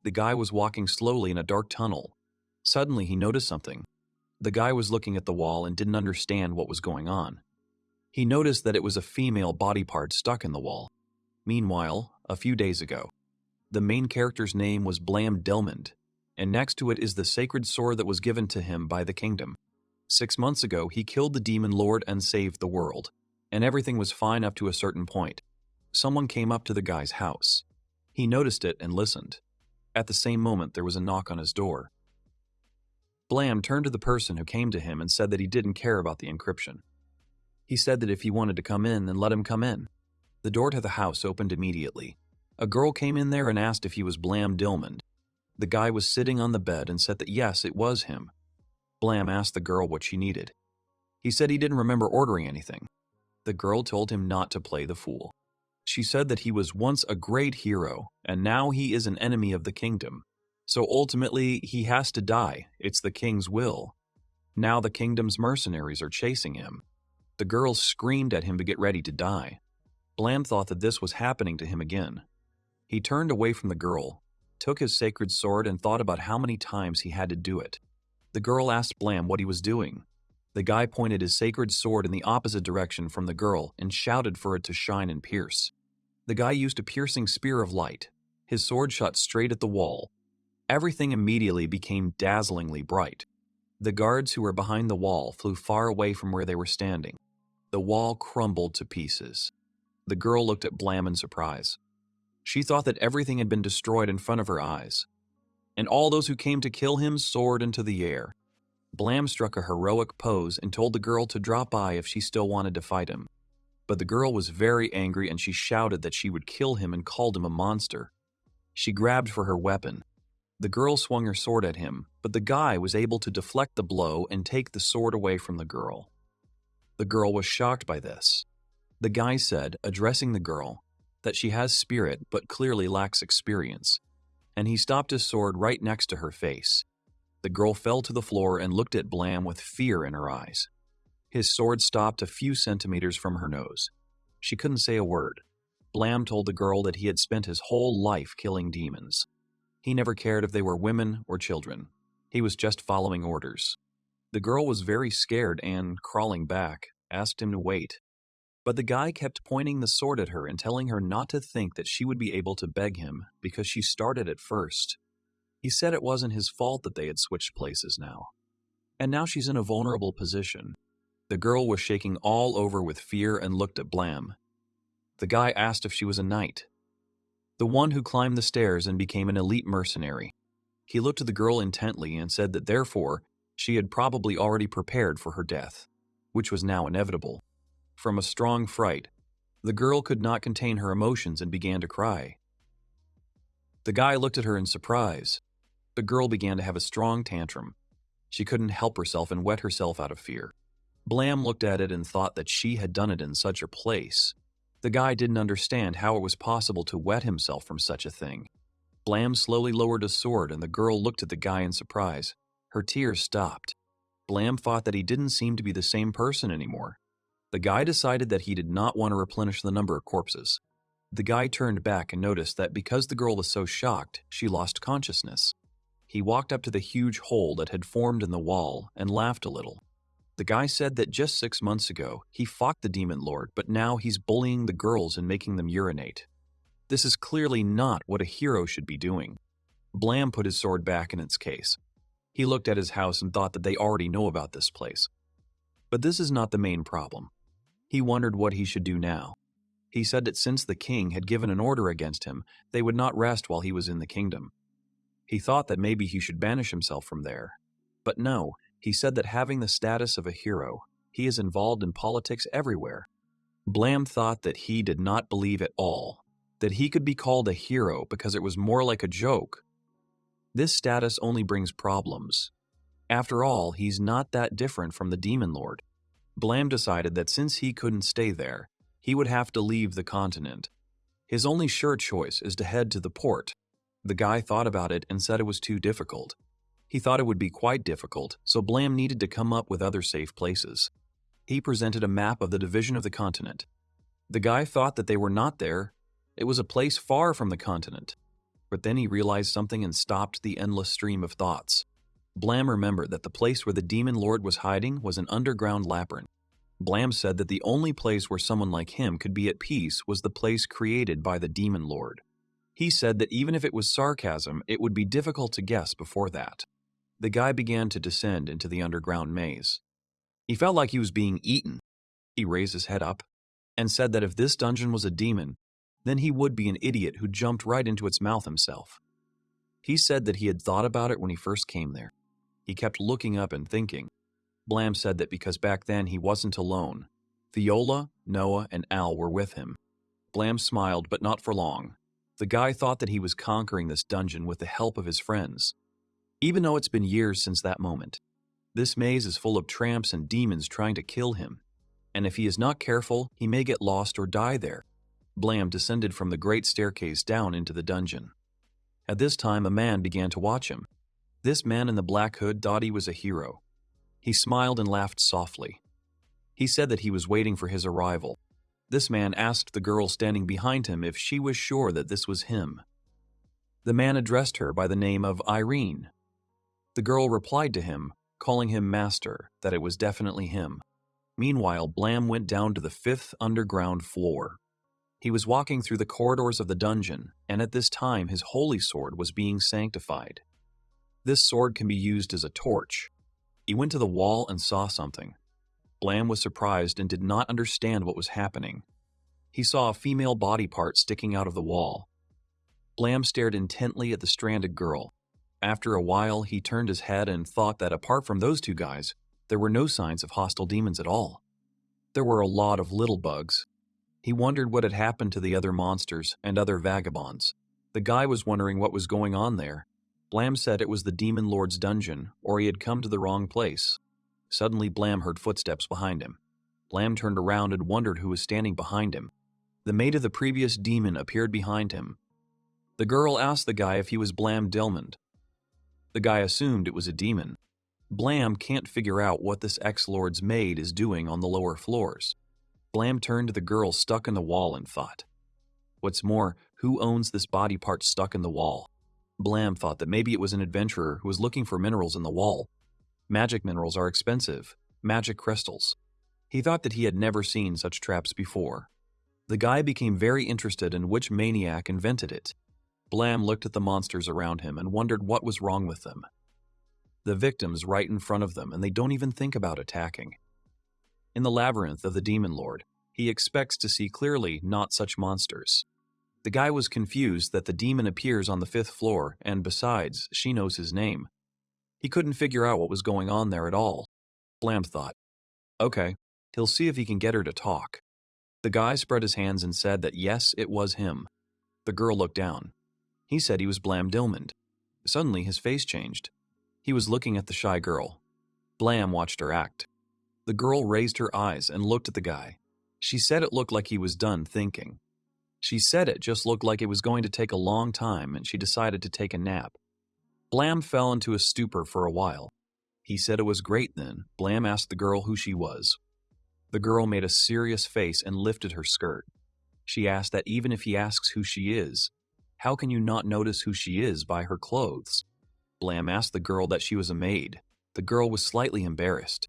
The guy was walking slowly in a dark tunnel. Suddenly, he noticed something. The guy was looking at the wall and didn't understand what was going on. He noticed that it was a female body part stuck in the wall. Meanwhile, a few days ago, the main character's name was Blam Dilmond, and next to it is the sacred sword that was given to him by the kingdom. 6 months ago, he killed the demon lord and saved the world, and everything was fine up to a certain point. Someone came up to the guy's house. He noticed it and listened. At the same moment, there was a knock on his door. Blam turned to the person who came to him and said that he didn't care about the encryption. He said that if he wanted to come in, then let him come in. The door to the house opened immediately. A girl came in there and asked if he was Blam Dilmond. The guy was sitting on the bed and said that yes, it was him. Blam asked the girl what she needed. He said he didn't remember ordering anything. The girl told him not to play the fool. She said that he was once a great hero, and now he is an enemy of the kingdom. So ultimately, he has to die. It's the king's will. Now the kingdom's mercenaries are chasing him. The girl screamed at him to get ready to die. Blam thought that this was happening to him again. He turned away from the girl, took his sacred sword, and thought about how many times he had to do it. The girl asked Blam what he was doing. The guy pointed his sacred sword in the opposite direction from the girl and shouted for it to shine and pierce. The guy used a piercing spear of light. His sword shot straight at the wall. Everything immediately became dazzlingly bright. The guards who were behind the wall flew far away from where they were standing. The wall crumbled to pieces. The girl looked at Blam in surprise. She thought that everything had been destroyed in front of her eyes. And all those who came to kill him soared into the air. Blam struck a heroic pose and told the girl to drop by if she still wanted to fight him. But the girl was very angry and she shouted that she would kill him and called him a monster. She grabbed for her weapon. The girl swung her sword at him, but the guy was able to deflect the blow and take the sword away from the girl. The girl was shocked by this. The guy said, addressing the girl, that she has spirit but clearly lacks experience, and he stopped his sword right next to her face. The girl fell to the floor and looked at Blam with fear in her eyes. His sword stopped a few centimeters from her nose. She couldn't say a word. Blam told the girl that he had spent his whole life killing demons. He never cared if they were women or children. He was just following orders. The girl was very scared and, crawling back, asked him to wait. But the guy kept pointing the sword at her and telling her not to think that she would be able to beg him because she started it first. He said it wasn't his fault that they had switched places now. And now she's in a vulnerable position. The girl was shaking all over with fear and looked at Blam. The guy asked if she was a knight. The one who climbed the stairs and became an elite mercenary. He looked at the girl intently and said that therefore, she had probably already prepared for her death, which was now inevitable. From a strong fright, the girl could not contain her emotions and began to cry. The guy looked at her in surprise. The girl began to have a strong tantrum. She couldn't help herself and wet herself out of fear. Blam looked at it and thought that she had done it in such a place. The guy didn't understand how it was possible to wet himself from such a thing. Blam slowly lowered his sword and the girl looked at the guy in surprise. Her tears stopped. Blam thought that he didn't seem to be the same person anymore. The guy decided that he did not want to replenish the number of corpses. The guy turned back and noticed that because the girl was so shocked, she lost consciousness. He walked up to the huge hole that had formed in the wall and laughed a little. The guy said that just 6 months ago, he fought the demon lord, but now he's bullying the girls and making them urinate. This is clearly not what a hero should be doing. Blam put his sword back in its case. He looked at his house and thought that they already know about this place. But this is not the main problem. He wondered what he should do now. He said that since the king had given an order against him, they would not rest while he was in the kingdom. He thought that maybe he should banish himself from there. But no, he said that having the status of a hero, he is involved in politics everywhere. Blam thought that he did not believe at all that he could be called a hero because it was more like a joke. This status only brings problems. After all, he's not that different from the demon lord. Blam decided that since he couldn't stay there, he would have to leave the continent. His only sure choice is to head to the port. The guy thought about it and said it was too difficult. He thought it would be quite difficult, so Blam needed to come up with other safe places. He presented a map of the division of the continent. The guy thought that they were not there. It was a place far from the continent. But then he realized something and stopped the endless stream of thoughts. Blam remembered that the place where the demon lord was hiding was an underground labyrinth. Blam said that the only place where someone like him could be at peace was the place created by the demon lord. He said that even if it was sarcasm, it would be difficult to guess before that. The guy began to descend into the underground maze. He felt like he was being eaten. He raised his head up and said that if this dungeon was a demon, then he would be an idiot who jumped right into its mouth himself. He said that he had thought about it when he first came there. He kept looking up and thinking. Blam said that because back then he wasn't alone. Viola, Noah, and Al were with him. Blam smiled, but not for long. The guy thought that he was conquering this dungeon with the help of his friends. Even though it's been years since that moment, this maze is full of tramps and demons trying to kill him, and if he is not careful, he may get lost or die there. Blam descended from the great staircase down into the dungeon. At this time, a man began to watch him. This man in the black hood thought he was a hero. He smiled and laughed softly. He said that he was waiting for his arrival. This man asked the girl standing behind him if she was sure that this was him. The man addressed her by the name of Irene. The girl replied to him, calling him master, that it was definitely him. Meanwhile, Blam went down to the 5th underground floor. He was walking through the corridors of the dungeon, and at this time his holy sword was being sanctified. This sword can be used as a torch. He went to the wall and saw something. Blam was surprised and did not understand what was happening. He saw a female body part sticking out of the wall. Blam stared intently at the stranded girl. After a while, he turned his head and thought that apart from those two guys, there were no signs of hostile demons at all. There were a lot of little bugs. He wondered what had happened to the other monsters and other vagabonds. The guy was wondering what was going on there. Blam said it was the demon lord's dungeon, or he had come to the wrong place. Suddenly, Blam heard footsteps behind him. Blam turned around and wondered who was standing behind him. The maid of the previous demon appeared behind him. The girl asked the guy if he was Blam Dilmond. The guy assumed it was a demon. Blam can't figure out what this ex-lord's maid is doing on the lower floors. Blam turned to the girl stuck in the wall and thought. What's more, who owns this body part stuck in the wall? Blam thought that maybe it was an adventurer who was looking for minerals in the wall. Magic minerals are expensive. Magic crystals. He thought that he had never seen such traps before. The guy became very interested in which maniac invented it. Blam looked at the monsters around him and wondered what was wrong with them. The victim's right in front of them, and they don't even think about attacking. In the labyrinth of the demon lord, he expects to see clearly not such monsters. The guy was confused that the demon appears on the 5th floor, and besides, she knows his name. He couldn't figure out what was going on there at all. Blam thought, okay, he'll see if he can get her to talk. The guy spread his hands and said that yes, it was him. The girl looked down. He said he was Blam Dilmond. Suddenly, his face changed. He was looking at the shy girl. Blam watched her act. The girl raised her eyes and looked at the guy. She said it looked like he was done thinking. She said it just looked like it was going to take a long time, and she decided to take a nap. Blam fell into a stupor for a while. He said it was great then. Blam asked the girl who she was. The girl made a serious face and lifted her skirt. She asked that even if he asks who she is, how can you not notice who she is by her clothes? Blam asked the girl that she was a maid. The girl was slightly embarrassed.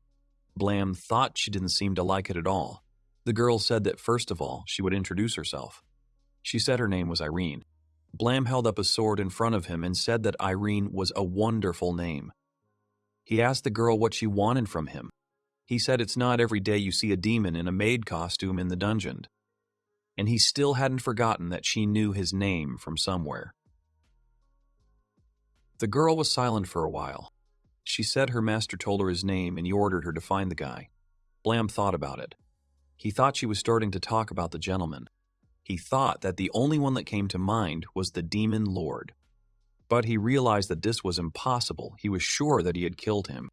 Blam thought she didn't seem to like it at all. The girl said that first of all, she would introduce herself. She said her name was Irene. Blam held up a sword in front of him and said that Irene was a wonderful name. He asked the girl what she wanted from him. He said it's not every day you see a demon in a maid costume in the dungeon. And he still hadn't forgotten that she knew his name from somewhere. The girl was silent for a while. She said her master told her his name and he ordered her to find the guy. Blam thought about it. He thought she was starting to talk about the gentleman. He thought that the only one that came to mind was the demon lord. But he realized that this was impossible. He was sure that he had killed him.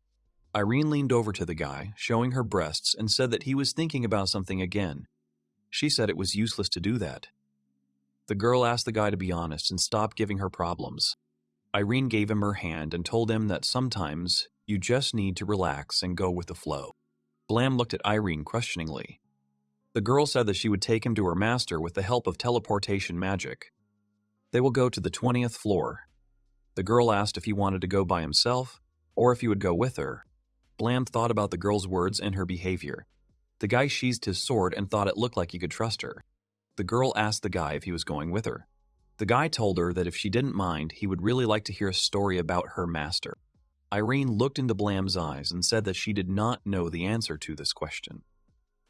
Irene leaned over to the guy, showing her breasts, and said that he was thinking about something again. She said it was useless to do that. The girl asked the guy to be honest and stop giving her problems. Irene gave him her hand and told him that sometimes you just need to relax and go with the flow. Blam looked at Irene questioningly. The girl said that she would take him to her master with the help of teleportation magic. They will go to the 20th floor. The girl asked if he wanted to go by himself or if he would go with her. Blam thought about the girl's words and her behavior. The guy sheathed his sword and thought it looked like he could trust her. The girl asked the guy if he was going with her. The guy told her that if she didn't mind, he would really like to hear a story about her master. Irene looked into Blam's eyes and said that she did not know the answer to this question.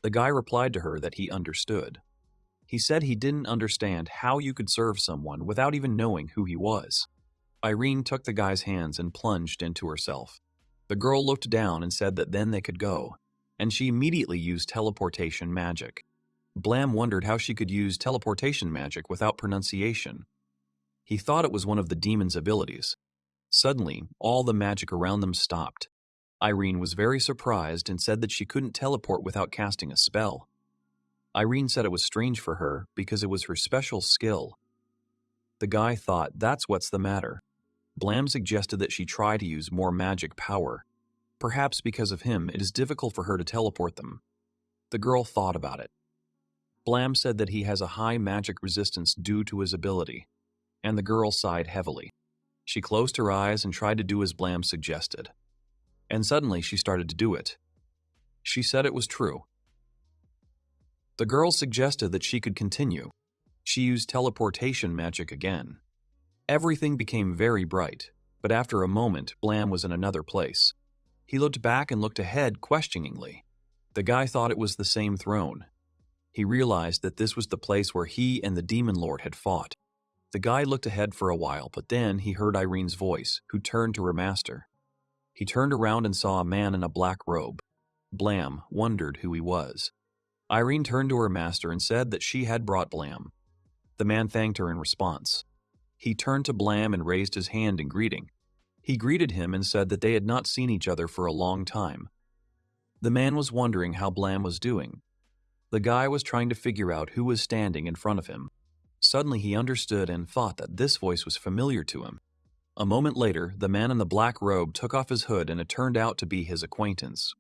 The guy replied to her that he understood. He said he didn't understand how you could serve someone without even knowing who he was. Irene took the guy's hands and plunged into herself. The girl looked down and said that then they could go, and she immediately used teleportation magic. Blam wondered how she could use teleportation magic without pronunciation. He thought it was one of the demon's abilities. Suddenly, all the magic around them stopped. Irene was very surprised and said that she couldn't teleport without casting a spell. Irene said it was strange for her because it was her special skill. The guy thought, that's what's the matter. Blam suggested that she try to use more magic power. Perhaps because of him, it is difficult for her to teleport them. The girl thought about it. Blam said that he has a high magic resistance due to his ability, and the girl sighed heavily. She closed her eyes and tried to do as Blam suggested. And suddenly she started to do it. She said it was true. The girl suggested that she could continue. She used teleportation magic again. Everything became very bright, but after a moment, Blam was in another place. He looked back and looked ahead questioningly. The guy thought it was the same throne. He realized that this was the place where he and the demon lord had fought. The guy looked ahead for a while, but then he heard Irene's voice, who turned to her master. He turned around and saw a man in a black robe. Blam wondered who he was. Irene turned to her master and said that she had brought Blam. The man thanked her in response. He turned to Blam and raised his hand in greeting. He greeted him and said that they had not seen each other for a long time. The man was wondering how Blam was doing. The guy was trying to figure out who was standing in front of him. Suddenly he understood and thought that this voice was familiar to him. A moment later, the man in the black robe took off his hood and it turned out to be his acquaintance.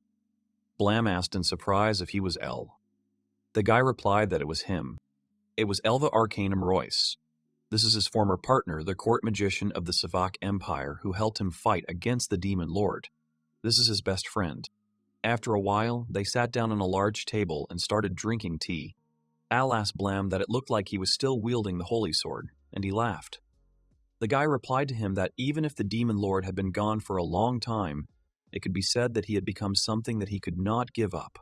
Blam asked in surprise if he was El. The guy replied that it was him. It was Elva Arcanum Royce. This is his former partner, the court magician of the Savak Empire, who helped him fight against the demon lord. This is his best friend. After a while, they sat down on a large table and started drinking tea. Al asked Blam that it looked like he was still wielding the holy sword, and he laughed. The guy replied to him that even if the demon lord had been gone for a long time, it could be said that he had become something that he could not give up.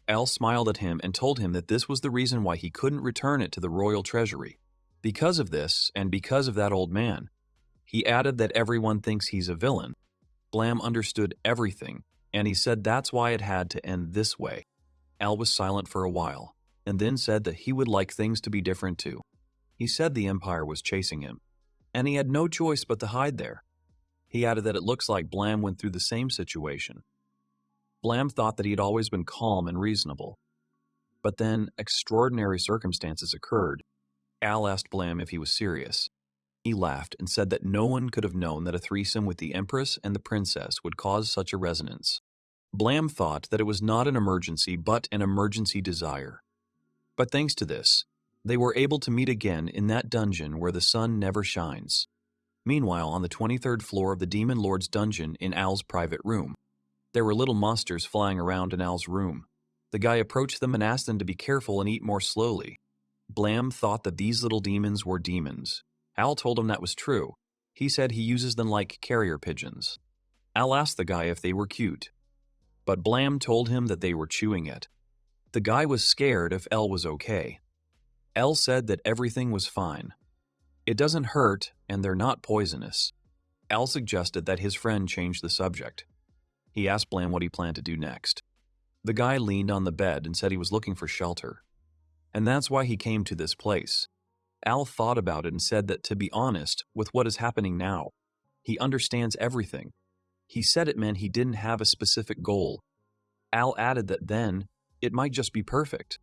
Al smiled at him and told him that this was the reason why he couldn't return it to the royal treasury. Because of this, and because of that old man. He added that everyone thinks he's a villain. Blam understood everything, and he said that's why it had to end this way. Al was silent for a while, and then said that he would like things to be different too. He said the Empire was chasing him, and he had no choice but to hide there. He added that it looks like Blam went through the same situation. Blam thought that he had always been calm and reasonable. But then, extraordinary circumstances occurred. Al asked Blam if he was serious. He laughed and said that no one could have known that a threesome with the Empress and the Princess would cause such a resonance. Blam thought that it was not an emergency, but an emergency desire. But thanks to this, they were able to meet again in that dungeon where the sun never shines. Meanwhile, on the 23rd floor of the Demon Lord's dungeon in Al's private room, there were little monsters flying around in Al's room. The guy approached them and asked them to be careful and eat more slowly. Blam thought that these little demons were demons. Al told him that was true. He said he uses them like carrier pigeons. Al asked the guy if they were cute, but Blam told him that they were chewing it. The guy was scared if El was okay. El said that everything was fine. It doesn't hurt, and they're not poisonous. Al suggested that his friend change the subject. He asked Blam what he planned to do next. The guy leaned on the bed and said he was looking for shelter. And that's why he came to this place. Al thought about it and said that, to be honest, with what is happening now, he understands everything. He said it meant he didn't have a specific goal. Al added that then, it might just be perfect.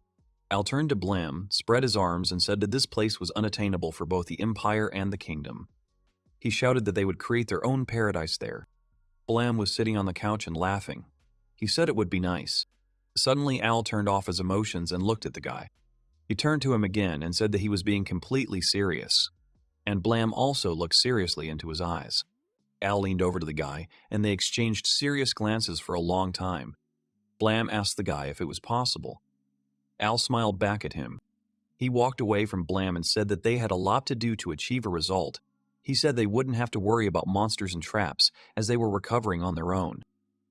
Al turned to Blam, spread his arms, and said that this place was unattainable for both the Empire and the Kingdom. He shouted that they would create their own paradise there. Blam was sitting on the couch and laughing. He said it would be nice. Suddenly, Al turned off his emotions and looked at the guy. He turned to him again and said that he was being completely serious. and Blam also looked seriously into his eyes. Al leaned over to the guy, and they exchanged serious glances for a long time. Blam asked the guy if it was possible. Al smiled back at him. He walked away from Blam and said that they had a lot to do to achieve a result. He said they wouldn't have to worry about monsters and traps, as they were recovering on their own.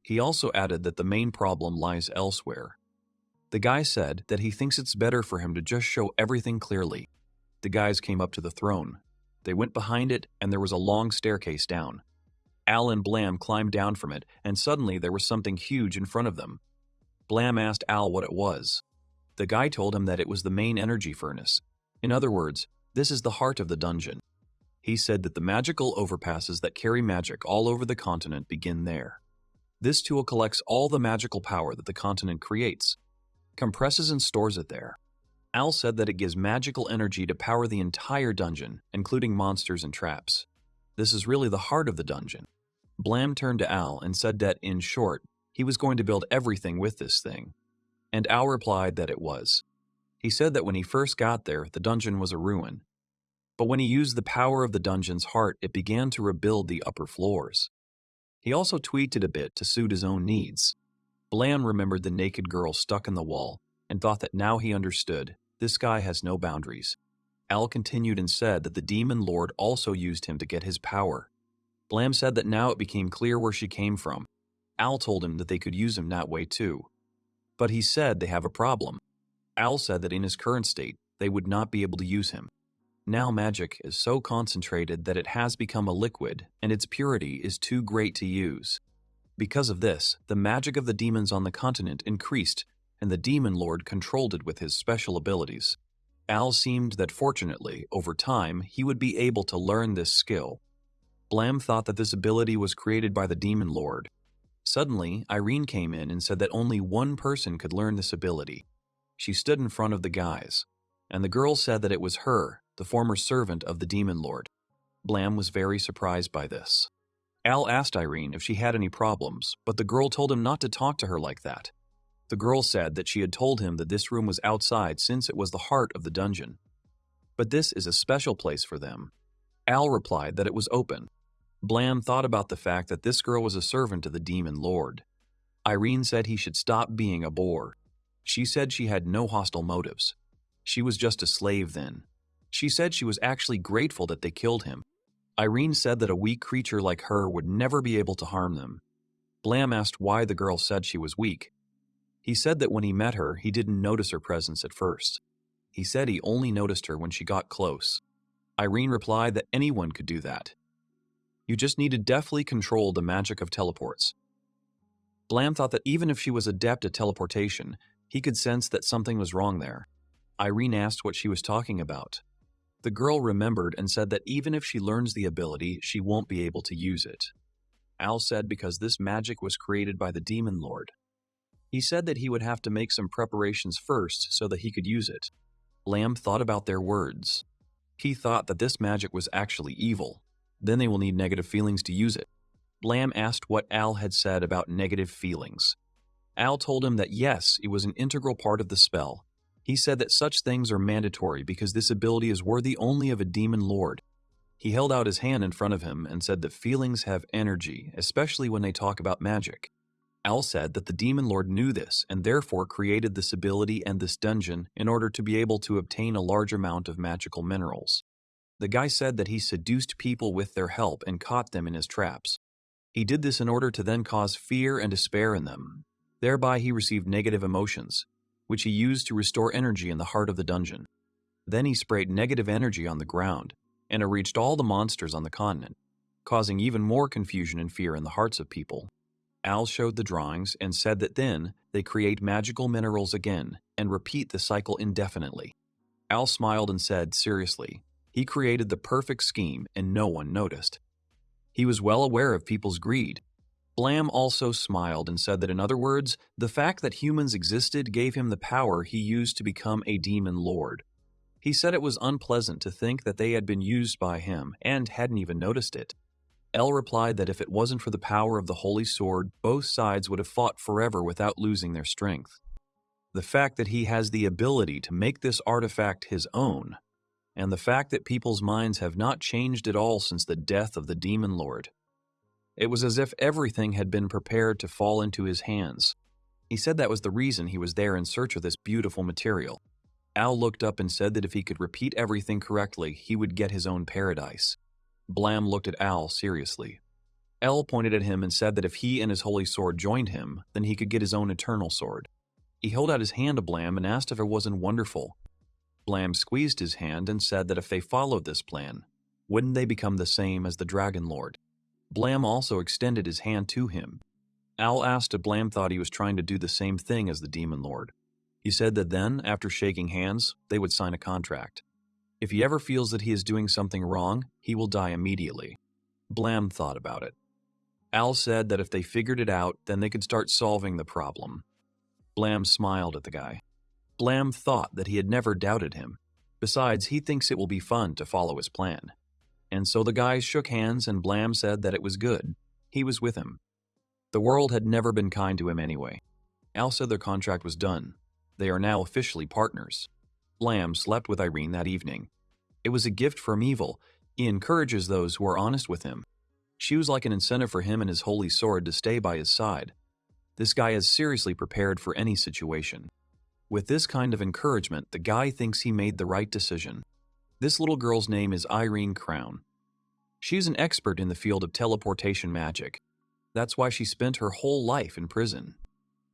He also added that the main problem lies elsewhere. The guy said that he thinks it's better for him to just show everything clearly. The guys came up to the throne. They went behind it, and there was a long staircase down. Al and Blam climbed down from it, and suddenly there was something huge in front of them. Blam asked Al what it was. The guy told him that it was the main energy furnace. In other words, this is the heart of the dungeon. He said that the magical overpasses that carry magic all over the continent begin there. This tool collects all the magical power that the continent creates, compresses and stores it there. Al said that it gives magical energy to power the entire dungeon, including monsters and traps. This is really the heart of the dungeon. Blam turned to Al and said that, in short, he was going to build everything with this thing. And Al replied that it was. He said that when he first got there, the dungeon was a ruin. But when he used the power of the dungeon's heart, it began to rebuild the upper floors. He also tweaked it a bit to suit his own needs. Blam remembered the naked girl stuck in the wall and thought that now he understood, this guy has no boundaries. Al continued and said that the demon lord also used him to get his power. Blam said that now it became clear where she came from. Al told him that they could use him that way too. But he said they have a problem. Al said that in his current state, they would not be able to use him. Now magic is so concentrated that it has become a liquid, and its purity is too great to use. Because of this, the magic of the demons on the continent increased, and the demon lord controlled it with his special abilities. Al seemed that fortunately, over time, he would be able to learn this skill. Blam thought that this ability was created by the demon lord. Suddenly, Irene came in and said that only one person could learn this ability. She stood in front of the guys, and the girl said that it was her, the former servant of the demon lord. Blam was very surprised by this. Al asked Irene if she had any problems, but the girl told him not to talk to her like that. The girl said that she had told him that this room was outside since it was the heart of the dungeon. But this is a special place for them. Al replied that it was open. Blam thought about the fact that this girl was a servant of the demon lord. Irene said he should stop being a bore. She said she had no hostile motives. She was just a slave then. She said she was actually grateful that they killed him. Irene said that a weak creature like her would never be able to harm them. Blam asked why the girl said she was weak. He said that when he met her, he didn't notice her presence at first. He said he only noticed her when she got close. Irene replied that anyone could do that. You just need to deftly control the magic of teleports. Blam thought that even if she was adept at teleportation, he could sense that something was wrong there. Irene asked what she was talking about. The girl remembered and said that even if she learns the ability, she won't be able to use it. Al said because this magic was created by the demon lord. He said that he would have to make some preparations first so that he could use it. Blam thought about their words. He thought that this magic was actually evil. Then they will need negative feelings to use it. Blam asked what Al had said about negative feelings. Al told him that yes, it was an integral part of the spell. He said that such things are mandatory because this ability is worthy only of a demon lord. He held out his hand in front of him and said that feelings have energy, especially when they talk about magic. Al said that the demon lord knew this and therefore created this ability and this dungeon in order to be able to obtain a large amount of magical minerals. The guy said that he seduced people with their help and caught them in his traps. He did this in order to then cause fear and despair in them. Thereby he received negative emotions, which he used to restore energy in the heart of the dungeon. Then he sprayed negative energy on the ground, and it reached all the monsters on the continent, causing even more confusion and fear in the hearts of people. Al showed the drawings and said that then they create magical minerals again and repeat the cycle indefinitely. Al smiled and said, seriously, he created the perfect scheme and no one noticed. He was well aware of people's greed. Blam also smiled and said that in other words, the fact that humans existed gave him the power he used to become a demon lord. He said it was unpleasant to think that they had been used by him and hadn't even noticed it. El replied that if it wasn't for the power of the holy sword, both sides would have fought forever without losing their strength. The fact that he has the ability to make this artifact his own, and the fact that people's minds have not changed at all since the death of the Demon Lord. It was as if everything had been prepared to fall into his hands. He said that was the reason he was there in search of this beautiful material. Al looked up and said that if he could repeat everything correctly, he would get his own paradise. Blam looked at Al seriously. El pointed at him and said that if he and his holy sword joined him, then he could get his own eternal sword. He held out his hand to Blam and asked if it wasn't wonderful. Blam squeezed his hand and said that if they followed this plan, wouldn't they become the same as the Dragon Lord? Blam also extended his hand to him. Al asked if Blam thought he was trying to do the same thing as the Demon Lord. He said that then, after shaking hands, they would sign a contract. If he ever feels that he is doing something wrong, he will die immediately. Blam thought about it. Al said that if they figured it out, then they could start solving the problem. Blam smiled at the guy. Blam thought that he had never doubted him. Besides, he thinks it will be fun to follow his plan. And so the guys shook hands and Blam said that it was good. He was with him. The world had never been kind to him anyway. Al said their contract was done. They are now officially partners. Blam slept with Irene that evening. It was a gift from evil. He encourages those who are honest with him. She was like an incentive for him and his holy sword to stay by his side. This guy is seriously prepared for any situation. With this kind of encouragement, the guy thinks he made the right decision. This little girl's name is Irene Crown. She's an expert in the field of teleportation magic. That's why she spent her whole life in prison.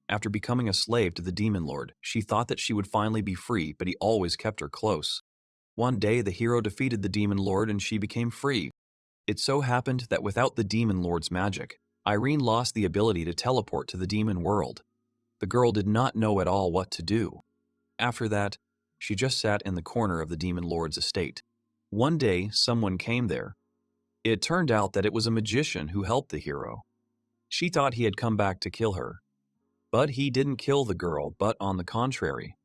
After becoming a slave to the Demon Lord, she thought that she would finally be free, but he always kept her close. One day, the hero defeated the Demon Lord and she became free. It so happened that without the Demon Lord's magic, Irene lost the ability to teleport to the demon world. The girl did not know at all what to do. After that, she just sat in the corner of the Demon Lord's estate. One day, someone came there. It turned out that it was a magician who helped the hero. She thought he had come back to kill her. But he didn't kill the girl, but on the contrary.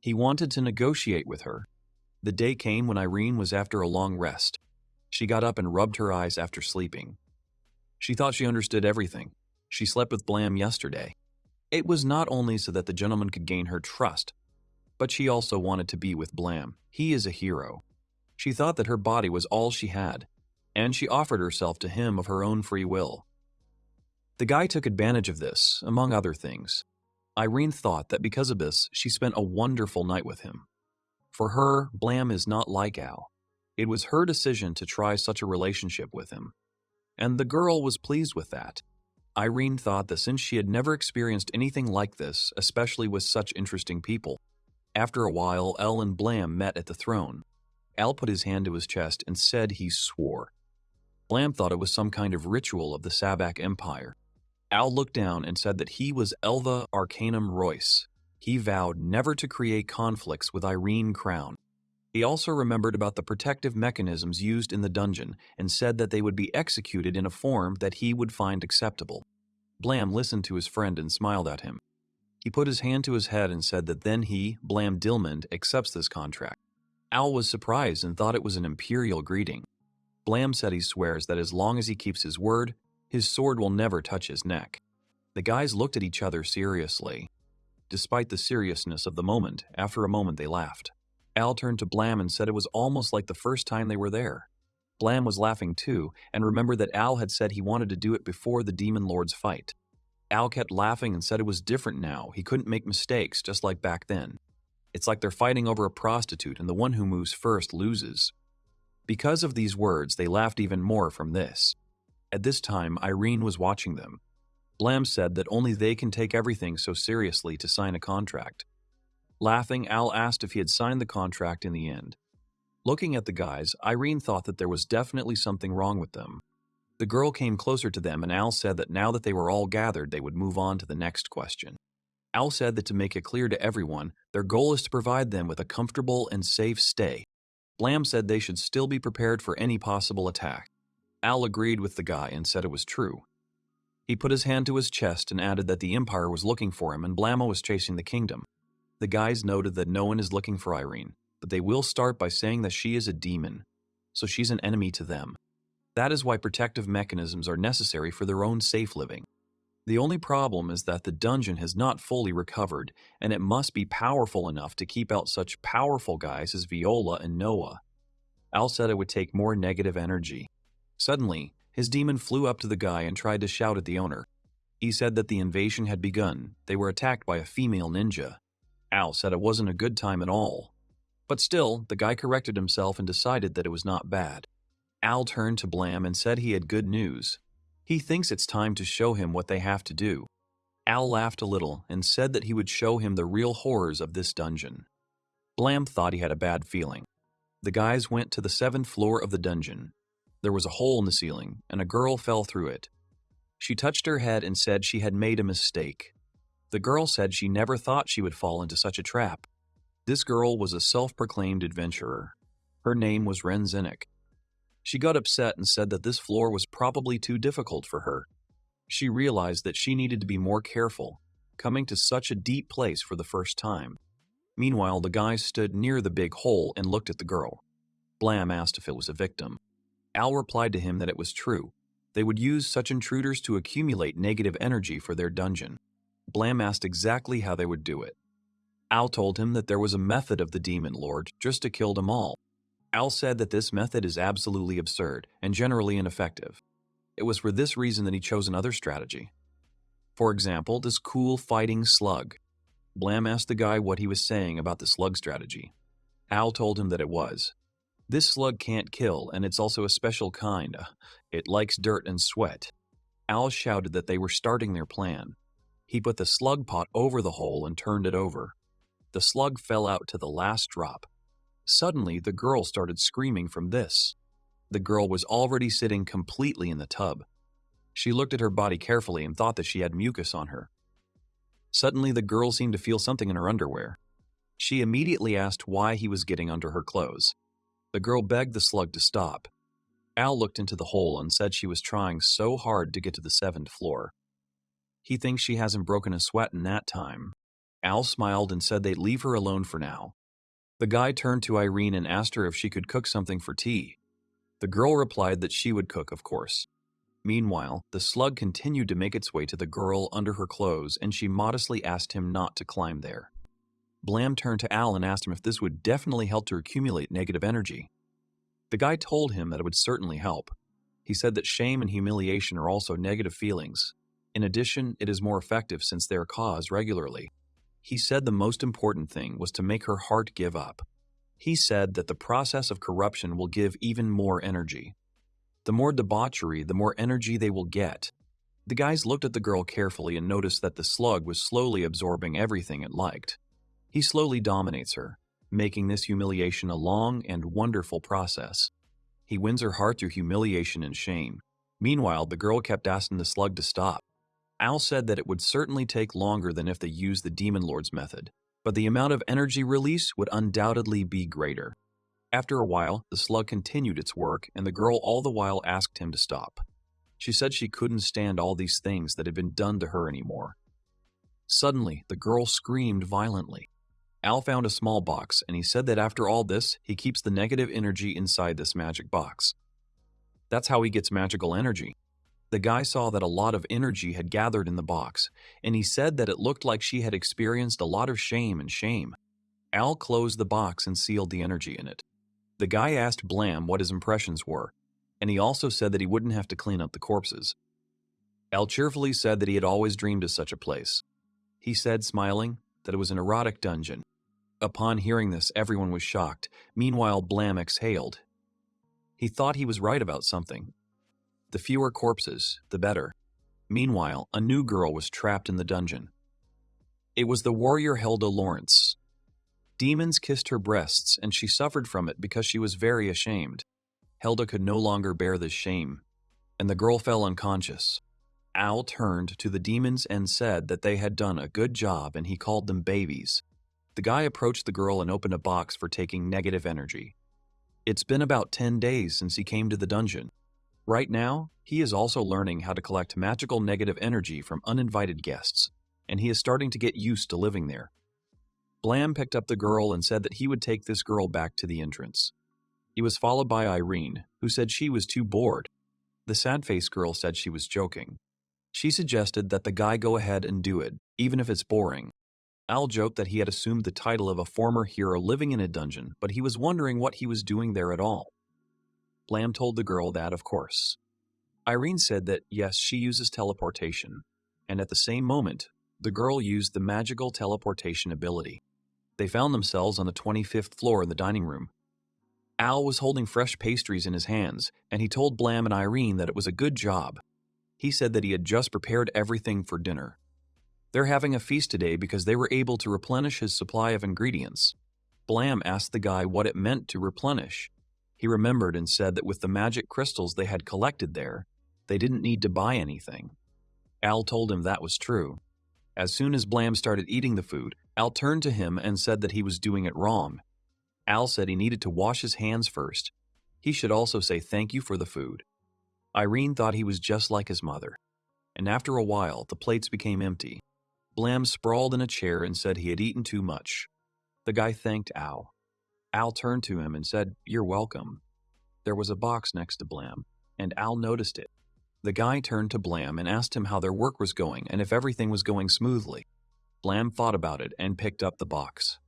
He wanted to negotiate with her. The day came when Irene was after a long rest. She got up and rubbed her eyes after sleeping. She thought she understood everything. She slept with Blam yesterday. It was not only so that the gentleman could gain her trust, but she also wanted to be with Blam. He is a hero. She thought that her body was all she had, and she offered herself to him of her own free will. The guy took advantage of this, among other things. Irene thought that because of this, she spent a wonderful night with him. For her, Blam is not like Al. It was her decision to try such a relationship with him. And the girl was pleased with that. Irene thought that since she had never experienced anything like this, especially with such interesting people. After a while, El and Blam met at the throne. Al put his hand to his chest and said he swore. Blam thought it was some kind of ritual of the Sabak Empire. Al looked down and said that he was Elva Arcanum Royce. He vowed never to create conflicts with Irene Crown. He also remembered about the protective mechanisms used in the dungeon and said that they would be executed in a form that he would find acceptable. Blam listened to his friend and smiled at him. He put his hand to his head and said that then he, Blam Dilmond, accepts this contract. Al was surprised and thought it was an imperial greeting. Blam said he swears that as long as he keeps his word, his sword will never touch his neck. The guys looked at each other seriously. Despite the seriousness of the moment, after a moment they laughed. Al turned to Blam and said it was almost like the first time they were there. Blam was laughing too, and remembered that Al had said he wanted to do it before the Demon Lord's fight. Al kept laughing and said it was different now. He couldn't make mistakes, just like back then. It's like they're fighting over a prostitute and the one who moves first loses. Because of these words, they laughed even more from this. At this time, Irene was watching them. Blam said that only they can take everything so seriously to sign a contract. Laughing, Al asked if he had signed the contract in the end. Looking at the guys, Irene thought that there was definitely something wrong with them. The girl came closer to them and Al said that now that they were all gathered, they would move on to the next question. Al said that to make it clear to everyone, their goal is to provide them with a comfortable and safe stay. Blam said they should still be prepared for any possible attack. Al agreed with the guy and said it was true. He put his hand to his chest and added that the Empire was looking for him and Blammo was chasing the kingdom. The guys noted that no one is looking for Irene, but they will start by saying that she is a demon, so she's an enemy to them. That is why protective mechanisms are necessary for their own safe living. The only problem is that the dungeon has not fully recovered, and it must be powerful enough to keep out such powerful guys as Viola and Noah. Al said it would take more negative energy. Suddenly, his demon flew up to the guy and tried to shout at the owner. He said that the invasion had begun. They were attacked by a female ninja. Al said it wasn't a good time at all. But still, the guy corrected himself and decided that it was not bad. Al turned to Blam and said he had good news. He thinks it's time to show him what they have to do. Al laughed a little and said that he would show him the real horrors of this dungeon. Blam thought he had a bad feeling. The guys went to the 7th floor of the dungeon. There was a hole in the ceiling, and a girl fell through it. She touched her head and said she had made a mistake. The girl said she never thought she would fall into such a trap. This girl was a self-proclaimed adventurer. Her name was Renzinnik. She got upset and said that this floor was probably too difficult for her. She realized that she needed to be more careful, coming to such a deep place for the first time. Meanwhile, the guy stood near the big hole and looked at the girl. Blam asked if it was a victim. Al replied to him that it was true. They would use such intruders to accumulate negative energy for their dungeon. Blam asked exactly how they would do it. Al told him that there was a method of the demon lord just to kill them all. Al said that this method is absolutely absurd and generally ineffective. It was for this reason that he chose another strategy. For example, this cool fighting slug. Blam asked the guy what he was saying about the slug strategy. Al told him that it was. This slug can't kill, and it's also a special kind. It likes dirt and sweat. Al shouted that they were starting their plan. He put the slug pot over the hole and turned it over. The slug fell out to the last drop. Suddenly, the girl started screaming from this. The girl was already sitting completely in the tub. She looked at her body carefully and thought that she had mucus on her. Suddenly, the girl seemed to feel something in her underwear. She immediately asked why he was getting under her clothes. The girl begged the slug to stop. Al looked into the hole and said she was trying so hard to get to the 7th floor. He thinks she hasn't broken a sweat in that time. Al smiled and said they'd leave her alone for now. The guy turned to Irene and asked her if she could cook something for tea. The girl replied that she would cook, of course. Meanwhile, the slug continued to make its way to the girl under her clothes, and she modestly asked him not to climb there. Blam turned to Al and asked him if this would definitely help to accumulate negative energy. The guy told him that it would certainly help. He said that shame and humiliation are also negative feelings. In addition, it is more effective since they are caused regularly. He said the most important thing was to make her heart give up. He said that the process of corruption will give even more energy. The more debauchery, the more energy they will get. The guys looked at the girl carefully and noticed that the slug was slowly absorbing everything it liked. He slowly dominates her, making this humiliation a long and wonderful process. He wins her heart through humiliation and shame. Meanwhile, the girl kept asking the slug to stop. Al said that it would certainly take longer than if they used the Demon Lord's method, but the amount of energy release would undoubtedly be greater. After a while, the slug continued its work, and the girl all the while asked him to stop. She said she couldn't stand all these things that had been done to her anymore. Suddenly, the girl screamed violently. Al found a small box, and he said that after all this, he keeps the negative energy inside this magic box. That's how he gets magical energy. The guy saw that a lot of energy had gathered in the box, and he said that it looked like she had experienced a lot of shame and shame. Al closed the box and sealed the energy in it. The guy asked Blam what his impressions were, and he also said that he wouldn't have to clean up the corpses. Al cheerfully said that he had always dreamed of such a place. He said, smiling, that it was an erotic dungeon. Upon hearing this, everyone was shocked. Meanwhile, Blam exhaled. He thought he was right about something. The fewer corpses, the better. Meanwhile, a new girl was trapped in the dungeon. It was the warrior Hilda Lawrence. Demons kissed her breasts, and she suffered from it because she was very ashamed. Hilda could no longer bear this shame, and the girl fell unconscious. Al turned to the demons and said that they had done a good job, and he called them babies. The guy approached the girl and opened a box for taking negative energy. It's been about 10 days since he came to the dungeon. Right now, he is also learning how to collect magical negative energy from uninvited guests, and he is starting to get used to living there. Blam picked up the girl and said that he would take this girl back to the entrance. He was followed by Irene, who said she was too bored. The sad-faced girl said she was joking. She suggested that the guy go ahead and do it, even if it's boring. Al joked that he had assumed the title of a former hero living in a dungeon, but he was wondering what he was doing there at all. Blam told the girl that, of course. Irene said that, yes, she uses teleportation, and at the same moment, the girl used the magical teleportation ability. They found themselves on the 25th floor in the dining room. Al was holding fresh pastries in his hands, and he told Blam and Irene that it was a good job. He said that he had just prepared everything for dinner. They're having a feast today because they were able to replenish his supply of ingredients. Blam asked the guy what it meant to replenish. He remembered and said that with the magic crystals they had collected there, they didn't need to buy anything. Al told him that was true. As soon as Blam started eating the food, Al turned to him and said that he was doing it wrong. Al said he needed to wash his hands first. He should also say thank you for the food. Irene thought he was just like his mother. And after a while, the plates became empty. Blam sprawled in a chair and said he had eaten too much. The guy thanked Al. Al turned to him and said, "You're welcome." There was a box next to Blam, and Al noticed it. The guy turned to Blam and asked him how their work was going and if everything was going smoothly. Blam thought about it and picked up the box.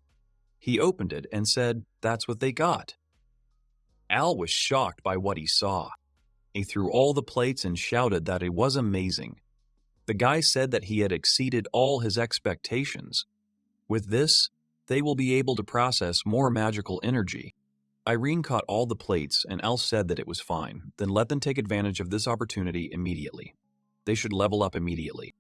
He opened it and said, "That's what they got." Al was shocked by what he saw. He threw all the plates and shouted that it was amazing. The guy said that he had exceeded all his expectations. With this, they will be able to process more magical energy. Irene caught all the plates and Al said that it was fine, then let them take advantage of this opportunity immediately. They should level up immediately.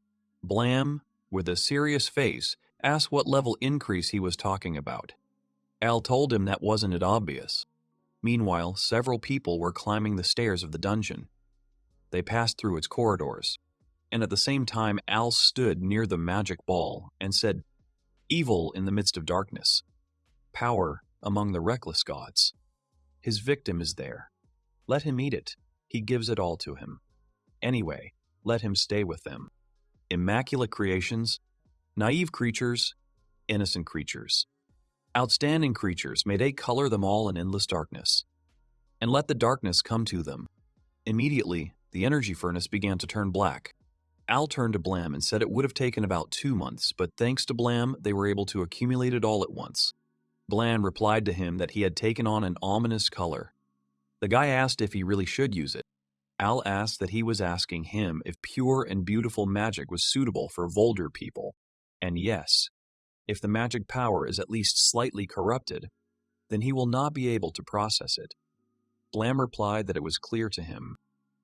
Blam, with a serious face, asked what level increase he was talking about. Al told him that wasn't it obvious. Meanwhile, several people were climbing the stairs of the dungeon. They passed through its corridors, and at the same time Al stood near the magic ball and said, "Evil in the midst of darkness. Power among the reckless gods. His victim is there. Let him eat it. He gives it all to him. Anyway, let him stay with them. Immaculate creations, naive creatures, innocent creatures. Outstanding creatures, may they color them all in endless darkness. And let the darkness come to them." Immediately, the energy furnace began to turn black. Al turned to Blam and said it would have taken about 2 months, but thanks to Blam, they were able to accumulate it all at once. Blam replied to him that he had taken on an ominous color. The guy asked if he really should use it. Al asked that he was asking him if pure and beautiful magic was suitable for vulgar people. And yes, if the magic power is at least slightly corrupted, then he will not be able to process it. Blam replied that it was clear to him.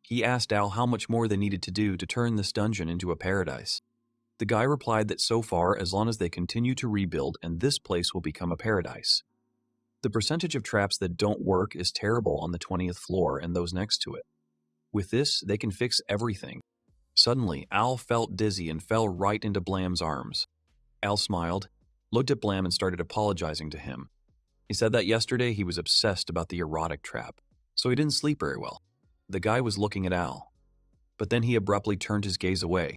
He asked Al how much more they needed to do to turn this dungeon into a paradise. The guy replied that so far, as long as they continue to rebuild, and this place will become a paradise. The percentage of traps that don't work is terrible on the 20th floor and those next to it. With this, they can fix everything. Suddenly, Al felt dizzy and fell right into Blam's arms. Al smiled, looked at Blam and started apologizing to him. He said that yesterday he was obsessed about the erotic trap, so he didn't sleep very well. The guy was looking at Al, but then he abruptly turned his gaze away.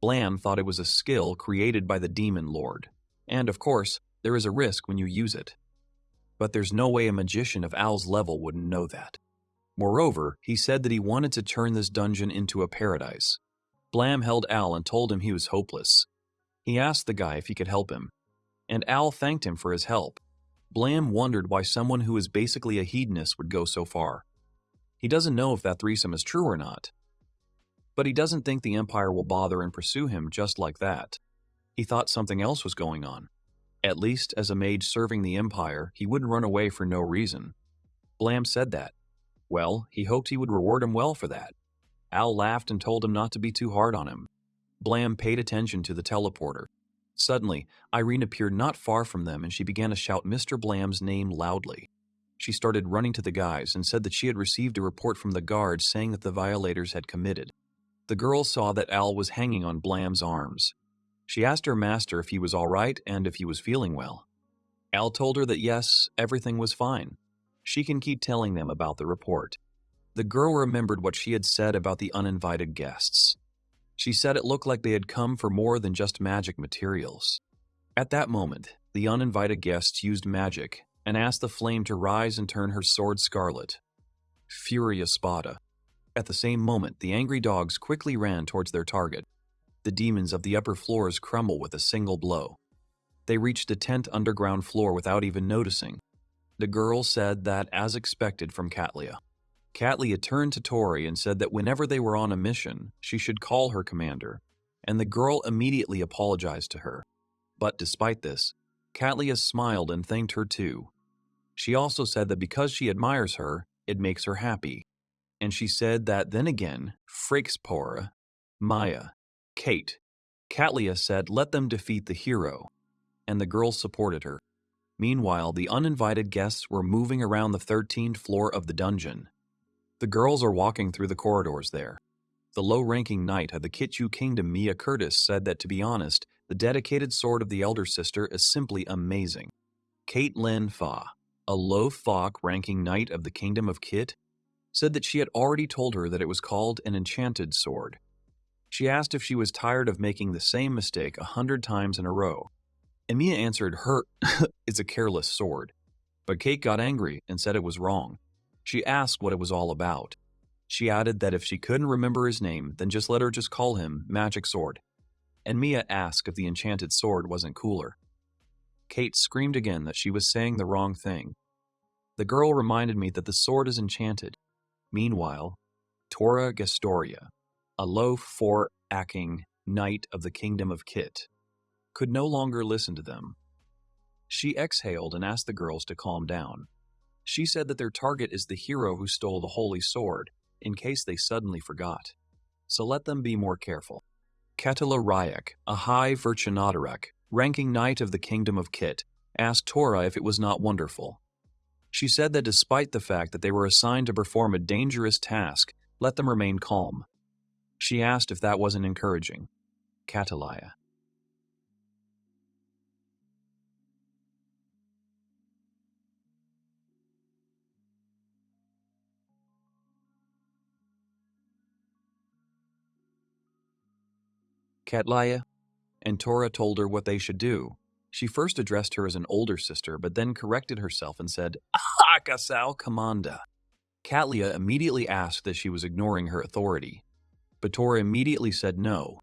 Blam thought it was a skill created by the demon lord, and of course, there is a risk when you use it. But there's no way a magician of Al's level wouldn't know that. Moreover, he said that he wanted to turn this dungeon into a paradise. Blam held Al and told him he was hopeless. He asked the guy if he could help him, and Al thanked him for his help. Blam wondered why someone who is basically a hedonist would go so far. He doesn't know if that threesome is true or not, but he doesn't think the Empire will bother and pursue him just like that. He thought something else was going on. At least, as a mage serving the Empire, he wouldn't run away for no reason. Blam said that. Well, he hoped he would reward him well for that. Al laughed and told him not to be too hard on him. Blam paid attention to the teleporter. Suddenly, Irene appeared not far from them and she began to shout Mr. Blam's name loudly. She started running to the guys and said that she had received a report from the guards saying that the violators had committed. The girl saw that Al was hanging on Blam's arms. She asked her master if he was all right and if he was feeling well. Al told her that yes, everything was fine. She can keep telling them about the report. The girl remembered what she had said about the uninvited guests. She said it looked like they had come for more than just magic materials. At that moment, the uninvited guests used magic and asked the flame to rise and turn her sword scarlet. Furia Spada. At the same moment, the angry dogs quickly ran towards their target. The demons of the upper floors crumble with a single blow. They reached a 10th underground floor without even noticing. The girl said that as expected from Catia. Catia turned to Tori and said that whenever they were on a mission, she should call her commander, and the girl immediately apologized to her. But despite this, Catia smiled and thanked her too. She also said that because she admires her, it makes her happy. And she said that then again, Frakespora, Maya, Kate, Catia said let them defeat the hero, and the girls supported her. Meanwhile, the uninvited guests were moving around the 13th floor of the dungeon. The girls are walking through the corridors there. The low-ranking knight of the Kitchu Kingdom, Mia Curtis, said that, to be honest, the dedicated sword of the elder sister is simply amazing. Kate Lin Fa, a low-thok ranking knight of the Kingdom of Kit, said that she had already told her that it was called an enchanted sword. She asked if she was tired of making the same mistake 100 times in a row. And Mia answered her it's a careless sword. But Kate got angry and said it was wrong. She asked what it was all about. She added that if she couldn't remember his name, then just let her just call him Magic Sword. And Mia asked if the enchanted sword wasn't cooler. Kate screamed again that she was saying the wrong thing. The girl reminded me that the sword is enchanted. Meanwhile, Tora Gastoria, a low four-acking knight of the Kingdom of Kit, could no longer listen to them. She exhaled and asked the girls to calm down. She said that their target is the hero who stole the holy sword, in case they suddenly forgot. So let them be more careful. Ketala Ryak, a high Virchanadarek, ranking knight of the Kingdom of Kit, asked Tora if it was not wonderful. She said that despite the fact that they were assigned to perform a dangerous task, let them remain calm. She asked if that wasn't encouraging. Catalaya. Catlaya, and Tora told her what they should do. She first addressed her as an older sister, but then corrected herself and said, Akasao Comanda. Catia immediately asked if she was ignoring her authority, but Tora immediately said no,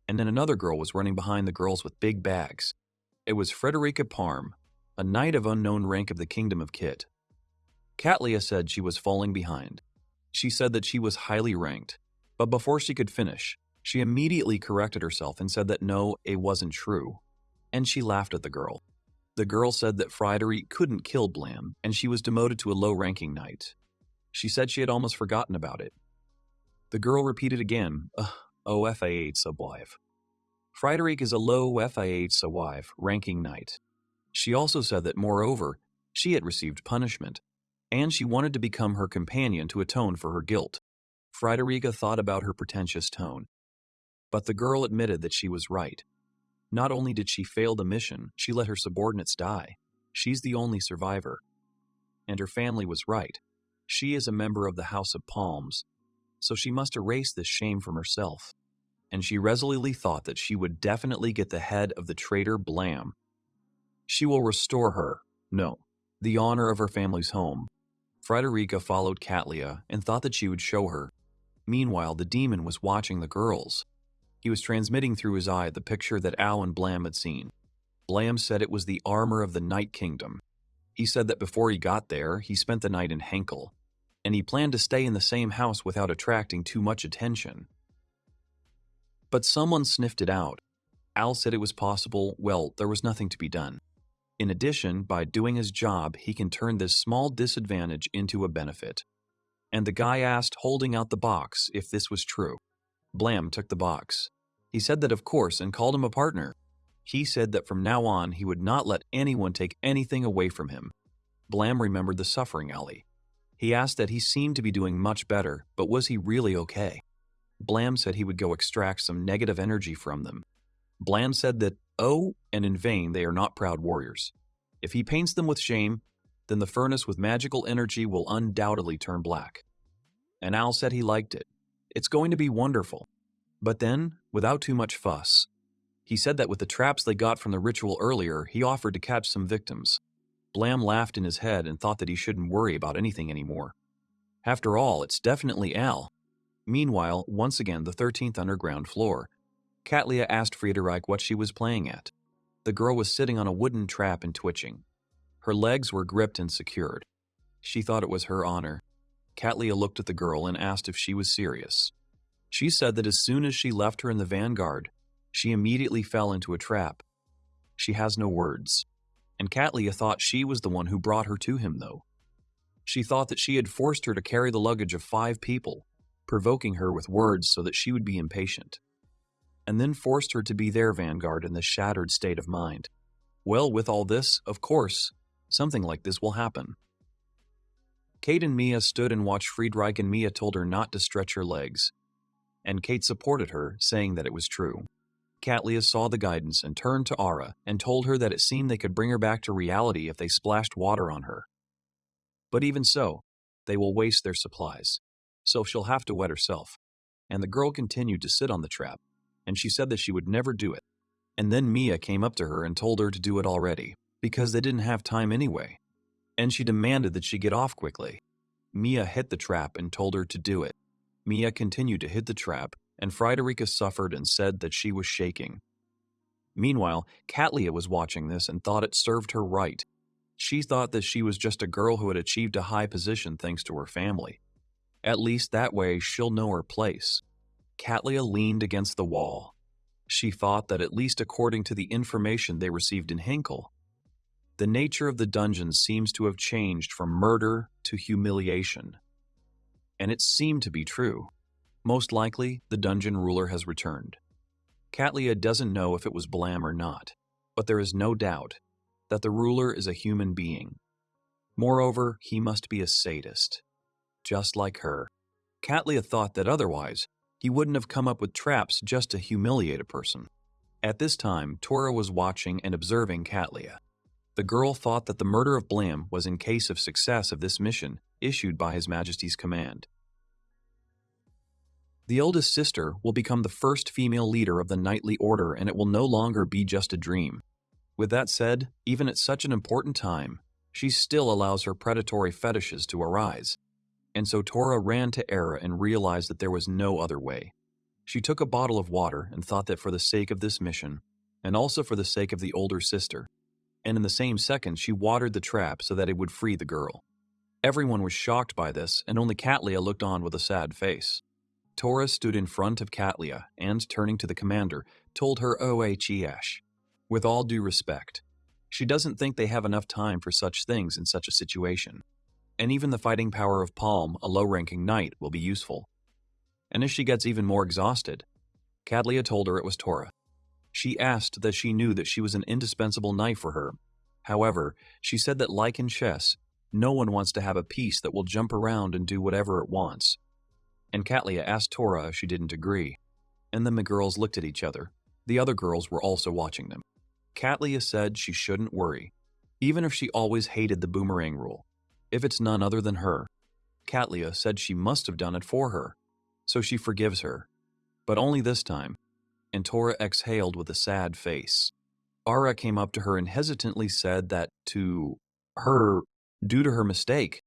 and then another girl was running behind the girls with big bags. It was Frederica Parm, a knight of unknown rank of the Kingdom of Kit. Catia said she was falling behind. She said that she was highly ranked, but before she could finish, she immediately corrected herself and said that no, it wasn't true, and she laughed at the girl. The girl said that Frederica couldn't kill Blam, and she was demoted to a low-ranking knight. She said she had almost forgotten about it. The girl repeated again, OFA8 subwife. Frederica is a low FA8 subwife, ranking knight. She also said that, moreover, she had received punishment, and she wanted to become her companion to atone for her guilt. Frederica thought about her pretentious tone. But the girl admitted that she was right. Not only did she fail the mission, she let her subordinates die. She's the only survivor. And her family was right. She is a member of the House of Palms, so she must erase this shame from herself. And she resolutely thought that she would definitely get the head of the traitor Blam. She will restore her, the honor of her family's home. Frederica followed Catia and thought that she would show her. Meanwhile, the demon was watching the girls. He was transmitting through his eye the picture that Al and Blam had seen. Blam said it was the armor of the Night Kingdom. He said that before he got there, he spent the night in Henkel, and he planned to stay in the same house without attracting too much attention. But someone sniffed it out. Al said it was possible, there was nothing to be done. In addition, by doing his job, he can turn this small disadvantage into a benefit. And the guy asked, holding out the box, if this was true. Blam took the box. He said that of course and called him a partner. He said that from now on he would not let anyone take anything away from him. Blam remembered the suffering alley. He asked that he seemed to be doing much better, but was he really okay? Blam said he would go extract some negative energy from them. Blam said that, and in vain they are not proud warriors. If he paints them with shame, then the furnace with magical energy will undoubtedly turn black. And Al said he liked it. It's going to be wonderful. But then, without too much fuss, he said that with the traps they got from the ritual earlier, he offered to catch some victims. Blam laughed in his head and thought that he shouldn't worry about anything anymore. After all, it's definitely Al. Meanwhile, once again, the 13th underground floor. Catia asked Frederica what she was playing at. The girl was sitting on a wooden trap and twitching. Her legs were gripped and secured. She thought it was her honor. Catia looked at the girl and asked if she was serious. She said that as soon as she left her in the vanguard, she immediately fell into a trap. She has no words. And Catia thought she was the one who brought her to him, though. She thought that she had forced her to carry the luggage of 5 people, provoking her with words so that she would be impatient, and then forced her to be their vanguard in this shattered state of mind. Well, with all this, of course, something like this will happen. Kate and Mia stood and watched Frederica, and Mia told her not to stretch her legs, and Kate supported her, saying that it was true. Catia saw the guidance and turned to Ara and told her that it seemed they could bring her back to reality if they splashed water on her. But even so, they will waste their supplies, so she'll have to wet herself. And the girl continued to sit on the trap, and she said that she would never do it. And then Mia came up to her and told her to do it already, because they didn't have time anyway. And she demanded that she get off quickly. Mia hit the trap and told her to do it. Mia continued to hit the trap, and Frederica suffered and said that she was shaking. Meanwhile, Catia was watching this and thought it served her right. She thought that she was just a girl who had achieved a high position thanks to her family. At least that way she'll know her place. Catia leaned against the wall. She thought that, at least according to the information they received in Hinkle, the nature of the dungeon seems to have changed from murder to humiliation. And it seemed to be true. Most likely, the dungeon ruler has returned. Catia doesn't know if it was Blam or not, but there is no doubt that the ruler is a human being. Moreover, he must be a sadist, just like her. Catia thought that otherwise, he wouldn't have come up with traps just to humiliate a person. At this time, Tora was watching and observing Catia. The girl thought that the murder of Blam was in case of success of this mission issued by His Majesty's command. The eldest sister will become the first female leader of the knightly order, and it will no longer be just a dream. With that said, even at such an important time, she still allows her predatory fetishes to arise. And so Tora ran to Era and realized that there was no other way. She took a bottle of water and thought that for the sake of this mission, and also for the sake of the older sister, and in the same second she watered the trap so that it would free the girl. Everyone was shocked by this, and only Catia looked on with a sad face. Tora stood in front of Catia and, turning to the commander, told her OHEsh. With all due respect, she doesn't think they have enough time for such things in such a situation. And even the fighting power of Palm, a low-ranking knight, will be useful. And if she gets even more exhausted, Catia told her it was Tora. She asked that she knew that she was an indispensable knight for her. However, she said that like in chess, no one wants to have a piece that will jump around and do whatever it wants. And Catia asked Tora if she didn't agree. And then the girls looked at each other. The other girls were also watching them. Catia said she shouldn't worry, even if she always hated the boomerang rule. If it's none other than her. Catia said she must have done it for her, so she forgives her. But only this time, and Tora exhaled with a sad face. Ara came up to her and hesitantly said that to her, due to her mistake,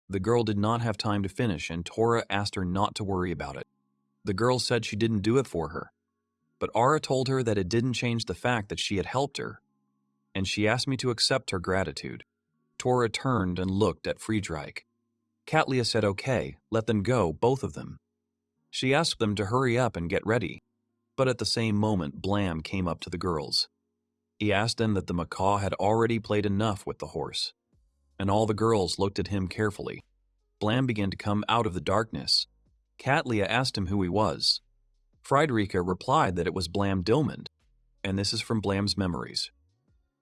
the girl did not have time to finish, and Tora asked her not to worry about it. The girl said she didn't do it for her, but Ara told her that it didn't change the fact that she had helped her, and she asked me to accept her gratitude. Tora turned and looked at Frederica. Catia said okay, let them go, both of them. She asked them to hurry up and get ready, but at the same moment Blam came up to the girls. He asked them that the macaw had already played enough with the horse, and all the girls looked at him carefully. Blam began to come out of the darkness. Catia asked him who he was. Frederica replied that it was Blam Dilmond, and this is from Blam's memories.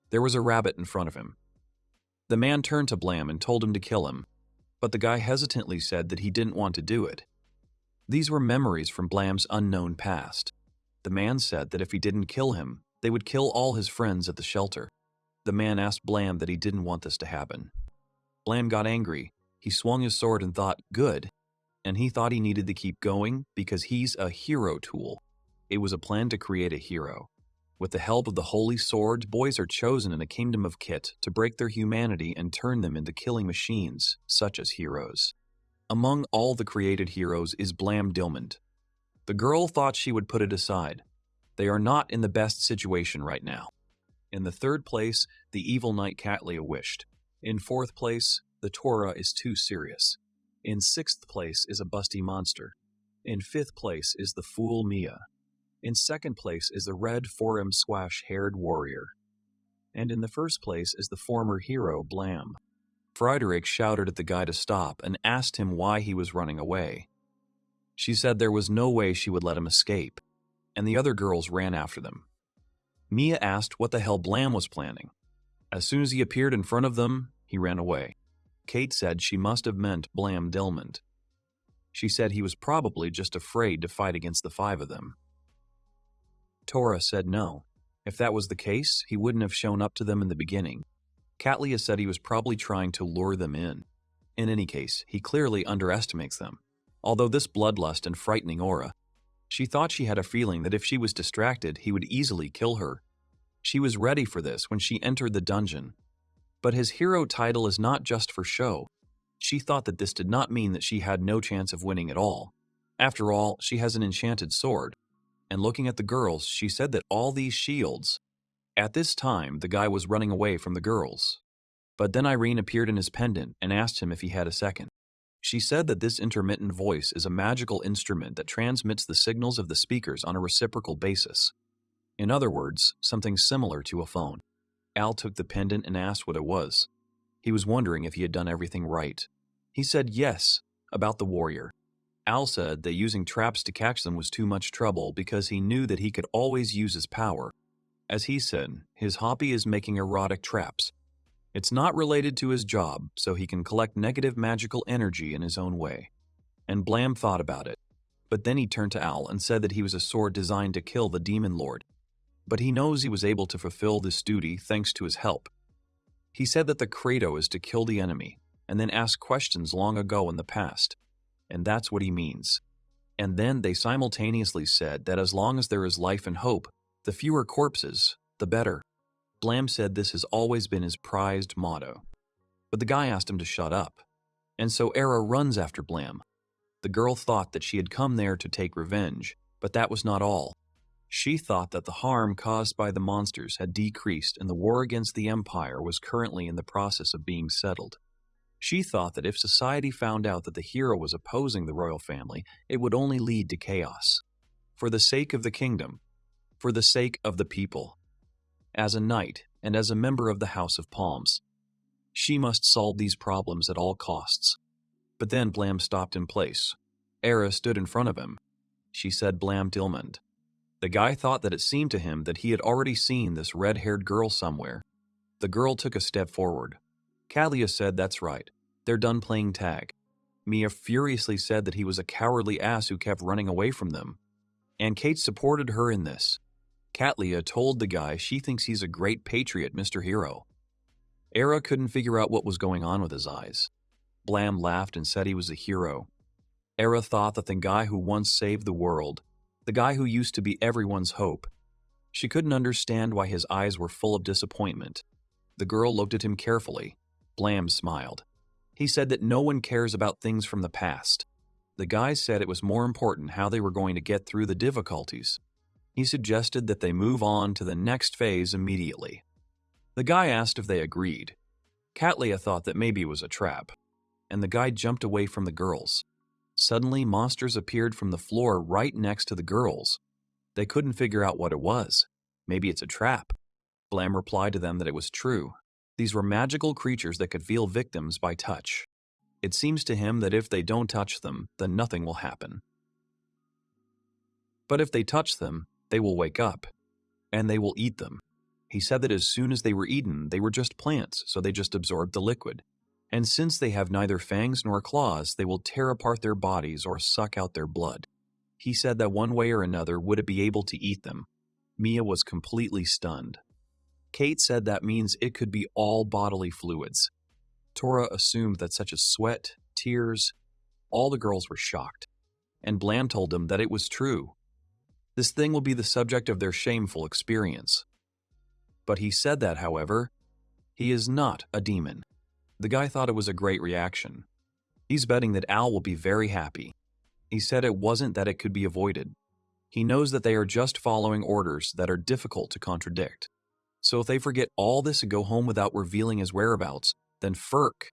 There was a rabbit in front of him. The man turned to Blam and told him to kill him, but the guy hesitantly said that he didn't want to do it. These were memories from Blam's unknown past. The man said that if he didn't kill him, they would kill all his friends at the shelter. The man asked Blam that he didn't want this to happen. Blam got angry. He swung his sword and thought, good, and he thought he needed to keep going because he's a hero tool. It was a plan to create a hero. With the help of the holy sword, boys are chosen in a kingdom of Kit to break their humanity and turn them into killing machines, such as heroes. Among all the created heroes is Blam Dilmond. The girl thought she would put it aside. They are not in the best situation right now. In the third place, the evil knight Catia wished. In fourth place, the Torah is too serious. In sixth place is a busty monster. In fifth place is the fool Mia. In second place is the red forum swash-haired warrior. And in the first place is the former hero Blam. Frederica shouted at the guy to stop and asked him why he was running away. She said there was no way she would let him escape, and the other girls ran after them. Mia asked what the hell Blam was planning. As soon as he appeared in front of them, he ran away. Kate said she must have meant Blam Dilmond. She said he was probably just afraid to fight against the five of them. Tora said no. If that was the case, he wouldn't have shown up to them in the beginning. Catia said he was probably trying to lure them in. In any case, he clearly underestimates them. Although this bloodlust and frightening aura, she thought she had a feeling that if she was distracted, he would easily kill her. She was ready for this when she entered the dungeon. But his hero title is not just for show. She thought that this did not mean that she had no chance of winning at all. After all, she has an enchanted sword. And looking at the girls, she said that all these shields... At this time, the guy was running away from the girls. But then Irene appeared in his pendant and asked him if he had a second. She said that this intermittent voice is a magical instrument that transmits the signals of the speakers on a reciprocal basis. In other words, something similar to a phone. Al took the pendant and asked what it was. He was wondering if he had done everything right. He said yes, about the warrior. Al said that using traps to catch them was too much trouble because he knew that he could always use his power. As he said, his hobby is making erotic traps. It's not related to his job, so he can collect negative magical energy in his own way. And Blam thought about it. But then he turned to Al and said that he was a sword designed to kill the demon lord. But he knows he was able to fulfill this duty thanks to his help. He said that the credo is to kill the enemy, and then ask questions long ago in the past. And that's what he means. And then they simultaneously said that as long as there is life and hope, the fewer corpses, the better. Blam said this has always been his prized motto. But the guy asked him to shut up. And so Era runs after Blam. The girl thought that she had come there to take revenge, but that was not all. She thought that the harm caused by the monsters had decreased and the war against the Empire was currently in the process of being settled. She thought that if society found out that the hero was opposing the royal family, it would only lead to chaos. For the sake of the kingdom, for the sake of the people, as a knight and as a member of the House of Palms, she must solve these problems at all costs. But then Blam stopped in place. Era stood in front of him. She said Blam Dilmond. The guy thought that it seemed to him that he had already seen this red-haired girl somewhere. The girl took a step forward. Catia said that's right. They're done playing tag. Mia furiously said that he was a cowardly ass who kept running away from them. And Kate supported her in this. Catia told the guy she thinks he's a great patriot, Mr. Hero. Era couldn't figure out what was going on with his eyes. Blam laughed and said he was a hero. Era thought that the guy who once saved the world, the guy who used to be everyone's hope. She couldn't understand why his eyes were full of disappointment. The girl looked at him carefully. Blam smiled. He said that no one cares about things from the past. The guy said it was more important how they were going to get through the difficulties. He suggested that they move on to the next phase immediately. The guy asked if they agreed. Catia thought that maybe it was a trap, and the guy jumped away from the girls. Suddenly, monsters appeared from the floor right next to the girls. They couldn't figure out what it was. Maybe it's a trap. Blam replied to them that it was true. These were magical creatures that could feel victims by touch. It seems to him that if they don't touch them, then nothing will happen. But if they touch them, they will wake up, and they will eat them. He said that as soon as they were eaten, they were just plants, so they just absorbed the liquid. And since they have neither fangs nor claws, they will tear apart their bodies or suck out their blood. He said that one way or another would it be able to eat them. Mia was completely stunned. Kate said that means it could be all bodily fluids. Tora assumed that such as sweat, tears, all the girls were shocked. And Blam told them that it was true. This thing will be the subject of their shameful experience. But he said that, however, he is not a demon. The guy thought it was a great reaction. He's betting that Al will be very happy. He said it wasn't that it could be avoided. He knows that they are just following orders that are difficult to contradict. So if they forget all this and go home without revealing his whereabouts, then Ferk.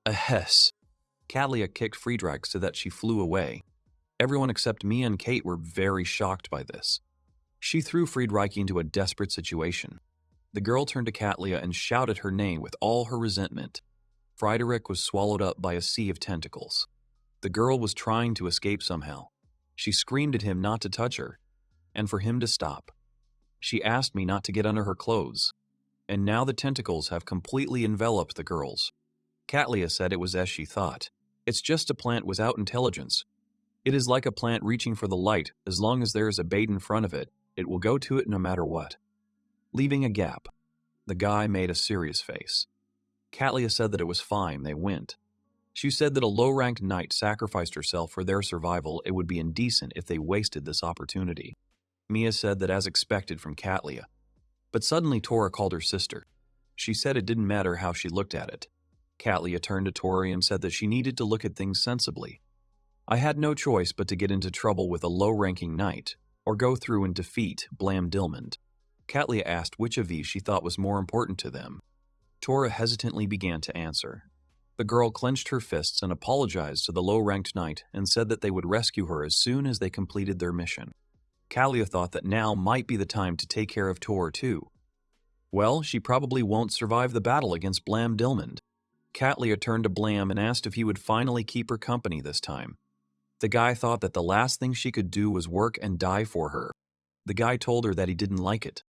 Ahes. Catia kicked Frederica so that she flew away. Everyone except Mia and Kate were very shocked by this. She threw Frederica into a desperate situation. The girl turned to Catia and shouted her name with all her resentment. Frederica was swallowed up by a sea of tentacles. The girl was trying to escape somehow. She screamed at him not to touch her, and for him to stop. She asked me not to get under her clothes, and now the tentacles have completely enveloped the girls. Catia said it was as she thought. It's just a plant without intelligence. It is like a plant reaching for the light. As long as there is a bait in front of it, it will go to it no matter what. Leaving a gap. The guy made a serious face. Catia said that it was fine, they went. She said that a low-ranked knight sacrificed herself for their survival. It would be indecent if they wasted this opportunity. Mia said that as expected from Catia. But suddenly Tora called her sister. She said it didn't matter how she looked at it. Catia turned to Tori and said that she needed to look at things sensibly. I had no choice but to get into trouble with a low-ranking knight, or go through and defeat Blam Dilmond. Catia asked which of these she thought was more important to them. Tora hesitantly began to answer. The girl clenched her fists and apologized to the low-ranked knight and said that they would rescue her as soon as they completed their mission. Catia thought that now might be the time to take care of Tor too. Well, she probably won't survive the battle against Blam Dilmond. Catia turned to Blam and asked if he would finally keep her company this time. The guy thought that the last thing she could do was work and die for her. The guy told her that he didn't like it.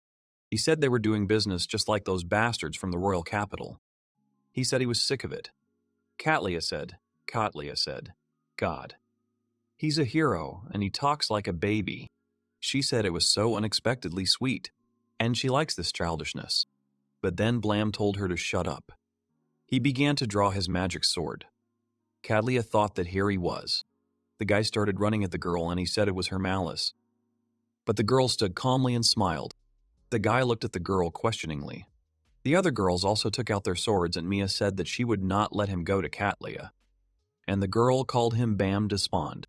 He said they were doing business just like those bastards from the royal capital. He said he was sick of it. Catia said, God. He's a hero, and he talks like a baby. She said it was so unexpectedly sweet, and she likes this childishness. But then Blam told her to shut up. He began to draw his magic sword. Catia thought that here he was. The guy started running at the girl, and he said it was her malice. But the girl stood calmly and smiled. The guy looked at the girl questioningly. The other girls also took out their swords, and Mia said that she would not let him go to Catia. And the girl called him Blam Dilmond.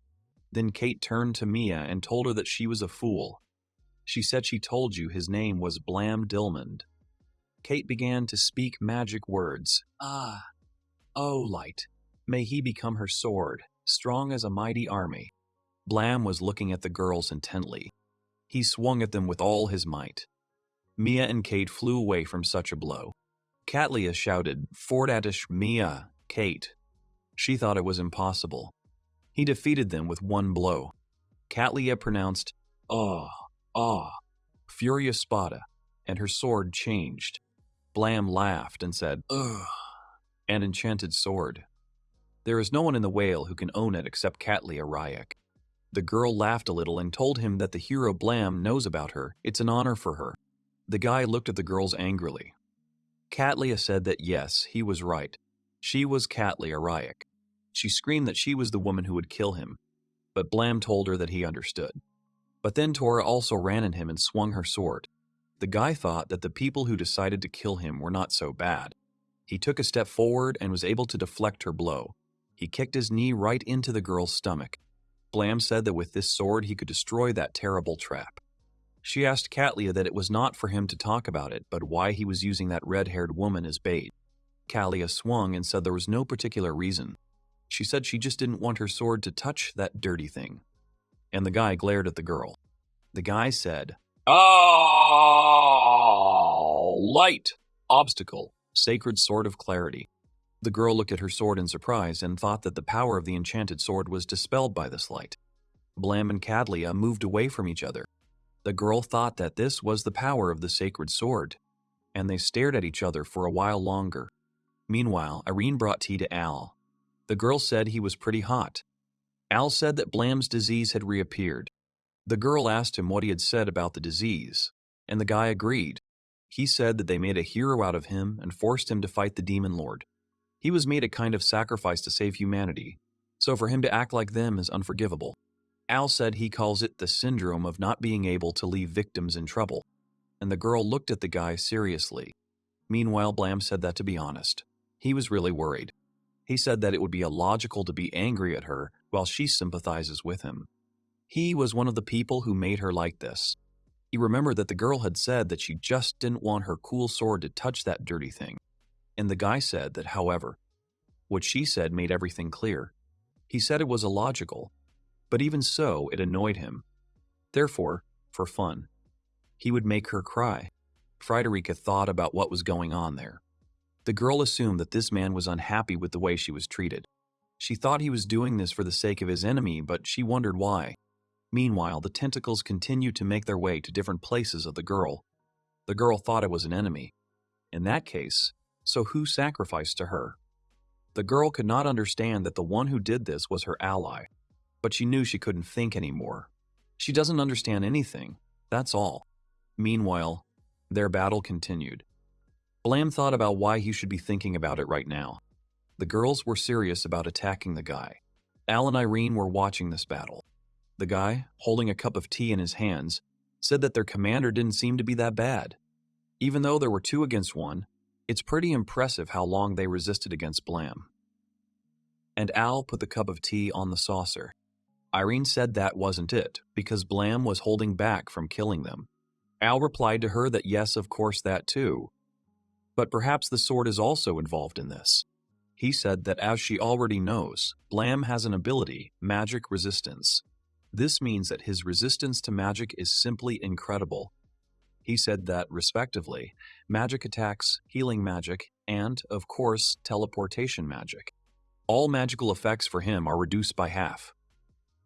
Then Kate turned to Mia and told her that she was a fool. She said she told you his name was Blam Dilmond. Kate began to speak magic words. Oh, light. May he become her sword, strong as a mighty army. Blam was looking at the girls intently. He swung at them with all his might. Mia and Kate flew away from such a blow. Catia shouted, Fordatish Mia, Kate. She thought it was impossible. He defeated them with one blow. Catia pronounced, Furious Spada, and her sword changed. Blam laughed and said, ugh, an enchanted sword. There is no one in the whale who can own it except Catia Ryak. The girl laughed a little and told him that the hero Blam knows about her. It's an honor for her. The guy looked at the girls angrily. Catia said that yes, he was right. She was Catia Ryak. She screamed that she was the woman who would kill him, but Blam told her that he understood. But then Tora also ran at him and swung her sword. The guy thought that the people who decided to kill him were not so bad. He took a step forward and was able to deflect her blow. He kicked his knee right into the girl's stomach. Blam said that with this sword he could destroy that terrible trap. She asked Catia that it was not for him to talk about it, but why he was using that red-haired woman as bait. Catia swung and said there was no particular reason. She said she just didn't want her sword to touch that dirty thing. And the guy glared at the girl. The guy said, light, obstacle, sacred sword of clarity. The girl looked at her sword in surprise and thought that the power of the enchanted sword was dispelled by this light. Blam and Catia moved away from each other. The girl thought that this was the power of the sacred sword, and they stared at each other for a while longer. Meanwhile, Irene brought tea to Al. The girl said he was pretty hot. Al said that Blam's disease had reappeared. The girl asked him what he had said about the disease, and the guy agreed. He said that they made a hero out of him and forced him to fight the demon lord. He was made a kind of sacrifice to save humanity, so for him to act like them is unforgivable. Al said he calls it the syndrome of not being able to leave victims in trouble, and the girl looked at the guy seriously. Meanwhile, Blam said that to be honest, he was really worried. He said that it would be illogical to be angry at her while she sympathizes with him. He was one of the people who made her like this. He remembered that the girl had said that she just didn't want her cool sword to touch that dirty thing. And the guy said that, however, what she said made everything clear. He said it was illogical, but even so, it annoyed him. Therefore, for fun, he would make her cry. Frederica thought about what was going on there. The girl assumed that this man was unhappy with the way she was treated. She thought he was doing this for the sake of his enemy, but she wondered why. Meanwhile, the tentacles continued to make their way to different places of the girl. The girl thought it was an enemy. In that case, so who sacrificed to her? The girl could not understand that the one who did this was her ally, but she knew she couldn't think anymore. She doesn't understand anything, that's all. Meanwhile, their battle continued. Blam thought about why he should be thinking about it right now. The girls were serious about attacking the guy. Al and Irene were watching this battle. The guy, holding a cup of tea in his hands, said that their commander didn't seem to be that bad. Even though there were 2 against 1, it's pretty impressive how long they resisted against Blam. And Al put the cup of tea on the saucer. Irene said that wasn't it, because Blam was holding back from killing them. Al replied to her that yes, of course that too. But perhaps the sword is also involved in this. He said that as she already knows, Blam has an ability, magic resistance. This means that his resistance to magic is simply incredible. He said that, respectively, magic attacks, healing magic, and, of course, teleportation magic. All magical effects for him are reduced by half.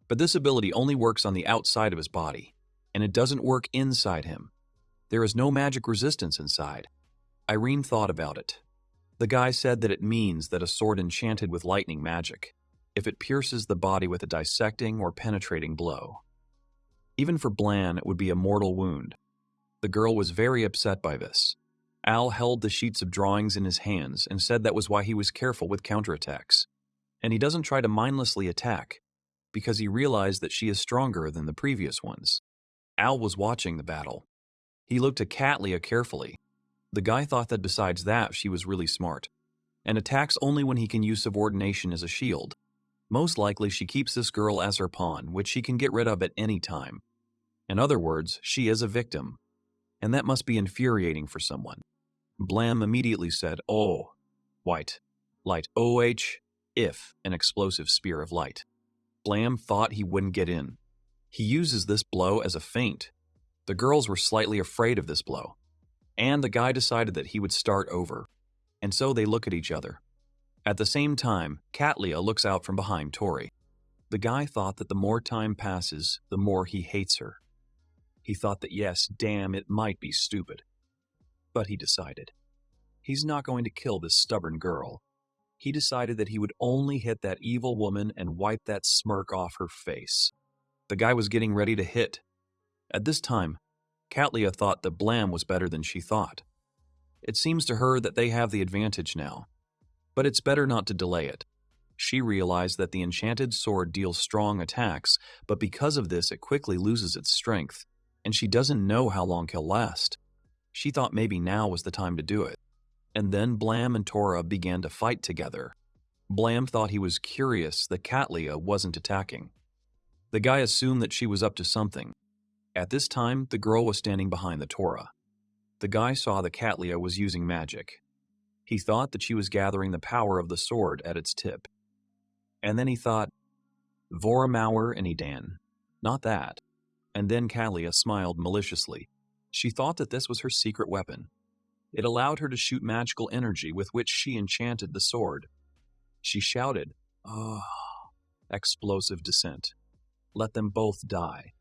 But this ability only works on the outside of his body, and it doesn't work inside him. There is no magic resistance inside. Irene thought about it. The guy said that it means that a sword enchanted with lightning magic, if it pierces the body with a dissecting or penetrating blow. Even for Blam, it would be a mortal wound. The girl was very upset by this. Al held the sheets of drawings in his hands and said that was why he was careful with counterattacks. And he doesn't try to mindlessly attack, because he realized that she is stronger than the previous ones. Al was watching the battle. He looked at Catia carefully. The guy thought that besides that, she was really smart, and attacks only when he can use subordination as a shield. Most likely, she keeps this girl as her pawn, which she can get rid of at any time. In other words, she is a victim. And that must be infuriating for someone. Blam immediately said, "Oh, white, light, OH, if an explosive spear of light." Blam thought he wouldn't get in. He uses this blow as a feint. The girls were slightly afraid of this blow. And the guy decided that he would start over. And so they look at each other. At the same time, Catia looks out from behind Tori. The guy thought that the more time passes, the more he hates her. He thought that yes, damn, it might be stupid. But he decided. He's not going to kill this stubborn girl. He decided that he would only hit that evil woman and wipe that smirk off her face. The guy was getting ready to hit. At this time, Catia thought that Blam was better than she thought. It seems to her that they have the advantage now. But it's better not to delay it. She realized that the enchanted sword deals strong attacks, but because of this it quickly loses its strength, and she doesn't know how long he'll last. She thought maybe now was the time to do it. And then Blam and Tora began to fight together. Blam thought he was curious that Catia wasn't attacking. The guy assumed that she was up to something. At this time, the girl was standing behind the Tora. The guy saw that Catia was using magic. He thought that she was gathering the power of the sword at its tip. And then he thought, Voramauer and Edan. Not that. And then Catia smiled maliciously. She thought that this was her secret weapon. It allowed her to shoot magical energy with which she enchanted the sword. She shouted, "Oh!" Explosive descent. Let them both die.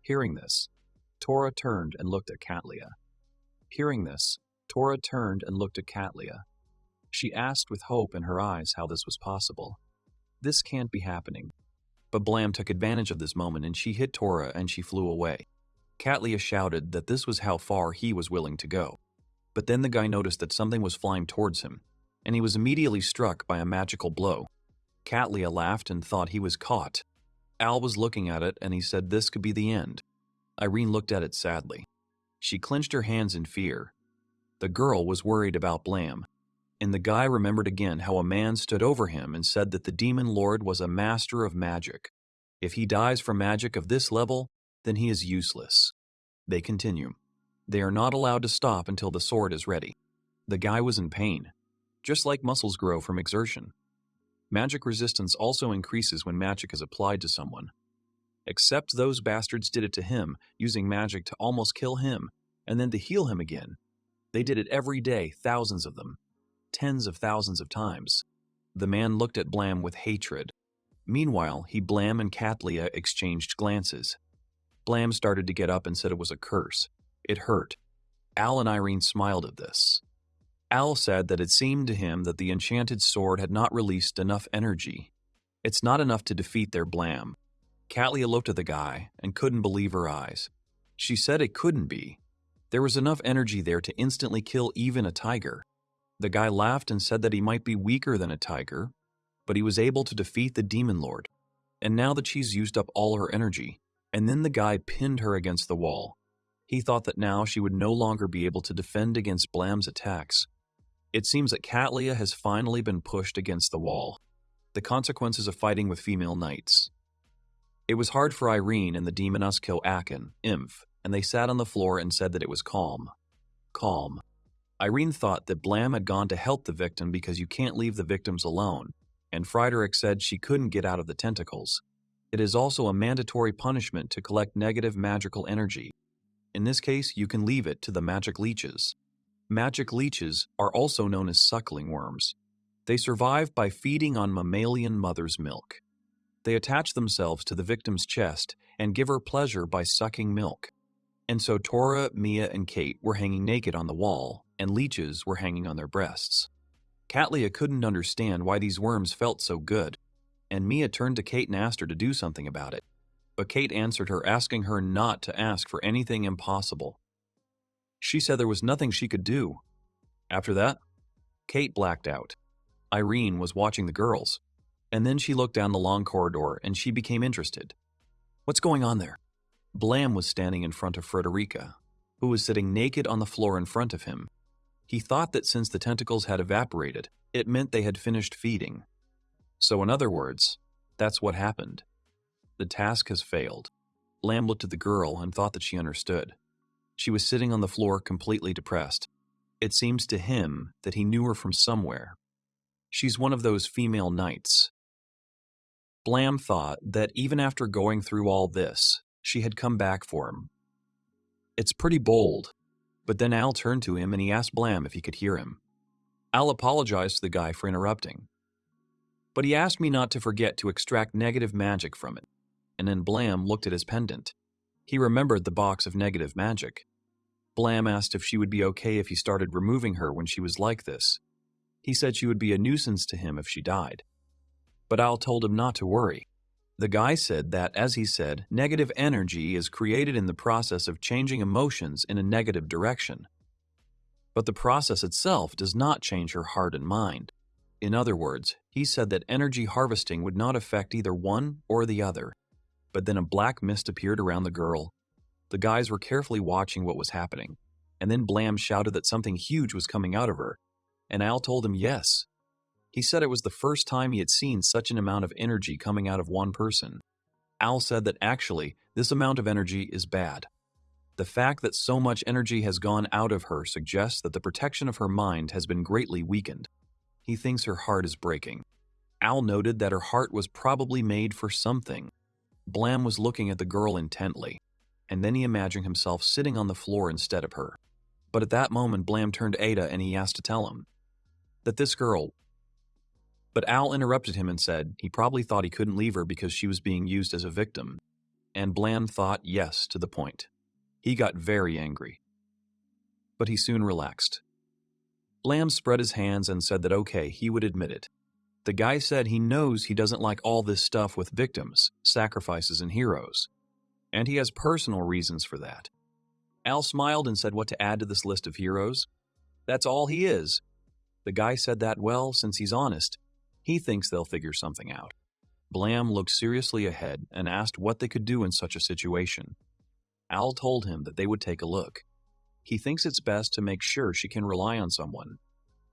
Hearing this, Tora turned and looked at Catia. She asked with hope in her eyes how this was possible. This can't be happening. But Blam took advantage of this moment and she hit Tora and she flew away. Catia shouted that this was how far he was willing to go. But then the guy noticed that something was flying towards him, and he was immediately struck by a magical blow. Catia laughed and thought he was caught. Al was looking at it and he said this could be the end. Irene looked at it sadly. She clenched her hands in fear. The girl was worried about Blam. And the guy remembered again how a man stood over him and said that the demon lord was a master of magic. If he dies from magic of this level, then he is useless. They continue. They are not allowed to stop until the sword is ready. The guy was in pain, just like muscles grow from exertion. Magic resistance also increases when magic is applied to someone. Except those bastards did it to him, using magic to almost kill him, and then to heal him again. They did it every day, thousands of them. Tens of thousands of times. The man looked at Blam with hatred. Meanwhile, Blam and Catia exchanged glances. Blam started to get up and said it was a curse. It hurt. Al and Irene smiled at this. Al said that it seemed to him that the enchanted sword had not released enough energy. It's not enough to defeat their Blam. Catia looked at the guy and couldn't believe her eyes. She said it couldn't be. There was enough energy there to instantly kill even a tiger. The guy laughed and said that he might be weaker than a tiger, but he was able to defeat the demon lord. And now that she's used up all her energy, and then the guy pinned her against the wall. He thought that now she would no longer be able to defend against Blam's attacks. It seems that Catia has finally been pushed against the wall. The consequences of fighting with female knights. It was hard for Irene and the demoness Akin, Imph, and they sat on the floor and said that it was calm. Calm. Irene thought that Blam had gone to help the victim because you can't leave the victims alone, and Frederica said she couldn't get out of the tentacles. It is also a mandatory punishment to collect negative magical energy. In this case, you can leave it to the magic leeches. Magic leeches are also known as suckling worms. They survive by feeding on mammalian mother's milk. They attach themselves to the victim's chest and give her pleasure by sucking milk. And so Tora, Mia, and Kate were hanging naked on the wall, and leeches were hanging on their breasts. Catia couldn't understand why these worms felt so good, and Mia turned to Kate and asked her to do something about it. But Kate answered her, asking her not to ask for anything impossible. She said there was nothing she could do. After that, Kate blacked out. Irene was watching the girls, and then she looked down the long corridor and she became interested. What's going on there? Blam was standing in front of Frederica, who was sitting naked on the floor in front of him. He thought that since the tentacles had evaporated, it meant they had finished feeding. So in other words, that's what happened. The task has failed. Blam looked at the girl and thought that she understood. She was sitting on the floor completely depressed. It seems to him that he knew her from somewhere. She's one of those female knights. Blam thought that even after going through all this, she had come back for him. It's pretty bold, but then Al turned to him and he asked Blam if he could hear him. Al apologized to the guy for interrupting, but he asked me not to forget to extract negative magic from it. And then Blam looked at his pendant. He remembered the box of negative magic. Blam asked if she would be okay if he started removing her when she was like this. He said she would be a nuisance to him if she died. But Al told him not to worry. The guy said that, as he said, negative energy is created in the process of changing emotions in a negative direction. But the process itself does not change her heart and mind. In other words, he said that energy harvesting would not affect either one or the other. But then a black mist appeared around the girl. The guys were carefully watching what was happening, and then Blam shouted that something huge was coming out of her, and Al told him yes. He said it was the first time he had seen such an amount of energy coming out of one person. Al said that actually, this amount of energy is bad. The fact that so much energy has gone out of her suggests that the protection of her mind has been greatly weakened. He thinks her heart is breaking. Al noted that her heart was probably made for something. Blam was looking at the girl intently, and then he imagined himself sitting on the floor instead of her. But at that moment, Blam turned to Ada and he asked to tell him that this girl... But Al interrupted him and said he probably thought he couldn't leave her because she was being used as a victim. And Blam thought yes to the point. He got very angry. But he soon relaxed. Blam spread his hands and said that okay, he would admit it. The guy said he knows he doesn't like all this stuff with victims, sacrifices, and heroes. And he has personal reasons for that. Al smiled and said what to add to this list of heroes. That's all he is. The guy said that, well, since he's honest, he thinks they'll figure something out. Blam looked seriously ahead and asked what they could do in such a situation. Al told him that they would take a look. He thinks it's best to make sure she can rely on someone.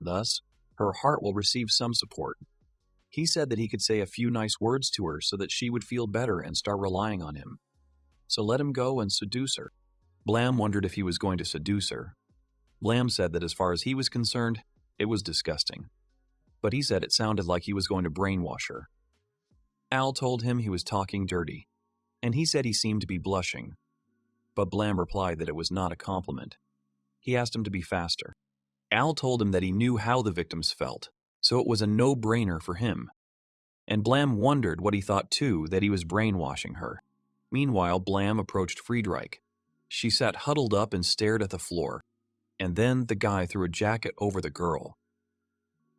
Thus, her heart will receive some support. He said that he could say a few nice words to her so that she would feel better and start relying on him. So let him go and seduce her. Blam wondered if he was going to seduce her. Blam said that as far as he was concerned, it was disgusting. But he said it sounded like he was going to brainwash her. Al told him he was talking dirty, and he said he seemed to be blushing. But Blam replied that it was not a compliment. He asked him to be faster. Al told him that he knew how the victims felt, so it was a no-brainer for him. And Blam wondered what he thought too, that he was brainwashing her. Meanwhile, Blam approached Frederica. She sat huddled up and stared at the floor, and then the guy threw a jacket over the girl.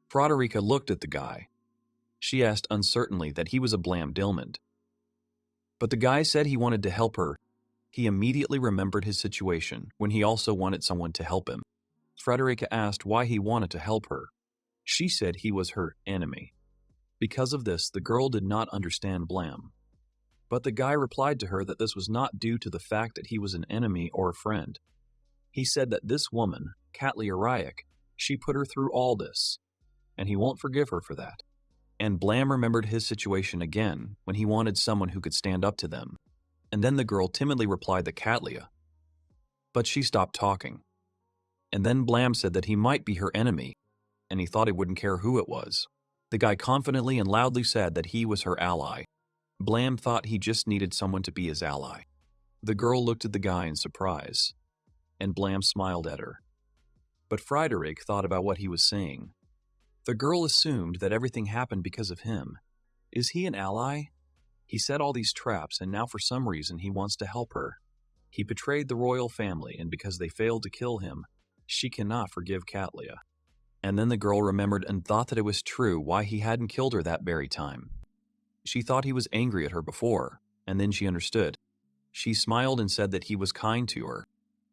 Frederica looked at the guy. She asked uncertainly that he was a Blam Dilmond. But the guy said he wanted to help her. He immediately remembered his situation when he also wanted someone to help him. Frederica asked why he wanted to help her. She said he was her enemy. Because of this, the girl did not understand Blam. But the guy replied to her that this was not due to the fact that he was an enemy or a friend. He said that this woman, Catia, she put her through all this, and he won't forgive her for that. And Blam remembered his situation again when he wanted someone who could stand up to them. And then the girl timidly replied to Catia, but she stopped talking. And then Blam said that he might be her enemy, and he thought he wouldn't care who it was. The guy confidently and loudly said that he was her ally. Blam thought he just needed someone to be his ally. The girl looked at the guy in surprise, and Blam smiled at her. But Frederica thought about what he was saying. The girl assumed that everything happened because of him. Is he an ally? He set all these traps, and now for some reason he wants to help her. He betrayed the royal family, and because they failed to kill him, she cannot forgive Catia. And then the girl remembered and thought that it was true why he hadn't killed her that very time. She thought he was angry at her before, and then she understood. She smiled and said that he was kind to her.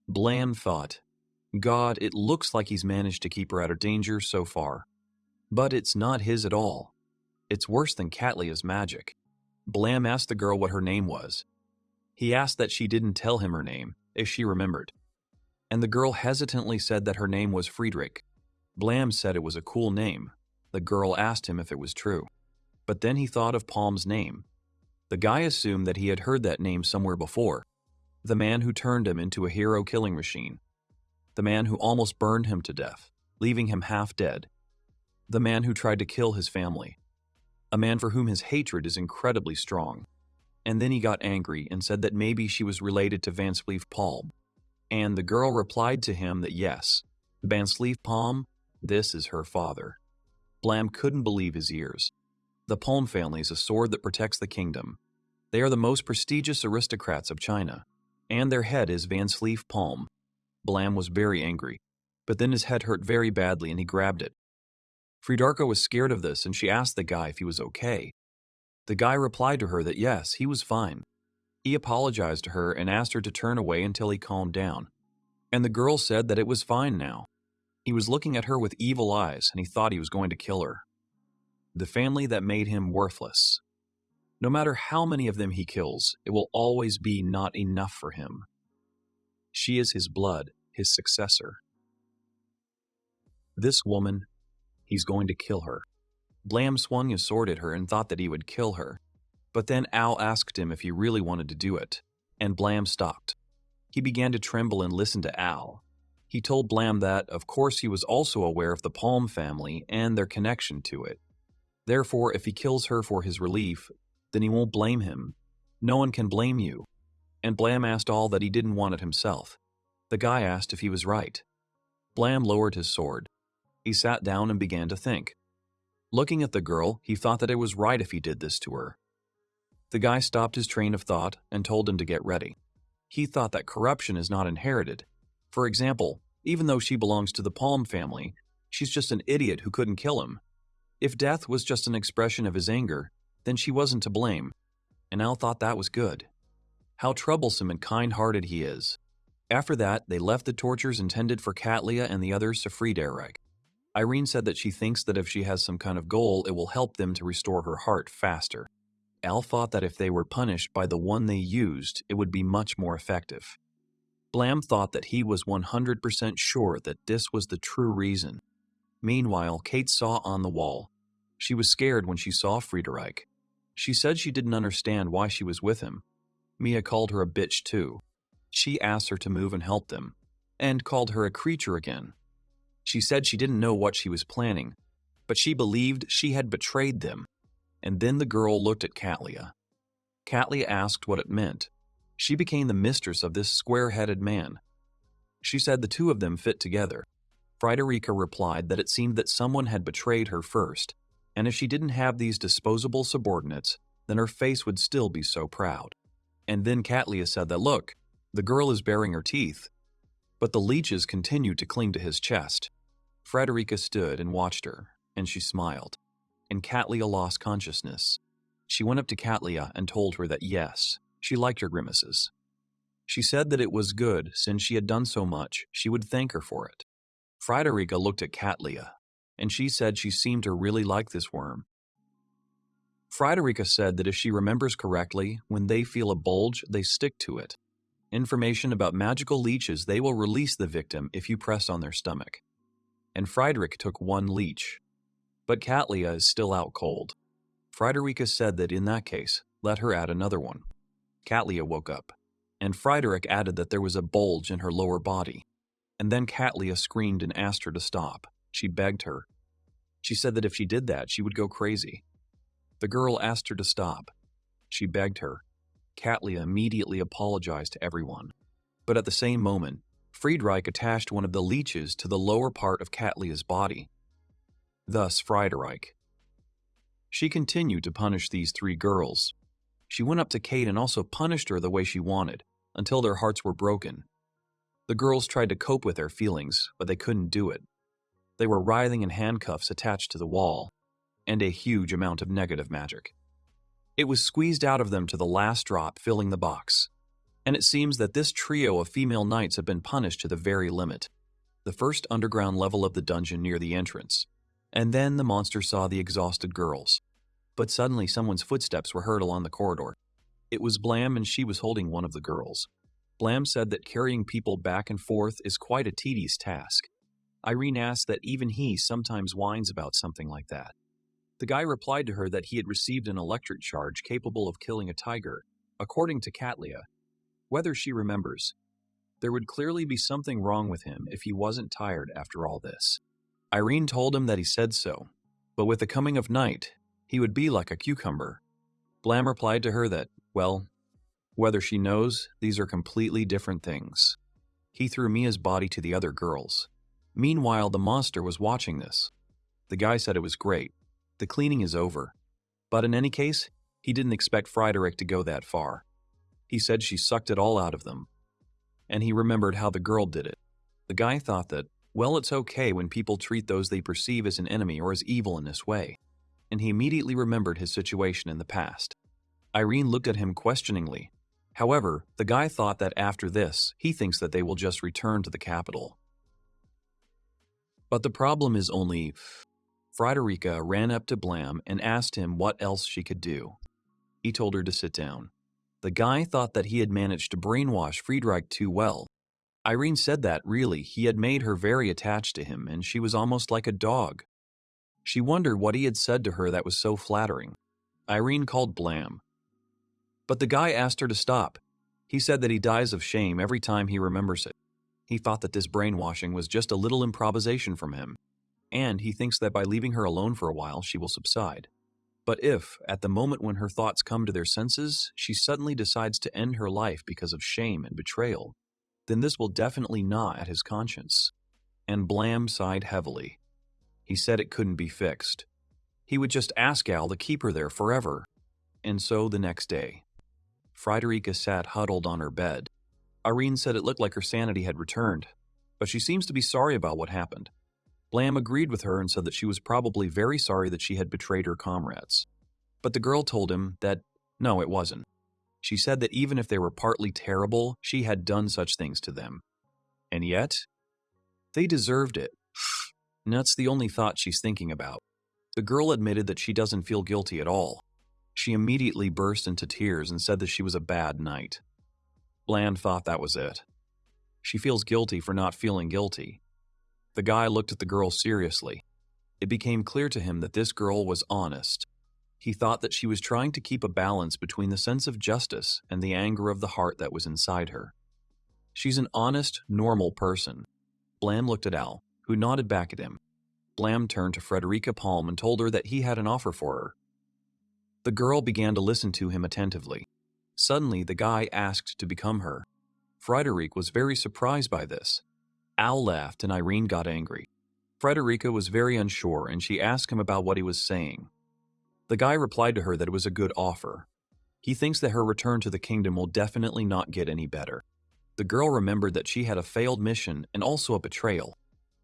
Blam thought, God, it looks like he's managed to keep her out of danger so far. But it's not his at all. It's worse than Catia's magic. Blam asked the girl what her name was. He asked that she didn't tell him her name, if she remembered. And the girl hesitantly said that her name was Frederica. Blam said it was a cool name. The girl asked him if it was true. But then he thought of Palm's name. The guy assumed that he had heard that name somewhere before. The man who turned him into a hero killing machine. The man who almost burned him to death, leaving him half dead. The man who tried to kill his family. A man for whom his hatred is incredibly strong. And then he got angry and said that maybe she was related to Van Sleef Palm. And the girl replied to him that yes, Van Sleef Palm, this is her father. Blam couldn't believe his ears. The Palm family is a sword that protects the kingdom. They are the most prestigious aristocrats of China, and their head is Van Sleef Palm. Blam was very angry, but then his head hurt very badly and he grabbed it. Frederica was scared of this and she asked the guy if he was okay. The guy replied to her that yes, he was fine. He apologized to her and asked her to turn away until he calmed down. And the girl said that it was fine now. He was looking at her with evil eyes and he thought he was going to kill her. The family that made him worthless. No matter how many of them he kills, it will always be not enough for him. She is his blood, his successor. This woman, he's going to kill her. Blam swung his sword at her and thought that he would kill her. But then Al asked him if he really wanted to do it, and Blam stopped. He began to tremble and listen to Al. He told Blam that, of course, he was also aware of the Palm family and their connection to it. Therefore, if he kills her for his relief, then he won't blame him. No one can blame you. And Blam asked Al that he didn't want it himself. The guy asked if he was right. Blam lowered his sword. He sat down and began to think. Looking at the girl, he thought that it was right if he did this to her. The guy stopped his train of thought and told him to get ready. He thought that corruption is not inherited. For example, even though she belongs to the Palm family, she's just an idiot who couldn't kill him. If death was just an expression of his anger, then she wasn't to blame, and Al thought that was good. How troublesome and kind-hearted he is. After that, they left the tortures intended for Catia and the others to Frederica. Irene said that she thinks that if she has some kind of goal, it will help them to restore her heart faster. Al thought that if they were punished by the one they used, it would be much more effective. Blam thought that he was 100% sure that this was the true reason. Meanwhile, Kate saw on the wall. She was scared when she saw Frederica. She said she didn't understand why she was with him. Mia called her a bitch too. She asked her to move and help them, and called her a creature again. She said she didn't know what she was planning, but she believed she had betrayed them. And then the girl looked at Catia. Catia asked what it meant. She became the mistress of this square-headed man. She said the two of them fit together. Frederica replied that it seemed that someone had betrayed her first, and if she didn't have these disposable subordinates, then her face would still be so proud. And then Catia said that, look, the girl is baring her teeth. But the leeches continued to cling to his chest. Frederica stood and watched her, and she smiled. And Catia lost consciousness. She went up to Catia and told her that yes, she liked her grimaces. She said that it was good, since she had done so much, she would thank her for it. Frederica looked at Catia, and she said she seemed to really like this worm. Frederica said that if she remembers correctly, when they feel a bulge, they stick to it. Information about magical leeches, they will release the victim if you press on their stomach. And Frederica took one leech. But Catia is still out cold. Frederica said that in that case, let her add another one. Catia woke up, and Frederica added that there was a bulge in her lower body. And then Catia screamed and asked her to stop. She begged her. She said that if she did that, she would go crazy. The girl asked her to stop. She begged her. Catia immediately apologized to everyone. But at the same moment, Frederica attached one of the leeches to the lower part of Catia's body. Thus, Frederica. She continued to punish these three girls. She went up to Kate and also punished her the way she wanted, until their hearts were broken. The girls tried to cope with their feelings, but they couldn't do it. They were writhing in handcuffs attached to the wall, and a huge amount of negative magic. It was squeezed out of them to the last drop, filling the box. And it seems that this trio of female knights have been punished to the very limit. The first underground level of the dungeon near the entrance. And then the monster saw the exhausted girls. But suddenly someone's footsteps were heard along the corridor. It was Blam, and she was holding one of the girls. Blam said that carrying people back and forth is quite a tedious task. Irene asked that even he sometimes whines about something like that. The guy replied to her that he had received an electric charge capable of killing a tiger, according to Catia. Whether she remembers, there would clearly be something wrong with him if he wasn't tired after all this. Irene told him that he said so, but with the coming of night, he would be like a cucumber. Blam replied to her that, well, whether she knows, these are completely different things. He threw Mia's body to the other girls. Meanwhile, the monster was watching this. The guy said it was great. The cleaning is over. But in any case, he didn't expect Frederica to go that far. He said she sucked it all out of them. And he remembered how the girl did it. The guy thought that, well, it's okay when people treat those they perceive as an enemy or as evil in this way. And he immediately remembered his situation in the past. Irene looked at him questioningly. However, the guy thought that after this, he thinks that they will just return to the capital. But the problem is only... Frederica ran up to Blam and asked him what else she could do. He told her to sit down. The guy thought that he had managed to brainwash Frederica too well. Irene said that, really, he had made her very attached to him, and she was almost like a dog. She wondered what he had said to her that was so flattering. Irene called Blam. But the guy asked her to stop. He said that he dies of shame every time he remembers it. He thought that this brainwashing was just a little improvisation from him. And he thinks that by leaving her alone for a while, she will subside. But if, at the moment when her thoughts come to their senses, she suddenly decides to end her life because of shame and betrayal, then this will definitely gnaw at his conscience. And Blam sighed heavily. He said it couldn't be fixed. He would just ask Al to keep her there forever. And so the next day, Frederica sat huddled on her bed. Irene said it looked like her sanity had returned, but she seems to be sorry about what happened. Blam agreed with her and said that she was probably very sorry that she had betrayed her comrades. But the girl told him that, no, it wasn't. She said that even if they were partly terrible, she had done such things to them. And yet, they deserved it. And that's the only thought she's thinking about. The girl admitted that she doesn't feel guilty at all. She immediately burst into tears and said that she was a bad knight. Blam thought that was it. She feels guilty for not feeling guilty. The guy looked at the girl seriously. It became clear to him that this girl was honest. He thought that she was trying to keep a balance between the sense of justice and the anger of the heart that was inside her. She's an honest, normal person. Blam looked at Al, who nodded back at him. Blam turned to Frederica Palm and told her that he had an offer for her. The girl began to listen to him attentively. Suddenly, the guy asked to become her. Frederica was very surprised by this. Al laughed and Irene got angry. Frederica was very unsure and she asked him about what he was saying. The guy replied to her that it was a good offer. He thinks that her return to the kingdom will definitely not get any better. The girl remembered that she had a failed mission and also a betrayal.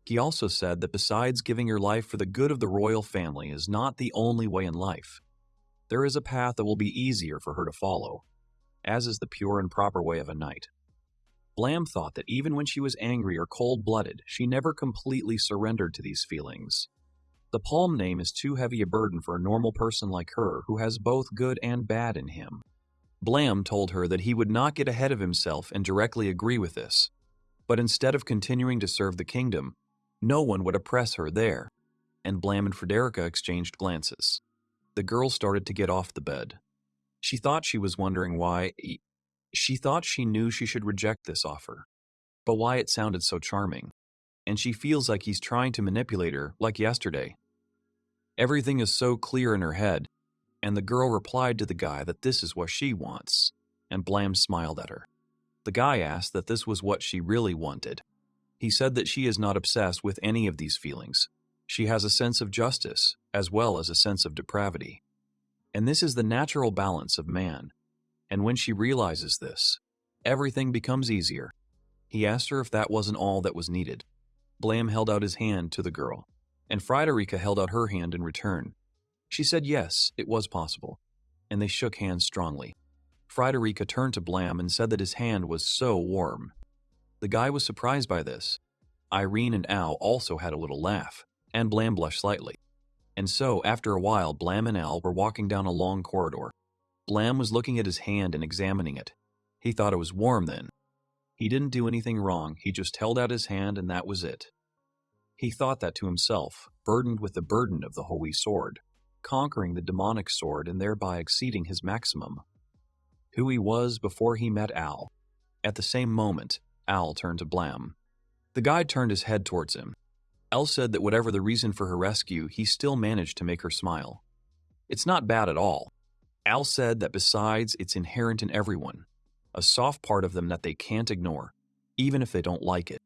He also said that besides giving her life for the good of the royal family is not the only way in life. There is a path that will be easier for her to follow, as is the pure and proper way of a knight. Blam thought that even when she was angry or cold-blooded, she never completely surrendered to these feelings. The Palm name is too heavy a burden for a normal person like her who has both good and bad in him. Blam told her that he would not get ahead of himself and directly agree with this, but instead of continuing to serve the kingdom, no one would oppress her there, and Blam and Frederica exchanged glances. The girl started to get off the bed. She thought she was wondering why. She thought she knew she should reject this offer, but why it sounded so charming, and she feels like he's trying to manipulate her like yesterday. Everything is so clear in her head, and the girl replied to the guy that this is what she wants, and Blam smiled at her. The guy asked that this was what she really wanted. He said that she is not obsessed with any of these feelings. She has a sense of justice, as well as a sense of depravity. And this is the natural balance of man. And when she realizes this, everything becomes easier. He asked her if that wasn't all that was needed. Blam held out his hand to the girl, and Frederica held out her hand in return. She said yes, it was possible, and they shook hands strongly. Frederica turned to Blam and said that his hand was so warm. The guy was surprised by this. Irene and Al also had a little laugh, and Blam blushed slightly. And so, after a while, Blam and Al were walking down a long corridor. Blam was looking at his hand and examining it. He thought it was warm then. He didn't do anything wrong, he just held out his hand and that was it. He thought that to himself, burdened with the burden of the holy sword, conquering the demonic sword and thereby exceeding his maximum. Who he was before he met Al. At the same moment, Al turned to Blam. The guide turned his head towards him. Al said that whatever the reason for her rescue, he still managed to make her smile. It's not bad at all. Al said that besides, it's inherent in everyone, a soft part of them that they can't ignore, even if they don't like it.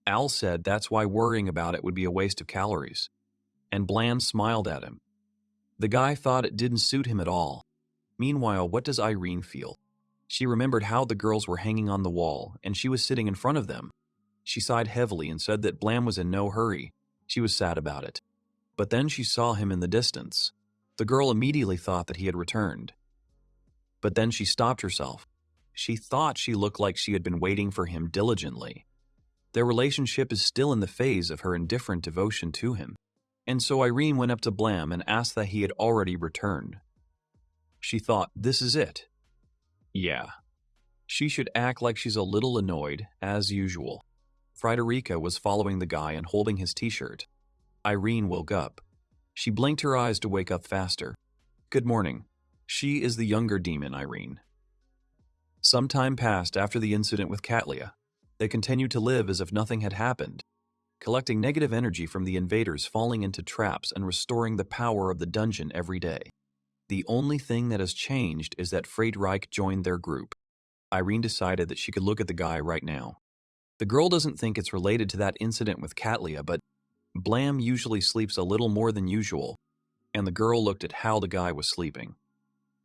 Al said that's why worrying about it would be a waste of calories. And Blam smiled at him. The guy thought it didn't suit him at all. Meanwhile, what does Irene feel? She remembered how the girls were hanging on the wall, and she was sitting in front of them. She sighed heavily and said that Blam was in no hurry. She was sad about it. But then she saw him in the distance. The girl immediately thought that he had returned. But then she stopped herself. She thought she looked like she had been waiting for him diligently. Their relationship is still in the phase of her indifferent devotion to him. And so Irene went up to Blam and asked that he had already returned. She thought, this is it. Yeah. She should act like she's a little annoyed, as usual. Frederica was following the guy and holding his t-shirt. Irene woke up. She blinked her eyes to wake up faster. Good morning. She is the younger demon, Irene. Some time passed after the incident with Catia. They continued to live as if nothing had happened, collecting negative energy from the invaders, falling into traps, and restoring the power of the dungeon every day. The only thing that has changed is that Frederica joined their group. Irene decided that she could look at the guy right now. The girl doesn't think it's related to that incident with Catia, but Blam usually sleeps a little more than usual, and the girl looked at how the guy was sleeping.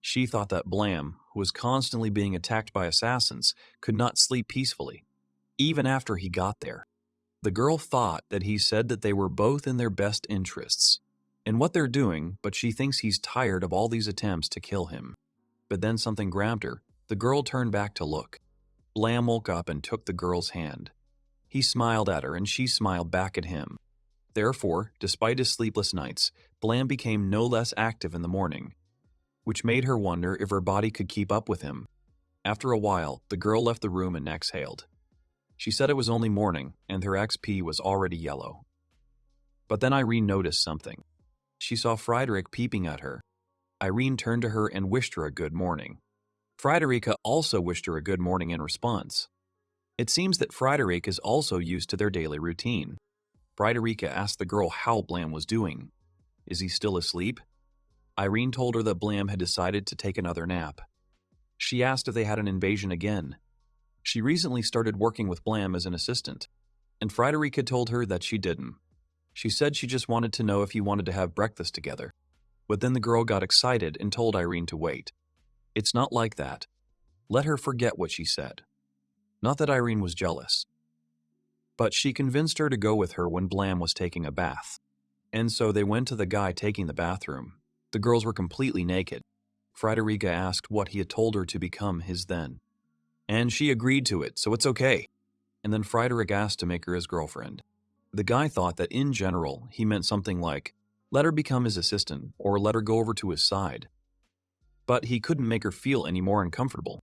She thought that Blam, who was constantly being attacked by assassins, could not sleep peacefully, even after he got there. The girl thought that he said that they were both in their best interests, in what they're doing, but she thinks he's tired of all these attempts to kill him. But then something grabbed her. The girl turned back to look. Blam woke up and took the girl's hand. He smiled at her and she smiled back at him. Therefore, despite his sleepless nights, Blam became no less active in the morning, which made her wonder if her body could keep up with him. After a while, the girl left the room and exhaled. She said it was only morning, and her XP was already yellow. But then Irene noticed something. She saw Frederica peeping at her. Irene turned to her and wished her a good morning. Frederica also wished her a good morning in response. It seems that Frederica is also used to their daily routine. Frederica asked the girl how Blam was doing. Is he still asleep? Irene told her that Blam had decided to take another nap. She asked if they had an invasion again. She recently started working with Blam as an assistant, and Frederica told her that she didn't. She said she just wanted to know if he wanted to have breakfast together. But then the girl got excited and told Irene to wait. It's not like that. Let her forget what she said. Not that Irene was jealous. But she convinced her to go with her when Blam was taking a bath. And so they went to the guy taking the bathroom. The girls were completely naked. Frederica asked what he had told her to become his then. And she agreed to it, so it's okay. And then Frederica asked to make her his girlfriend. The guy thought that in general, he meant something like, let her become his assistant, or let her go over to his side. But he couldn't make her feel any more uncomfortable.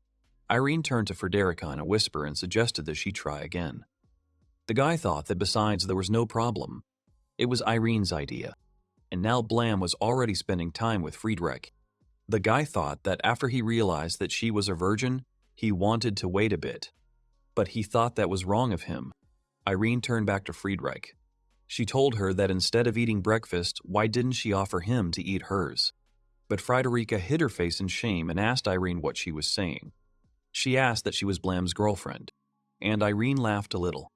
Irene turned to Frederica in a whisper and suggested that she try again. The guy thought that besides there was no problem. It was Irene's idea. And now Blam was already spending time with Frederica. The guy thought that after he realized that she was a virgin, he wanted to wait a bit. But he thought that was wrong of him. Irene turned back to Frederica. She told her that instead of eating breakfast, why didn't she offer him to eat hers? But Frederica hid her face in shame and asked Irene what she was saying. She asked that she was Blam's girlfriend, and Irene laughed a little.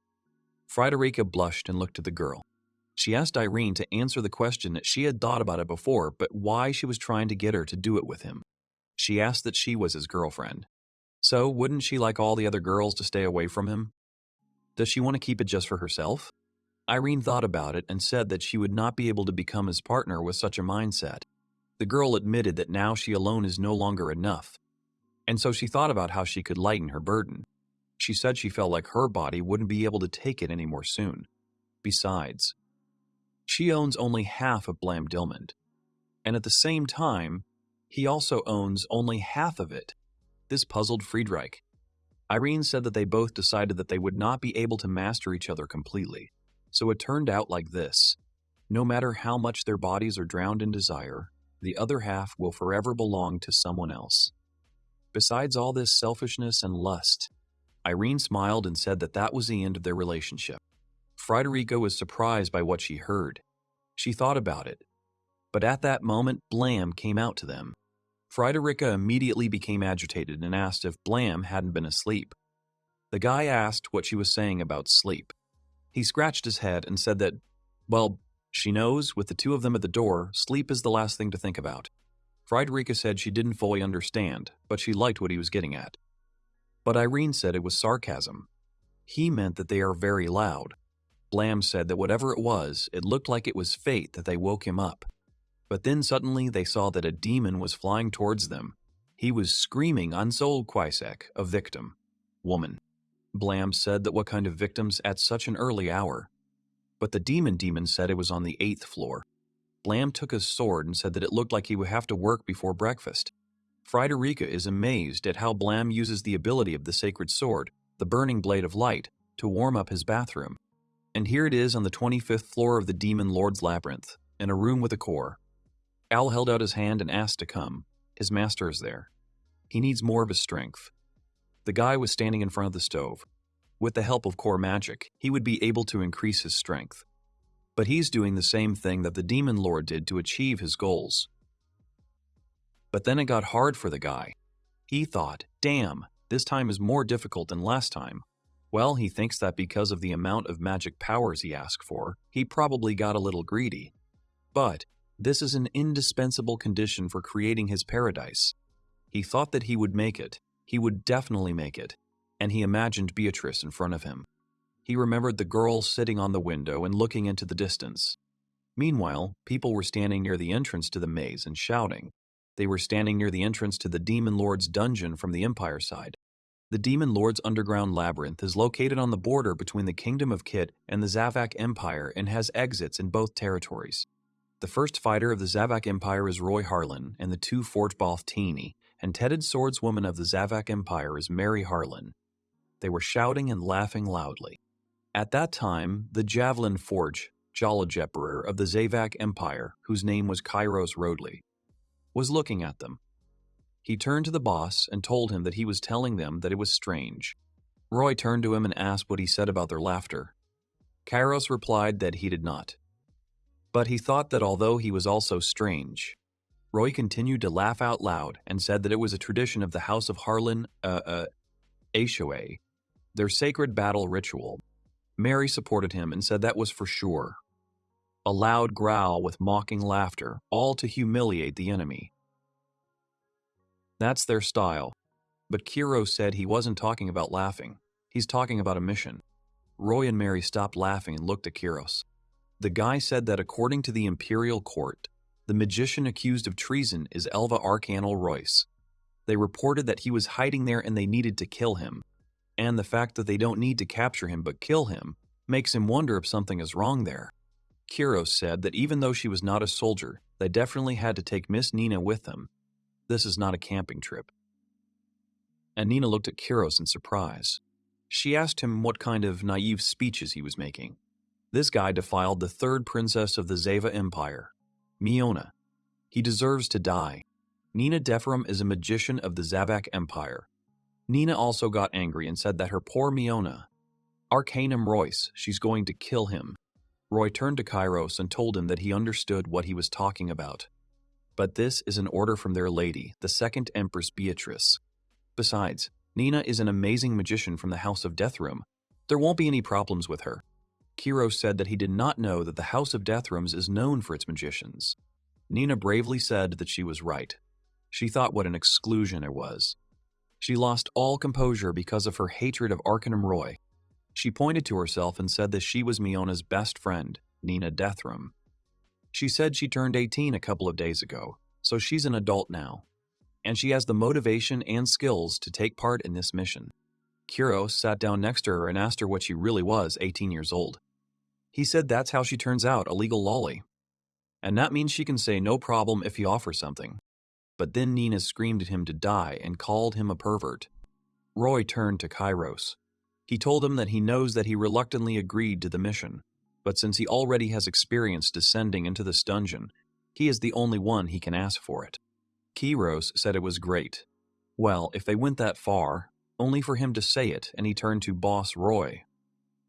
Frederica blushed and looked at the girl. She asked Irene to answer the question that she had thought about it before, but why she was trying to get her to do it with him. She asked that she was his girlfriend. So wouldn't she like all the other girls to stay away from him? Does she want to keep it just for herself? Irene thought about it and said that she would not be able to become his partner with such a mindset. The girl admitted that now she alone is no longer enough. And so she thought about how she could lighten her burden. She said she felt like her body wouldn't be able to take it anymore soon. Besides, she owns only half of Blam Dilmond. And at the same time, he also owns only half of it. This puzzled Frederica. Irene said that they both decided that they would not be able to master each other completely. So it turned out like this. No matter how much their bodies are drowned in desire, the other half will forever belong to someone else. Besides all this selfishness and lust, Irene smiled and said that that was the end of their relationship. Frederica was surprised by what she heard. She thought about it. But at that moment, Blam came out to them. Frederica immediately became agitated and asked if Blam hadn't been asleep. The guy asked what she was saying about sleep. He scratched his head and said that, well, she knows, with the two of them at the door, sleep is the last thing to think about. Frederica said she didn't fully understand, but she liked what he was getting at. But Irene said it was sarcasm. He meant that they are very loud. Blam said that whatever it was, it looked like it was fate that they woke him up. But then suddenly they saw that a demon was flying towards them. He was screaming Ansol Quaisek, a victim. Woman. Blam said that what kind of victims at such an early hour? But the demon said it was on the 8th floor. Blam took his sword and said that it looked like he would have to work before breakfast. Frederica is amazed at how Blam uses the ability of the sacred sword, the burning blade of light, to warm up his bathroom. And here it is on the 25th floor of the Demon Lord's labyrinth, in a room with a core. Al held out his hand and asked to come. His master is there. He needs more of his strength. The guy was standing in front of the stove. With the help of core magic, he would be able to increase his strength. But he's doing the same thing that the Demon Lord did to achieve his goals. But then it got hard for the guy. He thought, damn, this time is more difficult than last time. Well, he thinks that because of the amount of magic powers he asked for, he probably got a little greedy. But this is an indispensable condition for creating his paradise. He thought that he would make it. He would definitely make it. And he imagined Beatrice in front of him. He remembered the girl sitting on the window and looking into the distance. Meanwhile, people were standing near the entrance to the maze and shouting. They were standing near the entrance to the Demon Lord's dungeon from the Empire side. The Demon Lord's underground labyrinth is located on the border between the Kingdom of Kit and the Zavak Empire and has exits in both territories. The first fighter of the Zavak Empire is Roy Harlan and the two Forgebalth Teeny, and Tedded Swordswoman of the Zavak Empire is Mary Harlan. They were shouting and laughing loudly. At that time, the Javelin Forge Jalajeperer of the Zavak Empire, whose name was Kairos Rodley, was looking at them. He turned to the boss and told him that he was telling them that it was strange. Roy turned to him and asked what he said about their laughter. Kairos replied that he did not. But he thought that although he was also strange, Roy continued to laugh out loud and said that it was a tradition of the House of Harlan, Ashoe, their sacred battle ritual. Mary supported him and said that was for sure. A loud growl with mocking laughter, all to humiliate the enemy. That's their style. But Kiro said he wasn't talking about laughing. He's talking about a mission. Roy and Mary stopped laughing and looked at Kiros. The guy said that according to the Imperial Court, the magician accused of treason is Elva Arcanal Royce. They reported that he was hiding there and they needed to kill him. And the fact that they don't need to capture him but kill him makes him wonder if something is wrong there. Kiros said that even though she was not a soldier, they definitely had to take Miss Nina with them. This is not a camping trip. And Nina looked at Kiros in surprise. She asked him what kind of naive speeches he was making. This guy defiled the third princess of the Zava Empire, Miona. He deserves to die. Nina Deferum is a magician of the Zavak Empire. Nina also got angry and said that her poor Miona, Arcanum Royce, she's going to kill him. Roy turned to Kairos and told him that he understood what he was talking about. But this is an order from their lady, the second Empress Beatrice. Besides, Nina is an amazing magician from the House of Deathroom. There won't be any problems with her. Kiro said that he did not know that the House of Deathrooms is known for its magicians. Nina bravely said that she was right. She thought what an exclusion it was. She lost all composure because of her hatred of Arcanum Roy. She pointed to herself and said that she was Miona's best friend, Nina Deathroom. She said she turned 18 a couple of days ago, so she's an adult now. And she has the motivation and skills to take part in this mission. Kiro sat down next to her and asked her what she really was, 18 years old. He said that's how she turns out, a legal lolly. And that means she can say no problem if he offers something. But then Nina screamed at him to die and called him a pervert. Roy turned to Kairos. He told him that he knows that he reluctantly agreed to the mission, but since he already has experience descending into this dungeon, he is the only one he can ask for it. Kairos said it was great. Well, if they went that far, only for him to say it, and he turned to Boss Roy.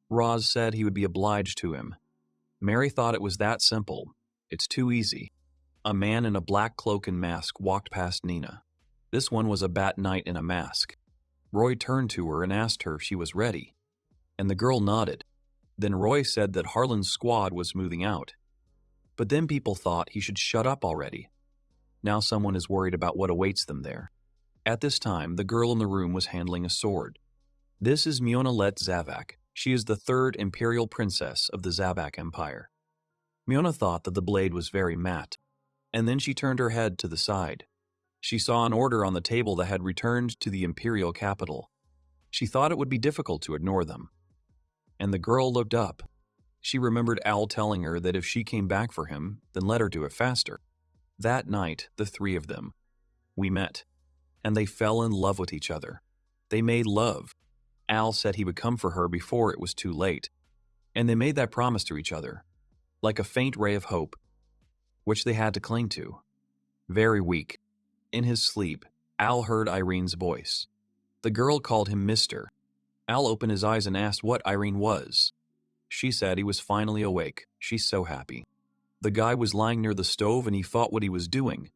Roz said he would be obliged to him. Mary thought it was that simple. It's too easy. A man in a black cloak and mask walked past Nina. This one was a bat knight in a mask. Roy turned to her and asked her if she was ready, and the girl nodded. Then Roy said that Harlan's squad was moving out. But then people thought he should shut up already. Now someone is worried about what awaits them there. At this time, the girl in the room was handling a sword. This is Miona Zavak. She is the third imperial princess of the Zavak Empire. Miona thought that the blade was very matte, and then she turned her head to the side. She saw an order on the table that had returned to the imperial capital. She thought it would be difficult to ignore them. And the girl looked up. She remembered Al telling her that if she came back for him, then let her do it faster. That night, the three of them, we met, and they fell in love with each other. They made love. Al said he would come for her before it was too late, and they made that promise to each other, like a faint ray of hope, which they had to cling to. Very weak. In his sleep, Al heard Irene's voice. The girl called him Mister. Al opened his eyes and asked what Irene was. She said he was finally awake. She's so happy. The guy was lying near the stove and he thought what he was doing.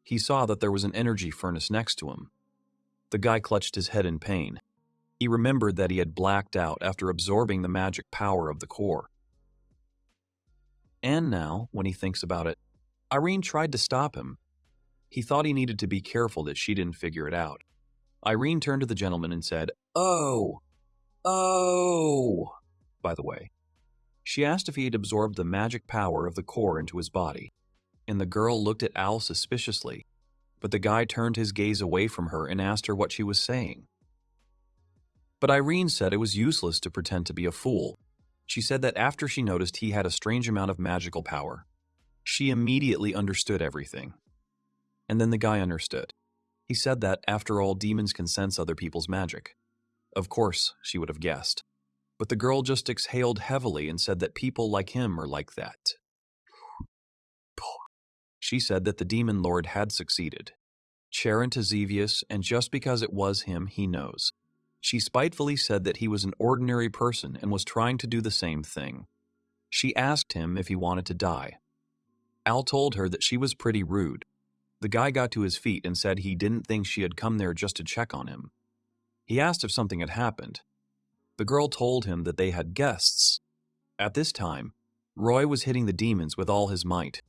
He saw that there was an energy furnace next to him. The guy clutched his head in pain. He remembered that he had blacked out after absorbing the magic power of the core. And now, when he thinks about it, Irene tried to stop him. He thought he needed to be careful that she didn't figure it out. Irene turned to the gentleman and said, "Oh! Oh!" By the way, she asked if he had absorbed the magic power of the core into his body, and the girl looked at Al suspiciously, but the guy turned his gaze away from her and asked her what she was saying. But Irene said it was useless to pretend to be a fool. She said that after she noticed he had a strange amount of magical power, she immediately understood everything. And then the guy understood. He said that, after all, demons can sense other people's magic. Of course, she would have guessed. but the girl just exhaled heavily and said that people like him are like that. She said that the demon lord had succeeded. Charentazevius, and just because it was him, he knows. She spitefully said that he was an ordinary person and was trying to do the same thing. She asked him if he wanted to die. Al told her that she was pretty rude. The guy got to his feet and said he didn't think she had come there just to check on him. He asked if something had happened. The girl told him that they had guests. At this time, Roy was hitting the demons with all his might,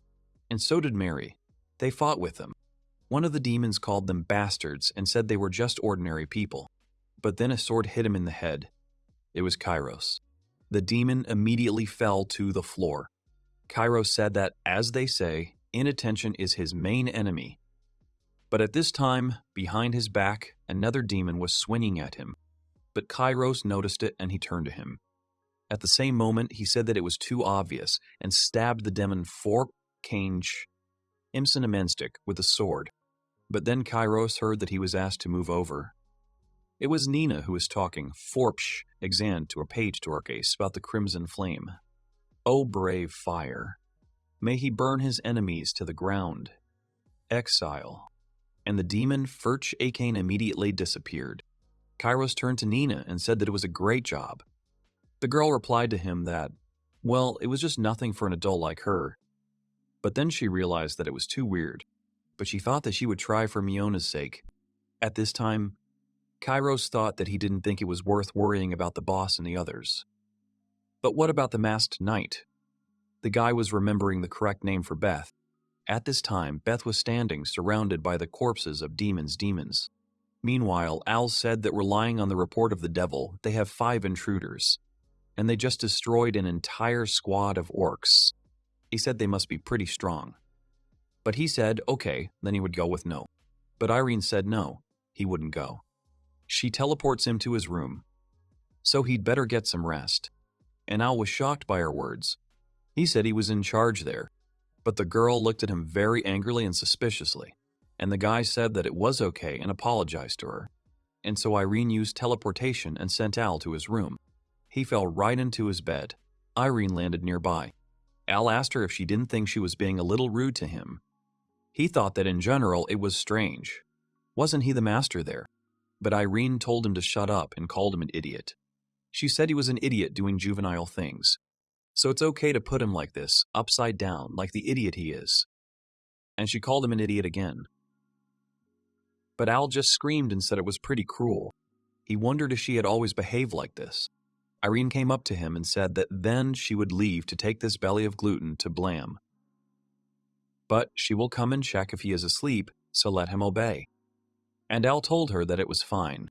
and so did Mary. They fought with them. One of the demons called them bastards and said they were just ordinary people. But then a sword hit him in the head. It was Kairos. The demon immediately fell to the floor. Kairos said that, as they say, inattention is his main enemy. But at this time, behind his back, another demon was swinging at him. But Kairos noticed it and he turned to him. At the same moment, he said that it was too obvious and stabbed the demon Forkange Imsinamenstic with a sword. But then Kairos heard that he was asked to move over. It was Nina who was talking Forpsh exand to a page to Arcase about the crimson flame. O brave fire, may he burn his enemies to the ground. Exile. And the demon Furch Akane immediately disappeared. Kairos turned to Nina and said that it was a great job. The girl replied to him that, well, it was just nothing for an adult like her. But then she realized that it was too weird, but she thought that she would try for Miona's sake. At this time, Kairos thought that he didn't think it was worth worrying about the boss and the others. But what about the masked knight? The guy was remembering the correct name for Beth. At this time, Beth was standing, surrounded by the corpses of demons. Meanwhile, Al said that relying on the report of the devil, they have 5 intruders, and they just destroyed an entire squad of orcs. He said they must be pretty strong. But he said, okay, then he would go with no. But Irene said no, he wouldn't go. She teleports him to his room, so he'd better get some rest. And Al was shocked by her words. He said he was in charge there, but the girl looked at him very angrily and suspiciously, and the guy said that it was okay and apologized to her. And so Irene used teleportation and sent Al to his room. He fell right into his bed. Irene landed nearby. Al asked her if she didn't think she was being a little rude to him. He thought that in general it was strange. Wasn't he the master there? But Irene told him to shut up and called him an idiot. She said he was an idiot doing juvenile things. So it's okay to put him like this, upside down, like the idiot he is. And she called him an idiot again. But Al just screamed and said it was pretty cruel. He wondered if she had always behaved like this. Irene came up to him and said that then she would leave to take this belly of gluten to Blam. But she will come and check if he is asleep, so let him obey. And Al told her that it was fine.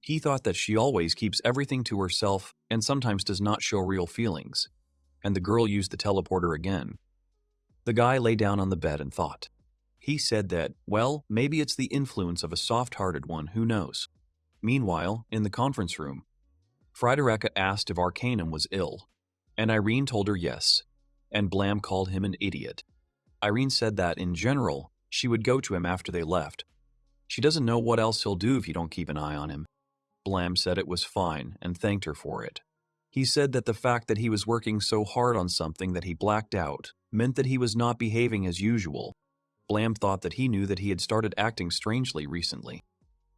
He thought that she always keeps everything to herself and sometimes does not show real feelings. And the girl used the teleporter again. The guy lay down on the bed and thought. He said that, well, maybe it's the influence of a soft-hearted one, who knows. Meanwhile, in the conference room, Frederica asked if Arcanum was ill, and Irene told her yes, and Blam called him an idiot. Irene said that, in general, she would go to him after they left. She doesn't know what else he'll do if you don't keep an eye on him. Blam said it was fine and thanked her for it. He said that the fact that he was working so hard on something that he blacked out meant that he was not behaving as usual. Blam thought that he knew that he had started acting strangely recently.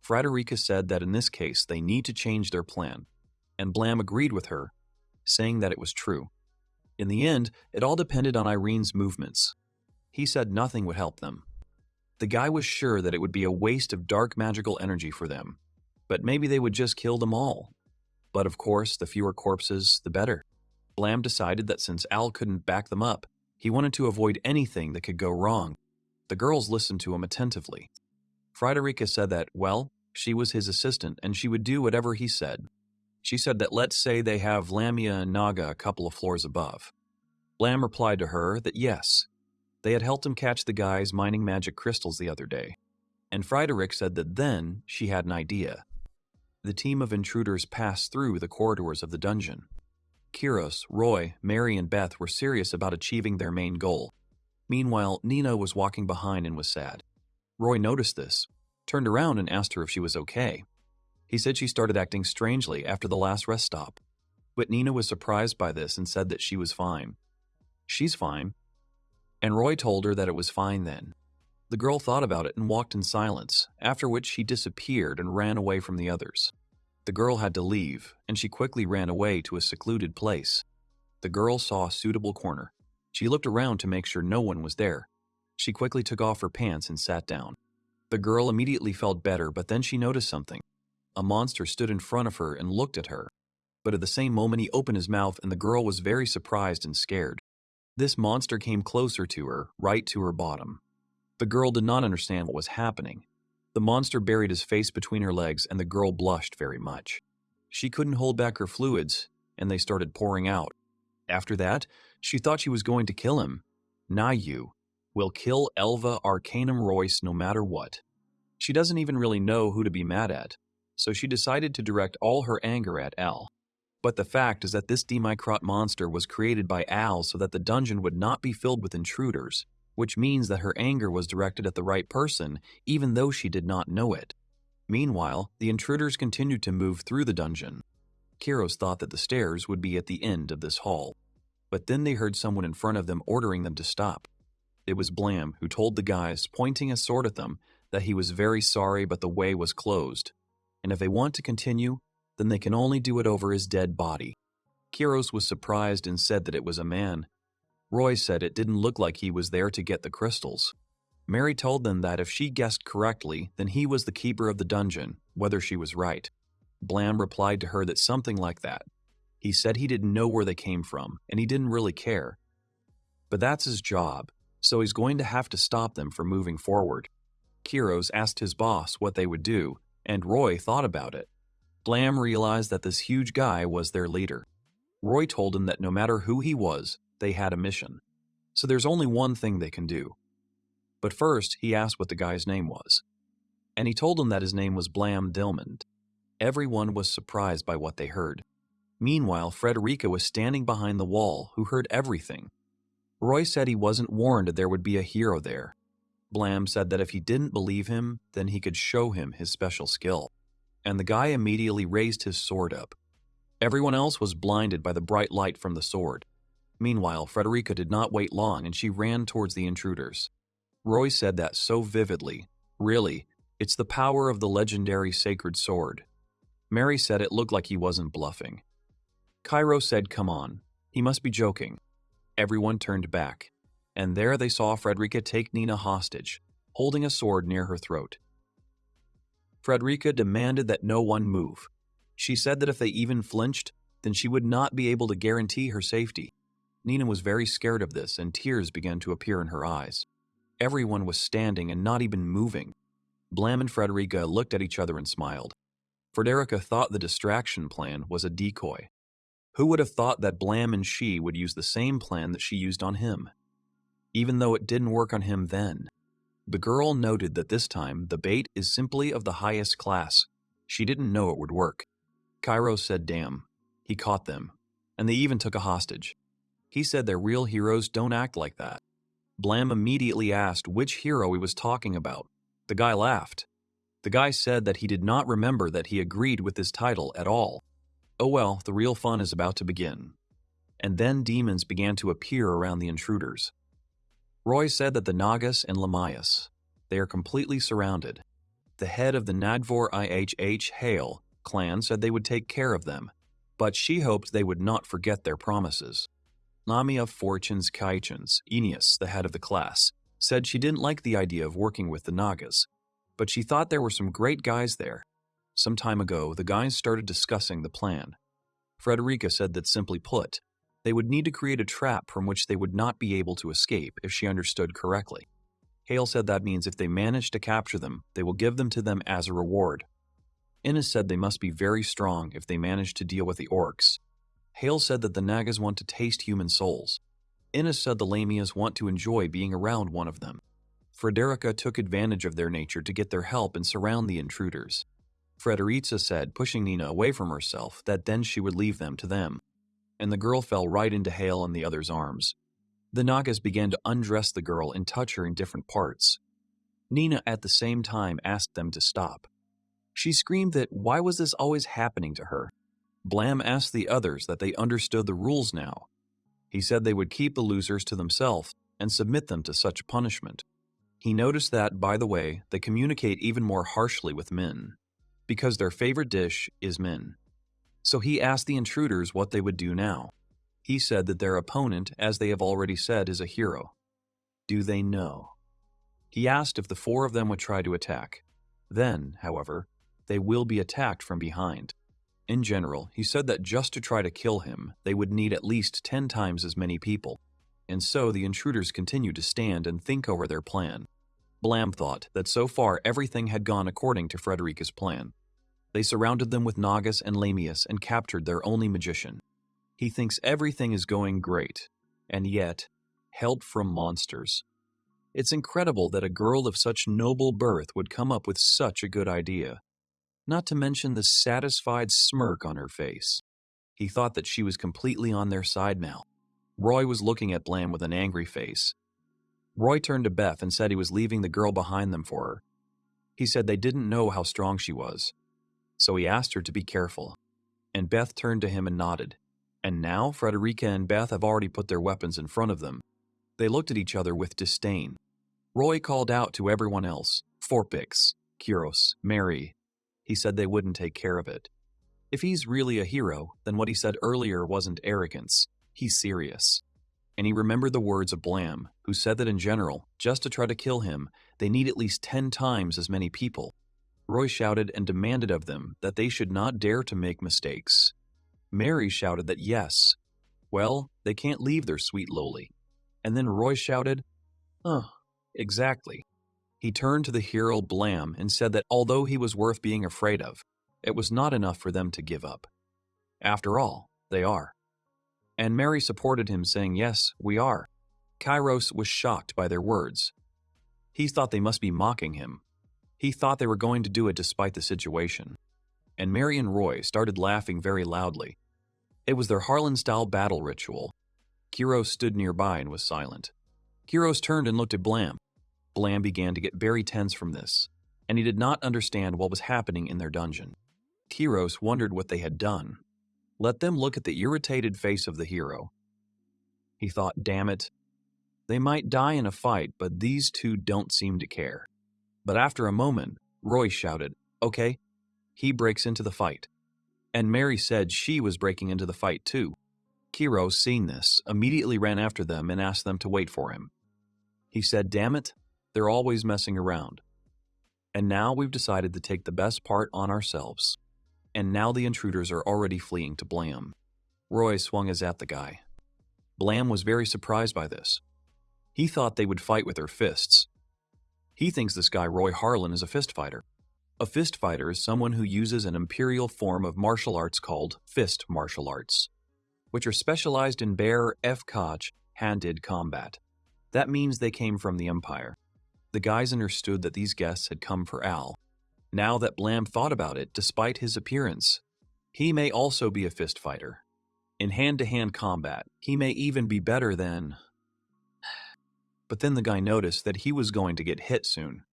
Frederica said that in this case they need to change their plan, and Blam agreed with her, saying that it was true. In the end, it all depended on Irene's movements. He said nothing would help them. The guy was sure that it would be a waste of dark magical energy for them, but maybe they would just kill them all. But of course, the fewer corpses, the better. Blam decided that since Al couldn't back them up, he wanted to avoid anything that could go wrong. The girls listened to him attentively. Frederica said that, well, she was his assistant and she would do whatever he said. She said that let's say they have Lamia and Naga a couple of floors above. Blam replied to her that yes, they had helped him catch the guys mining magic crystals the other day. And Frederica said that then she had an idea. The team of intruders passed through the corridors of the dungeon. Kiros, Roy, Mary, and Beth were serious about achieving their main goal. Meanwhile, Nina was walking behind and was sad. Roy noticed this, turned around and asked her if she was okay. He said she started acting strangely after the last rest stop. But Nina was surprised by this and said that she was fine. She's fine. And Roy told her that it was fine then. The girl thought about it and walked in silence, after which she disappeared and ran away from the others. The girl had to leave, and she quickly ran away to a secluded place. The girl saw a suitable corner. She looked around to make sure no one was there. She quickly took off her pants and sat down. The girl immediately felt better, but then she noticed something. A monster stood in front of her and looked at her. But at the same moment he opened his mouth and the girl was very surprised and scared. This monster came closer to her, right to her bottom. The girl did not understand what was happening. The monster buried his face between her legs and the girl blushed very much. She couldn't hold back her fluids, and they started pouring out. After that, she thought she was going to kill him. Now you will kill Elva Arcanum Royce no matter what. She doesn't even really know who to be mad at, so she decided to direct all her anger at Al. But the fact is that this Demicrot monster was created by Al so that the dungeon would not be filled with intruders, which means that her anger was directed at the right person, even though she did not know it. Meanwhile, the intruders continued to move through the dungeon. Kiros thought that the stairs would be at the end of this hall. But then they heard someone in front of them ordering them to stop. It was Blam, who told the guys, pointing a sword at them, that he was very sorry but the way was closed. And if they want to continue, then they can only do it over his dead body. Kiros was surprised and said that it was a man. Roy said it didn't look like he was there to get the crystals. Mary told them that if she guessed correctly, then he was the keeper of the dungeon, whether she was right. Blam replied to her that something like that. He said he didn't know where they came from, and he didn't really care. But that's his job, so he's going to have to stop them from moving forward. Kiros asked his boss what they would do, and Roy thought about it. Blam realized that this huge guy was their leader. Roy told him that no matter who he was, they had a mission. So there's only one thing they can do. But first, he asked what the guy's name was. And he told him that his name was Blam Dilmond. Everyone was surprised by what they heard. Meanwhile, Frederica was standing behind the wall, who heard everything. Roy said he wasn't warned that there would be a hero there. Blam said that if he didn't believe him, then he could show him his special skill. And the guy immediately raised his sword up. Everyone else was blinded by the bright light from the sword. Meanwhile, Frederica did not wait long and she ran towards the intruders. Roy said that so vividly. Really, it's the power of the legendary sacred sword. Mary said it looked like he wasn't bluffing. Cairo said, "Come on, he must be joking." Everyone turned back, and there they saw Frederica take Nina hostage, holding a sword near her throat. Frederica demanded that no one move. She said that if they even flinched, then she would not be able to guarantee her safety. Nina was very scared of this, and tears began to appear in her eyes. Everyone was standing and not even moving. Blam and Frederica looked at each other and smiled. Frederica thought the distraction plan was a decoy. Who would have thought that Blam and she would use the same plan that she used on him? Even though it didn't work on him then. The girl noted that this time the bait is simply of the highest class. She didn't know it would work. Cairo said, "Damn." He caught them, and they even took a hostage. He said their real heroes don't act like that. Blam immediately asked which hero he was talking about. The guy laughed. The guy said that he did not remember that he agreed with this title at all. Oh well, the real fun is about to begin. And then demons began to appear around the intruders. Roy said that the Nagas and Lamias, they are completely surrounded. The head of the Nadvor IHH Hale clan said they would take care of them, but she hoped they would not forget their promises. Lamia Fortune's Kaichens, Aeneas, the head of the class, said she didn't like the idea of working with the Nagas, but she thought there were some great guys there. Some time ago, the guys started discussing the plan. Frederica said that simply put, they would need to create a trap from which they would not be able to escape if she understood correctly. Hale said that means if they manage to capture them, they will give them to them as a reward. Innes said they must be very strong if they manage to deal with the orcs. Hale said that the Nagas want to taste human souls. Innes said the Lamias want to enjoy being around one of them. Frederica took advantage of their nature to get their help and surround the intruders. Frederica said, pushing Nina away from herself, that then she would leave them to them. And the girl fell right into Hale and the other's arms. The Nagas began to undress the girl and touch her in different parts. Nina at the same time asked them to stop. She screamed that why was this always happening to her? Blam asked the others that they understood the rules now. He said they would keep the losers to themselves and submit them to such punishment. He noticed that, by the way, they communicate even more harshly with men, because their favorite dish is men. So he asked the intruders what they would do now. He said that their opponent, as they have already said, is a hero. Do they know? He asked if the 4 of them would try to attack. Then, however, they will be attacked from behind. In general, he said that just to try to kill him, they would need at least 10 times as many people. And so the intruders continued to stand and think over their plan. Blam thought that so far everything had gone according to Frederica's plan. They surrounded them with Nagas and Lamius and captured their only magician. He thinks everything is going great, and yet, help from monsters. It's incredible that a girl of such noble birth would come up with such a good idea. Not to mention the satisfied smirk on her face. He thought that she was completely on their side now. Roy was looking at Blam with an angry face. Roy turned to Beth and said he was leaving the girl behind them for her. He said they didn't know how strong she was. So he asked her to be careful. And Beth turned to him and nodded. And now Frederica and Beth have already put their weapons in front of them. They looked at each other with disdain. Roy called out to everyone else, Forpix, Kyros, Mary. He said they wouldn't take care of it. If he's really a hero, then what he said earlier wasn't arrogance. He's serious. And he remembered the words of Blam, who said that in general, just to try to kill him, they need at least 10 times as many people. Roy shouted and demanded of them that they should not dare to make mistakes. Mary shouted that yes. Well, they can't leave their sweet lowly. And then Roy shouted, exactly. He turned to the hero Blam and said that although he was worth being afraid of, it was not enough for them to give up. After all, they are. And Mary supported him, saying, yes, we are. Kairos was shocked by their words. He thought they must be mocking him. He thought they were going to do it despite the situation. And Mary and Roy started laughing very loudly. It was their Harlan-style battle ritual. Kyros stood nearby and was silent. Kyros turned and looked at Blam. Blam began to get very tense from this, and he did not understand what was happening in their dungeon. Kyros wondered what they had done. Let them look at the irritated face of the hero. He thought, damn it. They might die in a fight, but these two don't seem to care. But after a moment, Roy shouted, okay. He breaks into the fight. And Mary said she was breaking into the fight too. Kyros, seeing this, immediately ran after them and asked them to wait for him. He said, damn it, they're always messing around. And now we've decided to take the best part on ourselves. And now the intruders are already fleeing to Blam. Roy swung his at the guy. Blam was very surprised by this. He thought they would fight with their fists. He thinks this guy Roy Harlan is a fist fighter. A fist fighter is someone who uses an imperial form of martial arts called fist martial arts, which are specialized in bare, handed combat. That means they came from the Empire. The guys understood that these guests had come for Al. Now that Blam thought about it, despite his appearance, he may also be a fist fighter. In hand-to-hand combat, he may even be better than... But then the guy noticed that he was going to get hit soon,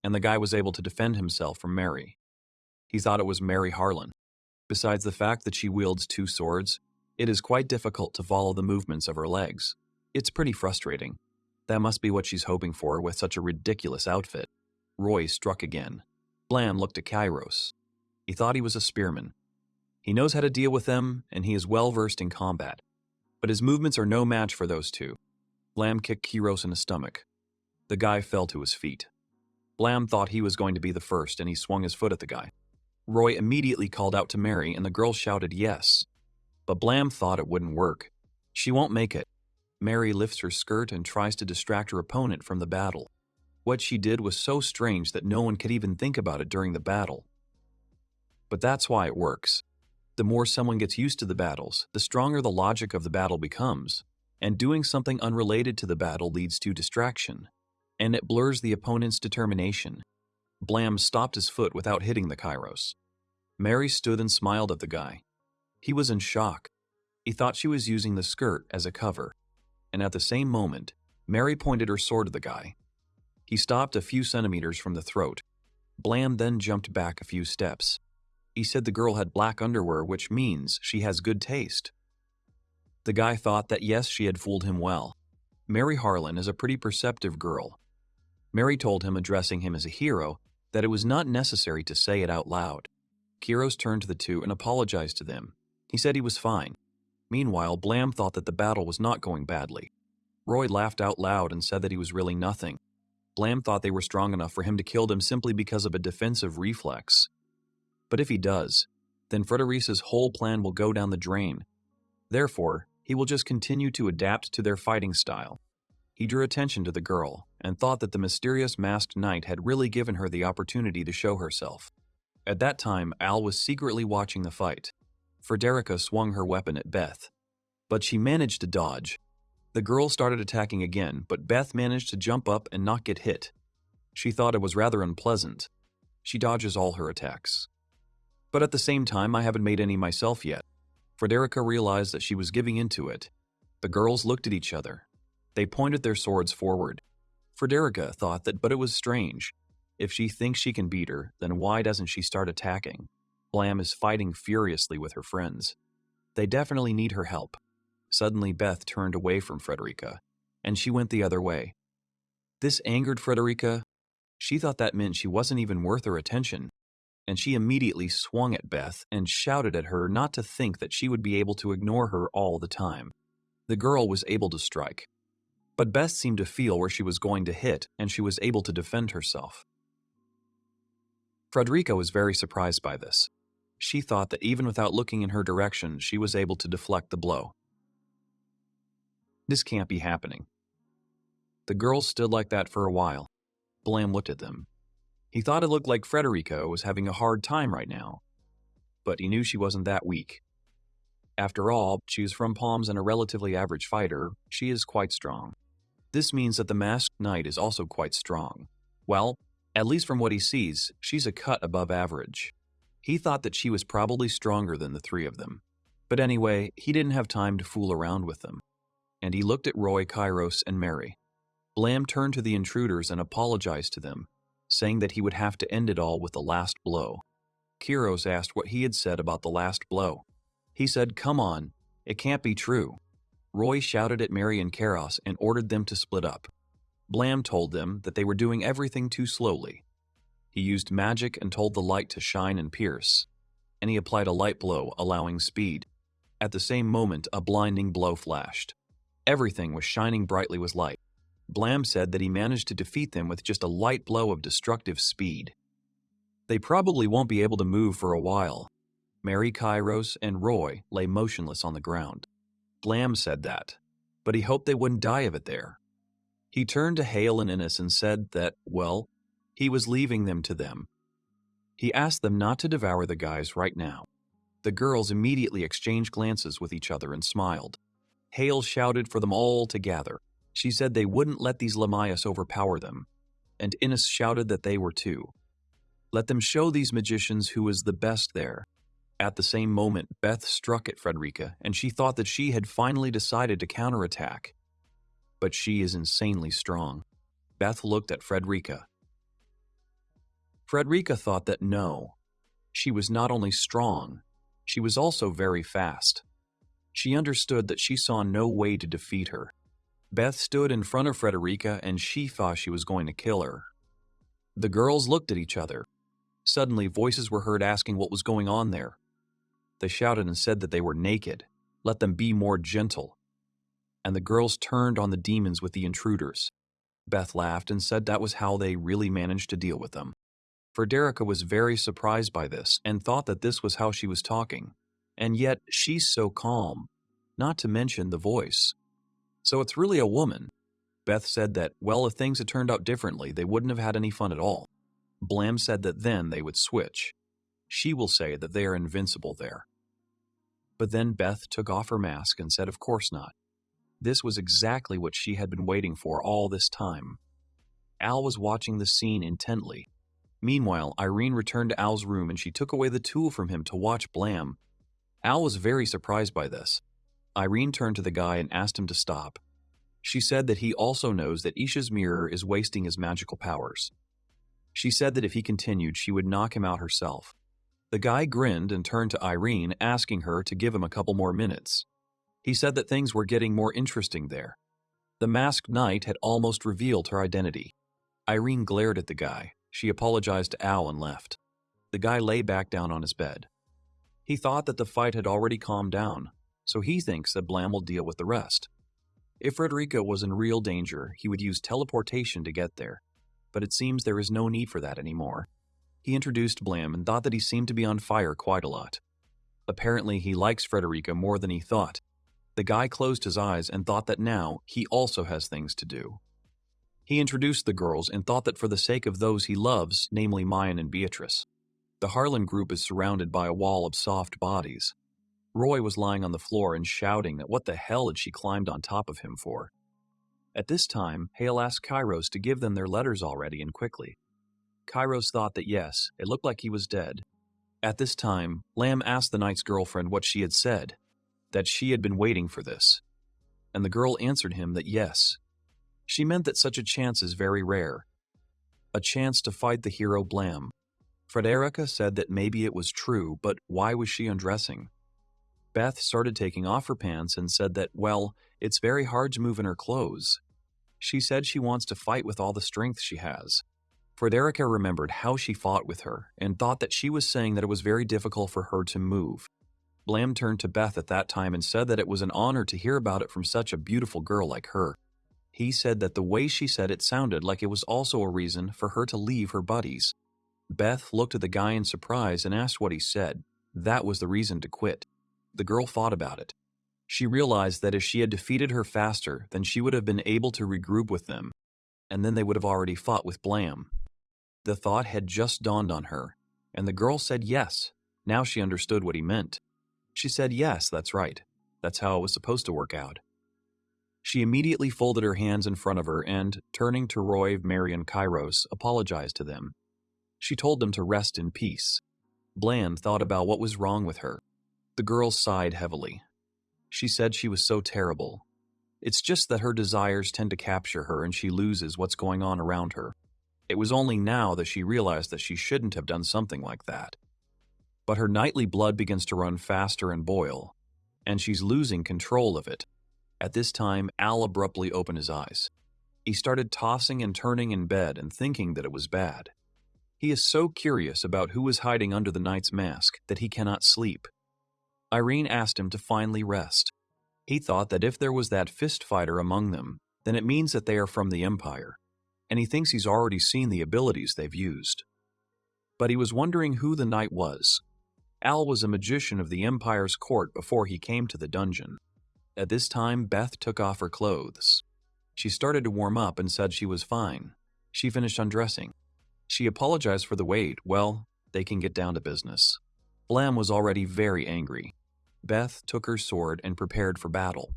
and the guy was able to defend himself from Mary. He thought it was Mary Harlan. Besides the fact that she wields 2 swords, it is quite difficult to follow the movements of her legs. It's pretty frustrating. That must be what she's hoping for with such a ridiculous outfit. Roy struck again. Blam looked at Kyros. He thought he was a spearman. He knows how to deal with them, and he is well versed in combat. But his movements are no match for those two. Blam kicked Kyros in the stomach. The guy fell to his feet. Blam thought he was going to be the first, and he swung his foot at the guy. Roy immediately called out to Mary, and the girl shouted yes. But Blam thought it wouldn't work. She won't make it. Mary lifts her skirt and tries to distract her opponent from the battle. What she did was so strange that no one could even think about it during the battle. But that's why it works. The more someone gets used to the battles, the stronger the logic of the battle becomes. And doing something unrelated to the battle leads to distraction, and it blurs the opponent's determination. Blam stopped his foot without hitting the Kyros. Mary stood and smiled at the guy. He was in shock. He thought she was using the skirt as a cover, and at the same moment, Mary pointed her sword at the guy. He stopped a few centimeters from the throat. Blam then jumped back a few steps. He said the girl had black underwear, which means she has good taste. The guy thought that yes, she had fooled him well. Mary Harlan is a pretty perceptive girl. Mary told him, addressing him as a hero, that it was not necessary to say it out loud. Kiros turned to the two and apologized to them. He said he was fine. Meanwhile, Blam thought that the battle was not going badly. Roy laughed out loud and said that he was really nothing. Blam thought they were strong enough for him to kill them simply because of a defensive reflex. But if he does, then Frederica's whole plan will go down the drain. Therefore, he will just continue to adapt to their fighting style. He drew attention to the girl and thought that the mysterious masked knight had really given her the opportunity to show herself. At that time, Al was secretly watching the fight. Frederica swung her weapon at Beth, but she managed to dodge. The girl started attacking again, but Beth managed to jump up and not get hit. She thought it was rather unpleasant. She dodges all her attacks. But at the same time, I haven't made any myself yet. Frederica realized that she was giving into it. The girls looked at each other. They pointed their swords forward. Frederica thought that, but it was strange. If she thinks she can beat her, then why doesn't she start attacking? Blam is fighting furiously with her friends. They definitely need her help. Suddenly, Beth turned away from Frederica, and she went the other way. This angered Frederica. She thought that meant she wasn't even worth her attention, and she immediately swung at Beth and shouted at her not to think that she would be able to ignore her all the time. The girl was able to strike, but Beth seemed to feel where she was going to hit, and she was able to defend herself. Frederica was very surprised by this. She thought that even without looking in her direction, she was able to deflect the blow. This can't be happening. The girls stood like that for a while. Blam looked at them. He thought it looked like Frederica was having a hard time right now, but he knew she wasn't that weak. After all, she is from Palms and a relatively average fighter. She is quite strong. This means that the masked knight is also quite strong. Well, at least from what he sees, she's a cut above average. He thought that she was probably stronger than the three of them. But anyway, he didn't have time to fool around with them. And he looked at Roy, Kairos, and Mary. Blam turned to the intruders and apologized to them, saying that he would have to end it all with the last blow. Kiros asked what he had said about the last blow. He said, "Come on, it can't be true." Roy shouted at Mary and Kairos and ordered them to split up. Blam told them that they were doing everything too slowly. He used magic and told the light to shine and pierce, and he applied a light blow, allowing speed. At the same moment, a blinding blow flashed. Everything was shining brightly with light. Blam said that he managed to defeat them with just a light blow of destructive speed. They probably won't be able to move for a while. Mary, Kairos, and Roy lay motionless on the ground. Blam said that, but he hoped they wouldn't die of it there. He turned to Hale and Innes and said that, well, he was leaving them to them. He asked them not to devour the guys right now. The girls immediately exchanged glances with each other and smiled. Hale shouted for them all to gather. She said they wouldn't let these Lamaias overpower them, and Innes shouted that they were too. Let them show these magicians who was the best there. At the same moment, Beth struck at Frederica, and she thought that she had finally decided to counterattack. But she is insanely strong. Beth looked at Frederica. Frederica thought that no, she was not only strong, she was also very fast. She understood that she saw no way to defeat her. Beth stood in front of Frederica and she thought she was going to kill her. The girls looked at each other. Suddenly, voices were heard asking what was going on there. They shouted and said that they were naked. Let them be more gentle. And the girls turned on the demons with the intruders. Beth laughed and said that was how they really managed to deal with them. Frederica was very surprised by this and thought that this was how she was talking. And yet, she's so calm, not to mention the voice. So it's really a woman. Beth said that, well, if things had turned out differently, they wouldn't have had any fun at all. Blam said that then they would switch. She will say that they are invincible there. But then Beth took off her mask and said, of course not. This was exactly what she had been waiting for all this time. Al was watching the scene intently. Meanwhile, Irene returned to Al's room and she took away the tool from him to watch Blam. Al was very surprised by this. Irene turned to the guy and asked him to stop. She said that he also knows that Isha's mirror is wasting his magical powers. She said that if he continued, she would knock him out herself. The guy grinned and turned to Irene, asking her to give him a couple more minutes. He said that things were getting more interesting there. The masked knight had almost revealed her identity. Irene glared at the guy. She apologized to Al and left. The guy lay back down on his bed. He thought that the fight had already calmed down, so he thinks that Blam will deal with the rest. If Frederica was in real danger, he would use teleportation to get there, but it seems there is no need for that anymore. He introduced Blam and thought that he seemed to be on fire quite a lot. Apparently, he likes Frederica more than he thought. The guy closed his eyes and thought that now he also has things to do. He introduced the girls and thought that for the sake of those he loves, namely Mayan and Beatrice. The Harlan group is surrounded by a wall of soft bodies. Roy was lying on the floor and shouting that what the hell had she climbed on top of him for. At this time, Hale asked Kairos to give them their letters already and quickly. Kairos thought that yes, it looked like he was dead. At this time, Lamb asked the knight's girlfriend what she had said, that she had been waiting for this. And the girl answered him that yes. She meant that such a chance is very rare. A chance to fight the hero Blam. Frederica said that maybe it was true, but why was she undressing? Beth started taking off her pants and said that, well, it's very hard to move in her clothes. She said she wants to fight with all the strength she has. Frederica remembered how she fought with her and thought that she was saying that it was very difficult for her to move. Blam turned to Beth at that time and said that it was an honor to hear about it from such a beautiful girl like her. He said that the way she said it sounded like it was also a reason for her to leave her buddies. Beth looked at the guy in surprise and asked what he said. That was the reason to quit. The girl thought about it. She realized that if she had defeated her faster, then she would have been able to regroup with them, and then they would have already fought with Blam. The thought had just dawned on her, and the girl said yes. Now she understood what he meant. She said yes, that's right. That's how it was supposed to work out. She immediately folded her hands in front of her and, turning to Roy, Mary, and Kairos, apologized to them. She told them to rest in peace. Blam thought about what was wrong with her. The girl sighed heavily. She said she was so terrible. It's just that her desires tend to capture her and she loses what's going on around her. It was only now that she realized that she shouldn't have done something like that. But her nightly blood begins to run faster and boil, and she's losing control of it. At this time, Al abruptly opened his eyes. He started tossing and turning in bed and thinking that it was bad. He is so curious about who is hiding under the knight's mask that he cannot sleep. Irene asked him to finally rest. He thought that if there was that fist fighter among them, then it means that they are from the Empire, and he thinks he's already seen the abilities they've used. But he was wondering who the knight was. Al was a magician of the Empire's court before he came to the dungeon. At this time, Beth took off her clothes. She started to warm up and said she was fine. She finished undressing. She apologized for the wait. Well, they can get down to business. Blam was already very angry. Beth took her sword and prepared for battle.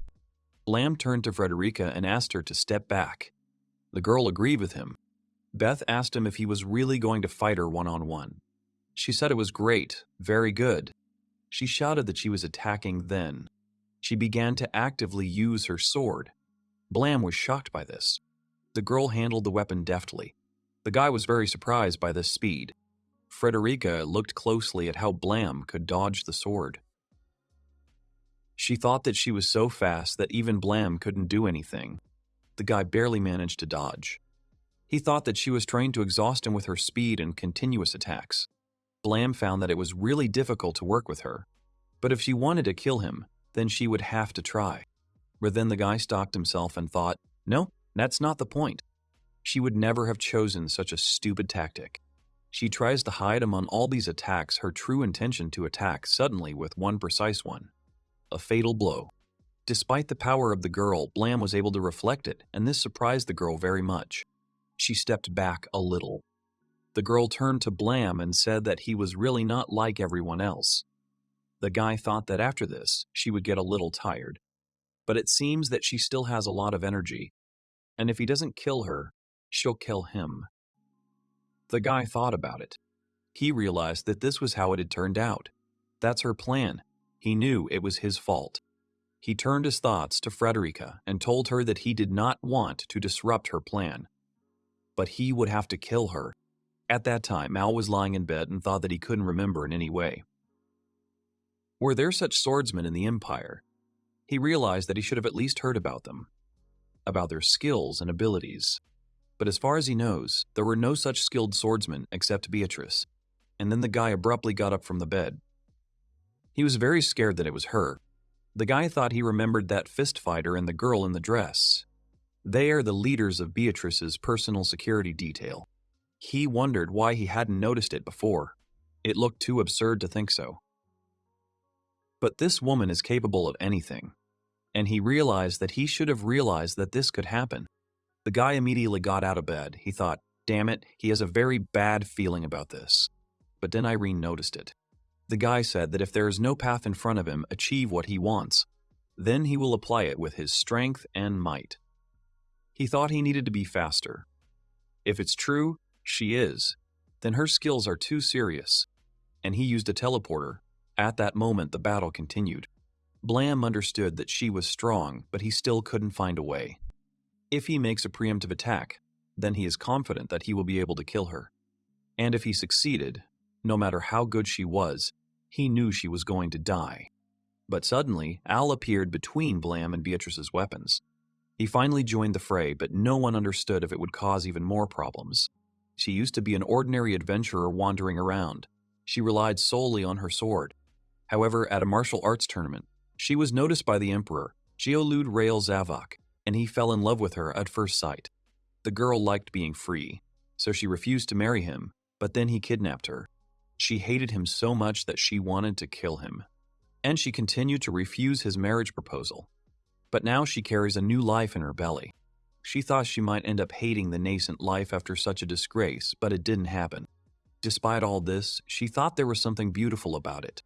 Blam turned to Frederica and asked her to step back. The girl agreed with him. Beth asked him if he was really going to fight her one-on-one. She said it was great, very good. She shouted that she was attacking then. She began to actively use her sword. Blam was shocked by this. The girl handled the weapon deftly. The guy was very surprised by this speed. Frederica looked closely at how Blam could dodge the sword. She thought that she was so fast that even Blam couldn't do anything. The guy barely managed to dodge. He thought that she was trying to exhaust him with her speed and continuous attacks. Blam found that it was really difficult to work with her. But if she wanted to kill him, then she would have to try. But then the guy stopped himself and thought, no, that's not the point. She would never have chosen such a stupid tactic. She tries to hide among all these attacks her true intention to attack suddenly with one precise one. A fatal blow. Despite the power of the girl, Blam was able to reflect it, and this surprised the girl very much. She stepped back a little. The girl turned to Blam and said that he was really not like everyone else. The guy thought that after this, she would get a little tired. But it seems that she still has a lot of energy, and if he doesn't kill her, she'll kill him. The guy thought about it. He realized that this was how it had turned out. That's her plan. He knew it was his fault. He turned his thoughts to Frederica and told her that he did not want to disrupt her plan. But he would have to kill her. At that time, Al was lying in bed and thought that he couldn't remember in any way. Were there such swordsmen in the Empire? He realized that he should have at least heard about them, about their skills and abilities. But as far as he knows, there were no such skilled swordsmen except Beatrice. And then the guy abruptly got up from the bed. He was very scared that it was her. The guy thought he remembered that fist fighter and the girl in the dress. They are the leaders of Beatrice's personal security detail. He wondered why he hadn't noticed it before. It looked too absurd to think so. But this woman is capable of anything, and he realized that he should have realized that this could happen. The guy immediately got out of bed. He thought, damn it, he has a very bad feeling about this. But then Irene noticed it. The guy said that if there is no path in front of him, achieve what he wants. Then he will apply it with his strength and might. He thought he needed to be faster. If it's true, she is, then her skills are too serious. And he used a teleporter. At that moment, the battle continued. Blam understood that she was strong, but he still couldn't find a way. If he makes a preemptive attack, then he is confident that he will be able to kill her. And if he succeeded, no matter how good she was, he knew she was going to die. But suddenly, Al appeared between Blam and Beatrice's weapons. He finally joined the fray, but no one understood if it would cause even more problems. She used to be an ordinary adventurer wandering around. She relied solely on her sword. However, at a martial arts tournament, she was noticed by the Emperor, Geolud Rael Zavok, and he fell in love with her at first sight. The girl liked being free, so she refused to marry him, but then he kidnapped her. She hated him so much that she wanted to kill him. And she continued to refuse his marriage proposal. But now she carries a new life in her belly. She thought she might end up hating the nascent life after such a disgrace, but it didn't happen. Despite all this, she thought there was something beautiful about it.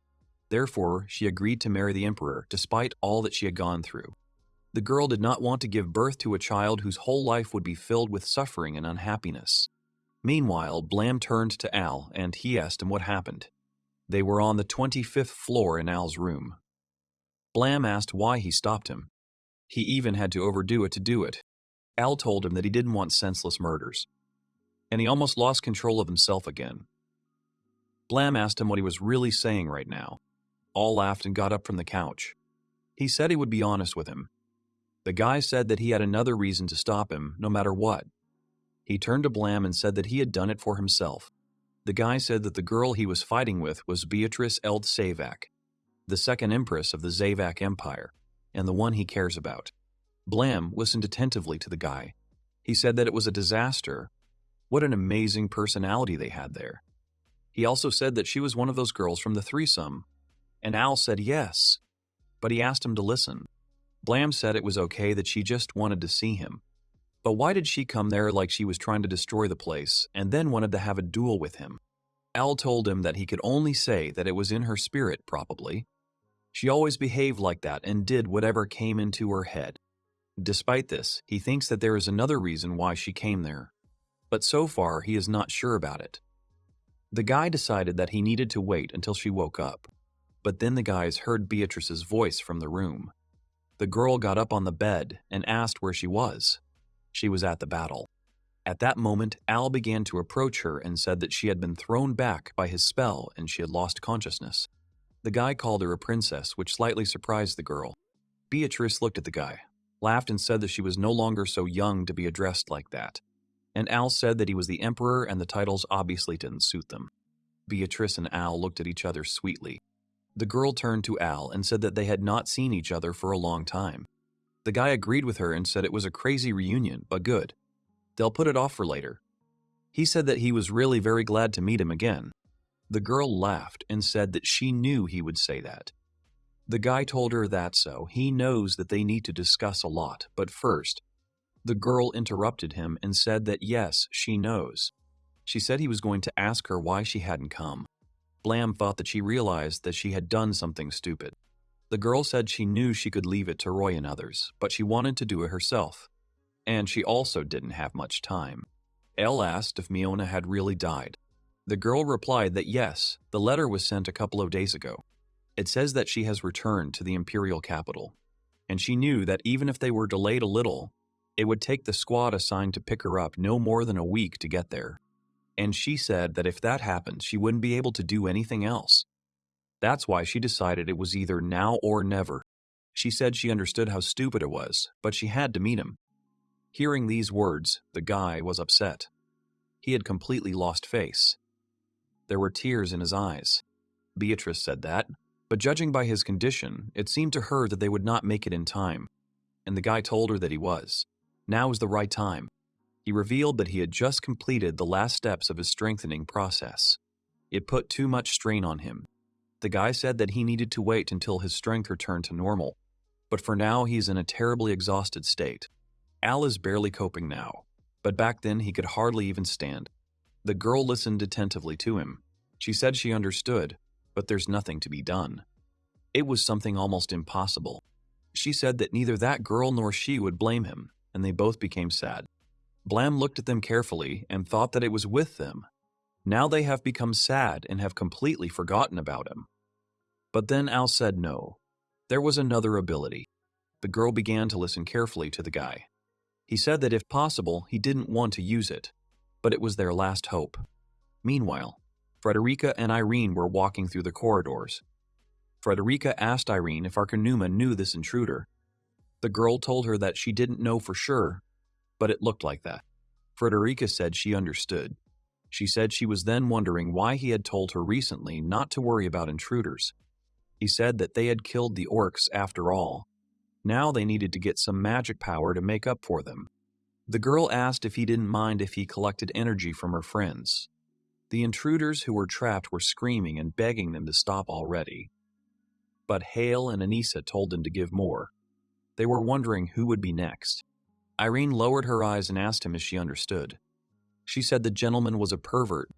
Therefore, she agreed to marry the Emperor, despite all that she had gone through. The girl did not want to give birth to a child whose whole life would be filled with suffering and unhappiness. Meanwhile, Blam turned to Al, and he asked him what happened. They were on the 25th floor in Al's room. Blam asked why he stopped him. He even had to overdo it to do it. Al told him that he didn't want senseless murders. And he almost lost control of himself again. Blam asked him what he was really saying right now. All laughed and got up from the couch. He said he would be honest with him. The guy said that he had another reason to stop him, no matter what. He turned to Blam and said that he had done it for himself. The guy said that the girl he was fighting with was Beatrice Eld Savak, the second empress of the Zavak Empire, and the one he cares about. Blam listened attentively to the guy. He said that it was a disaster. What an amazing personality they had there. He also said that she was one of those girls from the threesome, and Al said yes, but he asked him to listen. Blam said it was okay that she just wanted to see him. But why did she come there like she was trying to destroy the place, and then wanted to have a duel with him? Al told him that he could only say that it was in her spirit, probably. She always behaved like that and did whatever came into her head. Despite this, he thinks that there is another reason why she came there. But so far, he is not sure about it. The guy decided that he needed to wait until she woke up. But then the guys heard Beatrice's voice from the room. The girl got up on the bed and asked where she was. She was at the battle. At that moment, Al began to approach her and said that she had been thrown back by his spell and she had lost consciousness. The guy called her a princess, which slightly surprised the girl. Beatrice looked at the guy, laughed and said that she was no longer so young to be addressed like that. And Al said that he was the emperor and the titles obviously didn't suit them. Beatrice and Al looked at each other sweetly. The girl turned to Al and said that they had not seen each other for a long time. The guy agreed with her and said it was a crazy reunion, but good. They'll put it off for later. He said that he was really very glad to meet him again. The girl laughed and said that she knew he would say that. The guy told her that so he knows that they need to discuss a lot, but first, the girl interrupted him and said that yes, she knows. She said he was going to ask her why she hadn't come. Blam thought that she realized that she had done something stupid. The girl said she knew she could leave it to Roy and others, but she wanted to do it herself. And she also didn't have much time. Elle asked if Miona had really died. The girl replied that yes, the letter was sent a couple of days ago. It says that she has returned to the imperial capital, and she knew that even if they were delayed a little, it would take the squad assigned to pick her up no more than a week to get there. and she said that if that happened, she wouldn't be able to do anything else. That's why she decided it was either now or never. She said she understood how stupid it was, but she had to meet him. Hearing these words, the guy was upset. He had completely lost face. There were tears in his eyes. Beatrice said that, but judging by his condition, it seemed to her that they would not make it in time, and the guy told her that he was. Now was the right time. He revealed that he had just completed the last steps of his strengthening process. It put too much strain on him. The guy said that he needed to wait until his strength returned to normal, but for now he's in a terribly exhausted state. Al is barely coping now, but back then he could hardly even stand. The girl listened attentively to him. She said she understood, but there's nothing to be done. It was something almost impossible. She said that neither that girl nor she would blame him, and they both became sad. Blam looked at them carefully and thought that it was with them. Now they have become sad and have completely forgotten about him. But then Al said no. There was another ability. The girl began to listen carefully to the guy. He said that if possible, he didn't want to use it, but it was their last hope. Meanwhile, Frederica and Irene were walking through the corridors. Frederica asked Irene if Arcanuma knew this intruder. The girl told her that she didn't know for sure, but it looked like that. Frederica said she understood. She said she was then wondering why he had told her recently not to worry about intruders. He said that they had killed the orcs after all. Now they needed to get some magic power to make up for them. The girl asked if he didn't mind if he collected energy from her friends. The intruders who were trapped were screaming and begging them to stop already. But Hale and Anissa told them to give more. They were wondering who would be next. Irene lowered her eyes and asked him if she understood. She said the gentleman was a pervert.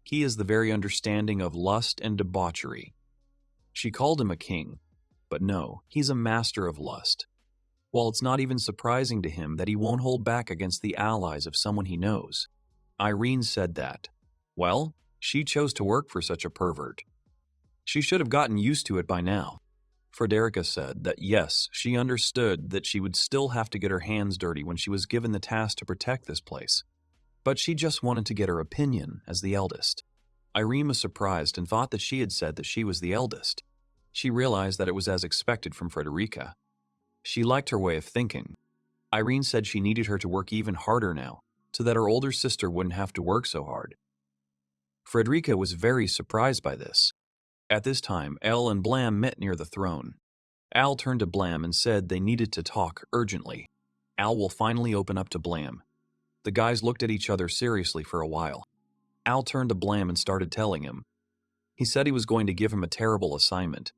He is the very understanding of lust and debauchery. She called him a king, but no, he's a master of lust. While it's not even surprising to him that he won't hold back against the allies of someone he knows. Irene said that. Well, she chose to work for such a pervert. She should have gotten used to it by now. Frederica said that yes, she understood that she would still have to get her hands dirty when she was given the task to protect this place. But she just wanted to get her opinion as the eldest. Irene was surprised and thought that she had said that she was the eldest. She realized that it was as expected from Frederica. She liked her way of thinking. Irene said she needed her to work even harder now, so that her older sister wouldn't have to work so hard. Frederica was very surprised by this. At this time, Elle and Blam met near the throne. Al turned to Blam and said they needed to talk urgently. Al will finally open up to Blam. The guys looked at each other seriously for a while. Al turned to Blam and started telling him. He said he was going to give him a terrible assignment.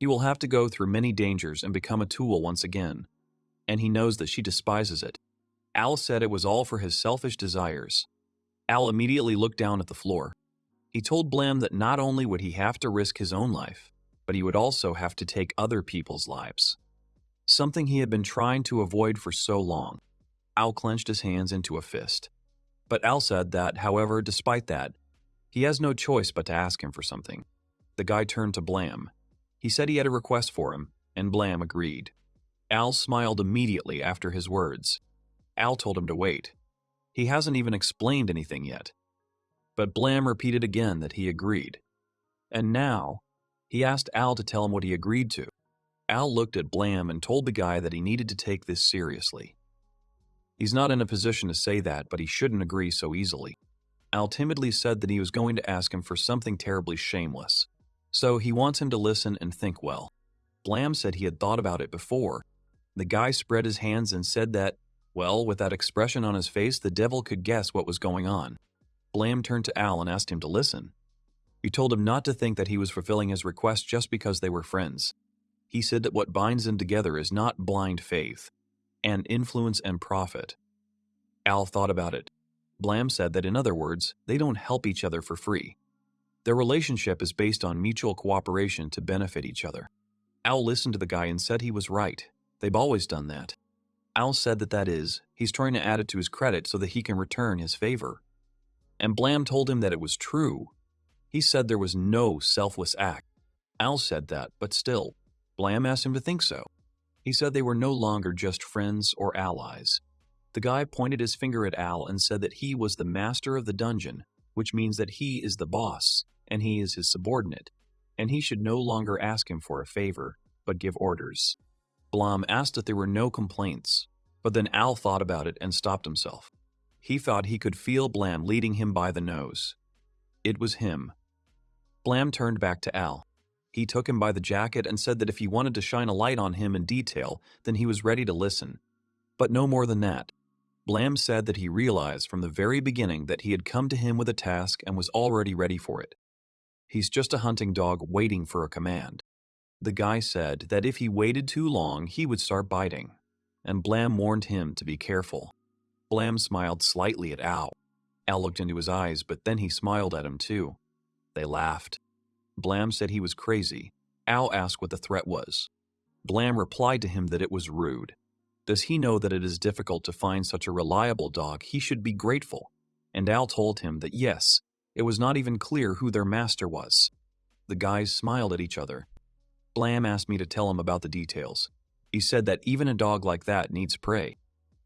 He will have to go through many dangers and become a tool once again, and he knows that she despises it. Al said it was all for his selfish desires. Al immediately looked down at the floor. He told Blam that not only would he have to risk his own life, but he would also have to take other people's lives. Something he had been trying to avoid for so long. Al clenched his hands into a fist. But Al said that, however, despite that, he has no choice but to ask him for something. The guy turned to Blam. He said he had a request for him, and Blam agreed. Al smiled immediately after his words. Al told him to wait. He hasn't even explained anything yet. But Blam repeated again that he agreed. And now, he asked Al to tell him what he agreed to. Al looked at Blam and told the guy that he needed to take this seriously. He's not in a position to say that, but he shouldn't agree so easily. Al timidly said that he was going to ask him for something terribly shameless. So he wants him to listen and think well. Blam said he had thought about it before. The guy spread his hands and said that, well, with that expression on his face, the devil could guess what was going on. Blam turned to Al and asked him to listen. He told him not to think that he was fulfilling his request just because they were friends. He said that what binds them together is not blind faith, and influence and profit. Al thought about it. Blam said that in other words, they don't help each other for free. Their relationship is based on mutual cooperation to benefit each other. Al listened to the guy and said he was right. They've always done that. Al said that is, he's trying to add it to his credit so that he can return his favor. And Blam told him that it was true. He said there was no selfless act. Al said that, but still, Blam asked him to think so. He said they were no longer just friends or allies. The guy pointed his finger at Al and said that he was the master of the dungeon which means that he is the boss, and he is his subordinate, and he should no longer ask him for a favor, but give orders. Blam asked if there were no complaints, but then Al thought about it and stopped himself. He thought he could feel Blam leading him by the nose. It was him. Blam turned back to Al. He took him by the jacket and said that if he wanted to shine a light on him in detail, then he was ready to listen. But no more than that. Blam said that he realized from the very beginning that he had come to him with a task and was already ready for it. He's just a hunting dog waiting for a command. The guy said that if he waited too long, he would start biting, and Blam warned him to be careful. Blam smiled slightly at Al. Al looked into his eyes, but then he smiled at him too. They laughed. Blam said he was crazy. Al asked what the threat was. Blam replied to him that it was rude. Does he know that it is difficult to find such a reliable dog? He should be grateful. And Al told him that yes, it was not even clear who their master was. The guys smiled at each other. Blam asked me to tell him about the details. He said that even a dog like that needs prey.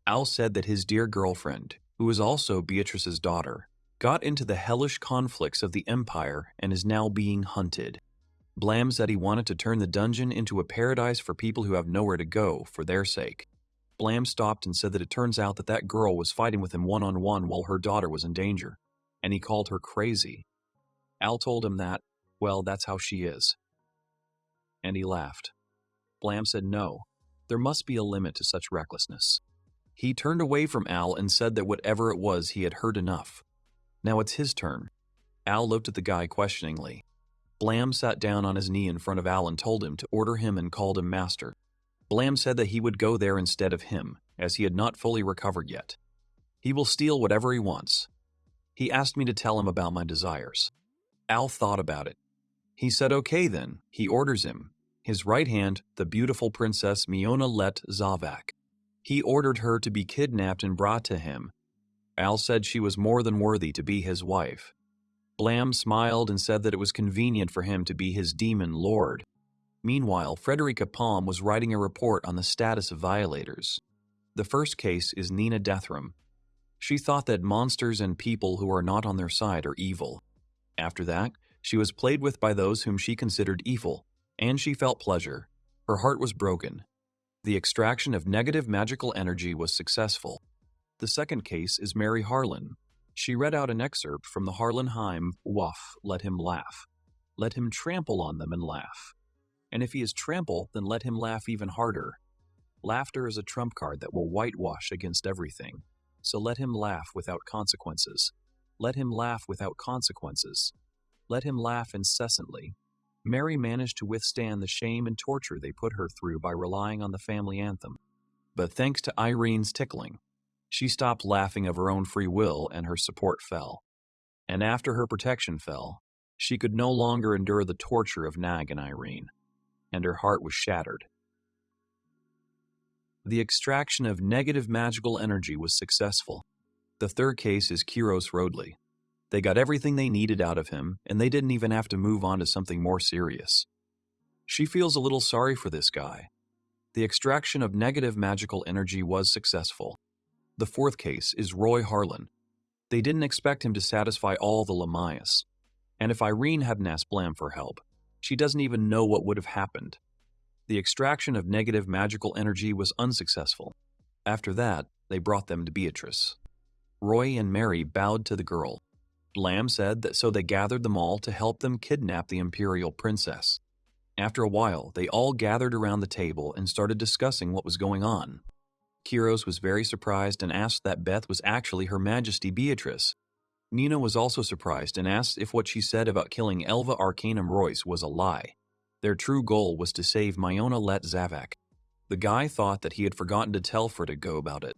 Al said that his dear girlfriend, who is also Beatrice's daughter, got into the hellish conflicts of the Empire and is now being hunted. Blam said he wanted to turn the dungeon into a paradise for people who have nowhere to go for their sake. Blam stopped and said that it turns out that that girl was fighting with him one-on-one while her daughter was in danger, and he called her crazy. Al told him that, well, that's how she is. And he laughed. Blam said no, there must be a limit to such recklessness. He turned away from Al and said that whatever it was, he had heard enough. Now it's his turn. Al looked at the guy questioningly. Blam sat down on his knee in front of Al and told him to order him and called him master. Blam said that he would go there instead of him, as he had not fully recovered yet. He will steal whatever he wants. He asked me to tell him about my desires. Al thought about it. He said okay then. He orders him. His right hand, the beautiful princess Miona Let Zavak. He ordered her to be kidnapped and brought to him. Al said she was more than worthy to be his wife. Blam smiled and said that it was convenient for him to be his demon lord. Meanwhile, Frederica Palm was writing a report on the status of violators. The first case is Nina Dethram. She thought that monsters and people who are not on their side are evil. After that, she was played with by those whom she considered evil, and she felt pleasure. Her heart was broken. The extraction of negative magical energy was successful. The second case is Mary Harlan. She read out an excerpt from the Harlanheim Waff, let him laugh. Let him trample on them and laugh. And if he is trample, then let him laugh even harder. Laughter is a trump card that will whitewash against everything. So let him laugh without consequences. Let him laugh without consequences. Let him laugh incessantly. Mary managed to withstand the shame and torture they put her through by relying on the family anthem. But thanks to Irene's tickling, she stopped laughing of her own free will and her support fell. And after her protection fell, she could no longer endure the torture of Nag and Irene, and her heart was shattered. The extraction of negative magical energy was successful. The third case is Kiros Rodley. They got everything they needed out of him, and they didn't even have to move on to something more serious. She feels a little sorry for this guy. The extraction of negative magical energy was successful. The fourth case is Roy Harlan. They didn't expect him to satisfy all the Lamias. And if Irene hadn't asked Blam for help, she doesn't even know what would have happened. The extraction of negative magical energy was unsuccessful. After that, they brought them to Beatrice. Roy and Mary bowed to the girl. Blam said that so they gathered them all to help them kidnap the imperial princess. After a while, they all gathered around the table and started discussing what was going on. Kiros was very surprised and asked that Beth was actually Her Majesty Beatrice. Nina was also surprised and asked if what she said about killing Elva Arcanum Royce was a lie. Their true goal was to save Miona Let Zavak. The guy thought that he had forgotten to tell Frederica about it.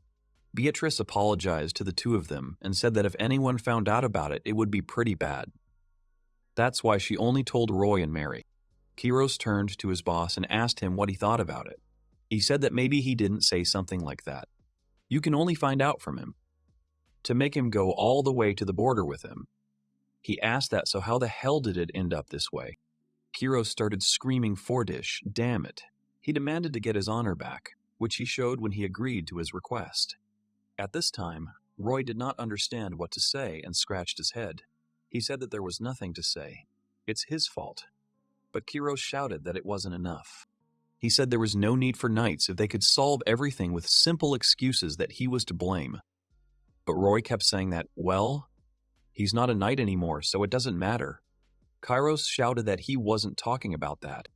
Beatrice apologized to the two of them and said that if anyone found out about it, it would be pretty bad. That's why she only told Roy and Mary. Kiros turned to his boss and asked him what he thought about it. He said that maybe he didn't say something like that. You can only find out from him. To make him go all the way to the border with him. He asked that, so how the hell did it end up this way? Kiros started screaming Fordish, damn it. He demanded to get his honor back, which he showed when he agreed to his request. At this time, Roy did not understand what to say and scratched his head. He said that there was nothing to say. It's his fault. But Kiros shouted that it wasn't enough. He said there was no need for knights if they could solve everything with simple excuses that he was to blame. But Roy kept saying that, well, he's not a knight anymore, so it doesn't matter. Kairos shouted that he wasn't talking about that.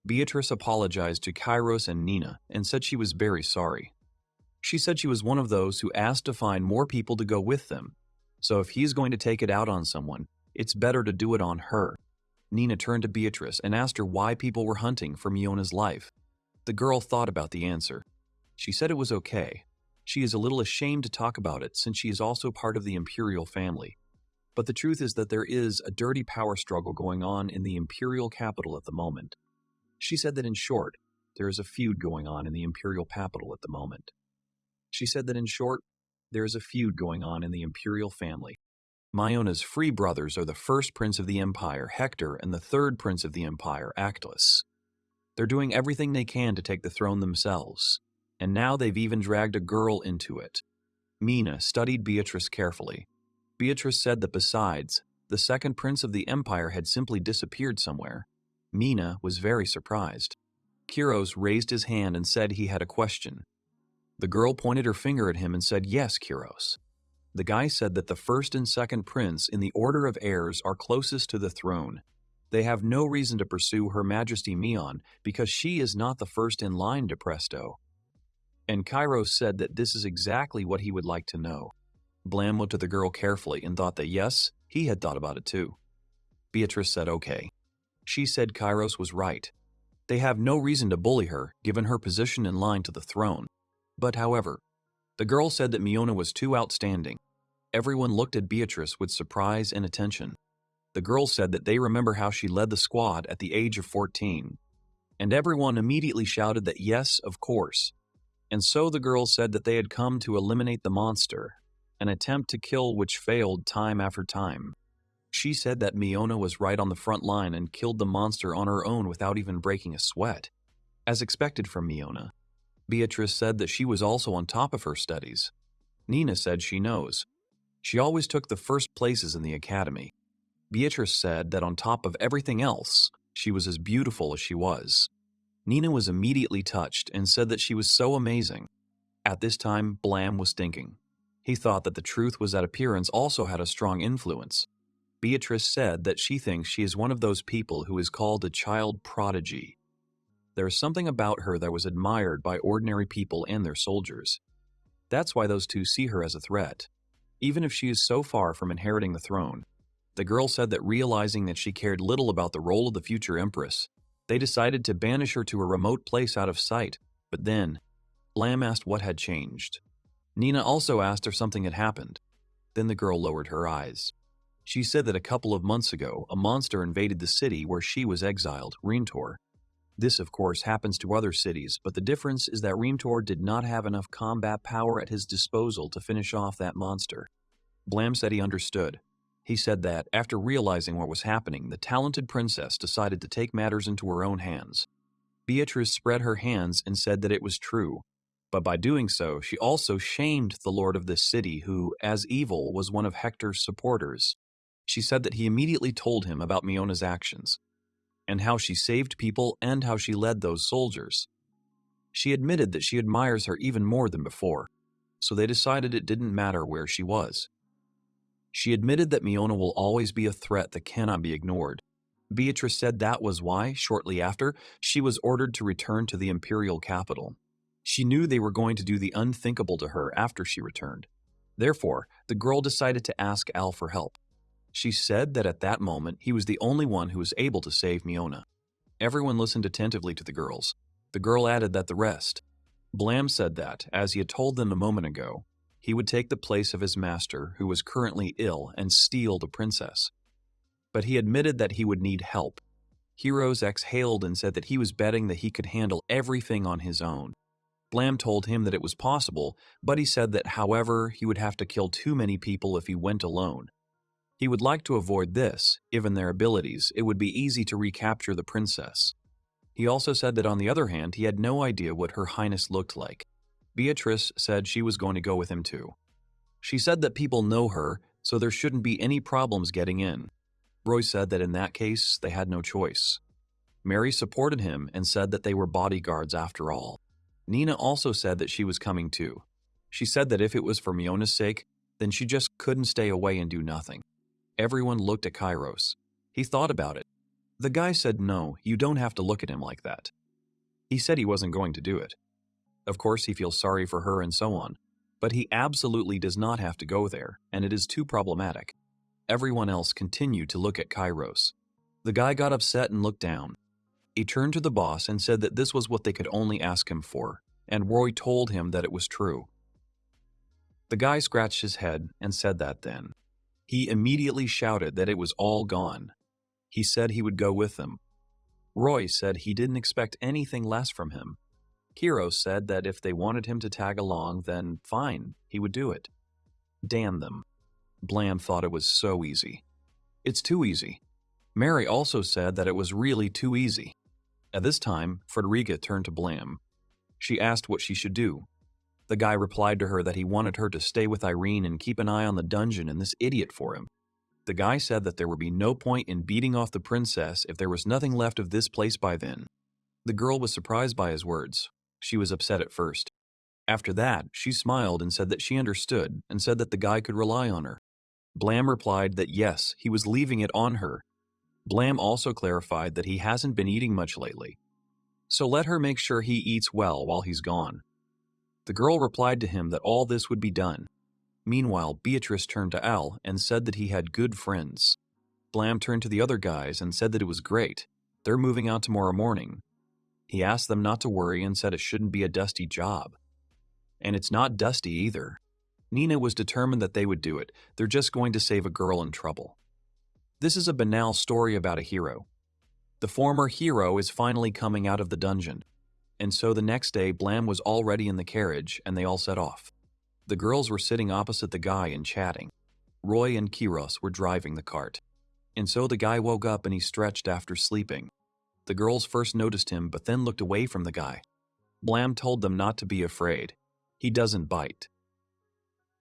Beatrice apologized to Kairos and Nina and said she was very sorry. She said she was one of those who asked to find more people to go with them. So if he's going to take it out on someone, it's better to do it on her. Nina turned to Beatrice and asked her why people were hunting for Miona's life. The girl thought about the answer. She said it was okay. She is a little ashamed to talk about it since she is also part of the imperial family. But the truth is that there is a dirty power struggle going on in the imperial capital at the moment. She said that in short, there is a feud going on in the imperial capital at the moment. She said that in short, there is a feud going on in the imperial family. Miona's free brothers are the first prince of the empire, Hector, and the third prince of the empire, Actus. They're doing everything they can to take the throne themselves, and now they've even dragged a girl into it. Mina studied Beatrice carefully. Beatrice said that besides, the second prince of the empire had simply disappeared somewhere. Mina was very surprised. Kiros raised his hand and said he had a question. The girl pointed her finger at him and said, "Yes, Kiros." The guy said that the first and second prince in the order of heirs are closest to the throne. They have no reason to pursue Her Majesty Mion because she is not the first in line to Presto. And Kairos said that this is exactly what he would like to know. Blam looked at the girl carefully and thought that yes, he had thought about it too. Beatrice said okay. She said Kairos was right. They have no reason to bully her, given her position in line to the throne. But however, the girl said that Miona was too outstanding. Everyone looked at Beatrice with surprise and attention. The girl said that they remember how she led the squad at the age of 14. And everyone immediately shouted that yes, of course. And so the girl said that they had come to eliminate the monster, an attempt to kill which failed time after time. She said that Miona was right on the front line and killed the monster on her own without even breaking a sweat. As expected from Miona. Beatrice said that she was also on top of her studies. Nina said she knows. She always took the first places in the academy. Beatrice said that on top of everything else, she was as beautiful as she was. Nina was immediately touched and said that she was so amazing. At this time, Blam was thinking. He thought that the truth was that appearance also had a strong influence. Beatrice said that she thinks she is one of those people who is called a child prodigy. There is something about her that was admired by ordinary people and their soldiers. That's why those two see her as a threat, even if she is so far from inheriting the throne. The girl said that realizing that she cared little about the role of the future empress, they decided to banish her to a remote place out of sight. But then, Blam asked what had changed. Nina also asked if something had happened. Then the girl lowered her eyes. She said that a couple of months ago, a monster invaded the city where she was exiled, Reintor. This, of course, happens to other cities, but the difference is that Reintor did not have enough combat power at his disposal to finish off that monster. Blam said he understood. He said that, after realizing what was happening, the talented princess decided to take matters into her own hands. Beatrice spread her hands and said that it was true, but by doing so, she also shamed the lord of this city who, as evil, was one of Hector's supporters. She said that he immediately told him about Miona's actions, and how she saved people and how she led those soldiers. She admitted that she admires her even more than before, so they decided it didn't matter where she was. She admitted that Miona will always be a threat that cannot be ignored. Beatrice said that was why, shortly after, she was ordered to return to the imperial capital. She knew they were going to do the unthinkable to her after she returned. Therefore, the girl decided to ask Al for help. She said that at that moment, he was the only one who was able to save Miona. Everyone listened attentively to the girls. The girl added that the rest. Blam said that, as he had told them a moment ago, he would take the place of his master, who was currently ill, and steal the princess. But he admitted that he would need help. Heroes exhaled and said that he was betting that he could handle everything on his own. Blam told him that it was possible, but he said that, however, he would have to kill too many people if he went alone. He would like to avoid this. Given their abilities, it would be easy to recapture the princess. He also said that on the other hand, he had no idea what Her Highness looked like. Beatrice said she was going to go with him too. She said that people know her, so there shouldn't be any problems getting in. Roy said that in that case, they had no choice. Mary supported him and said that they were bodyguards after all. Nina also said that she was coming too. She said that if it was for Miona's sake, then she just couldn't stay away and do nothing. Everyone looked at Kairos. He thought about it. The guy said no, you don't have to look at him like that. He said he wasn't going to do it. Of course, he feels sorry for her and so on, but he absolutely does not have to go there, and it is too problematic. Everyone else continued to look at Kairos. The guy got upset and looked down. He turned to the boss and said that this was what they could only ask him for, and Roy told him that it was true. The guy scratched his head and said that then. He immediately shouted that it was all gone. He said he would go with them. Roy said he didn't expect anything less from him. Kairos said that if they wanted him to tag along, then fine, he would do it. Damn them. Blam thought it was so easy. It's too easy. Mary also said that it was really too easy. At this time, Frederica turned to Blam. She asked what she should do. The guy replied to her that he wanted her to stay with Irene and keep an eye on the dungeon and this idiot for him. The guy said that there would be no point in beating off the princess if there was nothing left of this place by then. The girl was surprised by his words. She was upset at first. After that, she smiled and said that she understood and said that the guy could rely on her. Blam replied that yes, he was leaving it on her. Blam also clarified that he hasn't been eating much lately, so let her make sure he eats well while he's gone. The girl replied to him that all this would be done. Meanwhile, Beatrice turned to Al and said that he had good friends. Blam turned to the other guys and said that it was great. They're moving out tomorrow morning. He asked them not to worry and said it shouldn't be a dusty job. And it's not dusty either. Nina was determined that they would do it. They're just going to save a girl in trouble. This is a banal story about a hero. The former hero is finally coming out of the dungeon. And so the next day, Blam was already in the carriage and they all set off. The girls were sitting opposite the guy and chatting. Roy and Kairos were driving the cart. And so the guy woke up and he stretched after sleeping. The girls first noticed him but then looked away from the guy. Blam told them not to be afraid. He doesn't bite.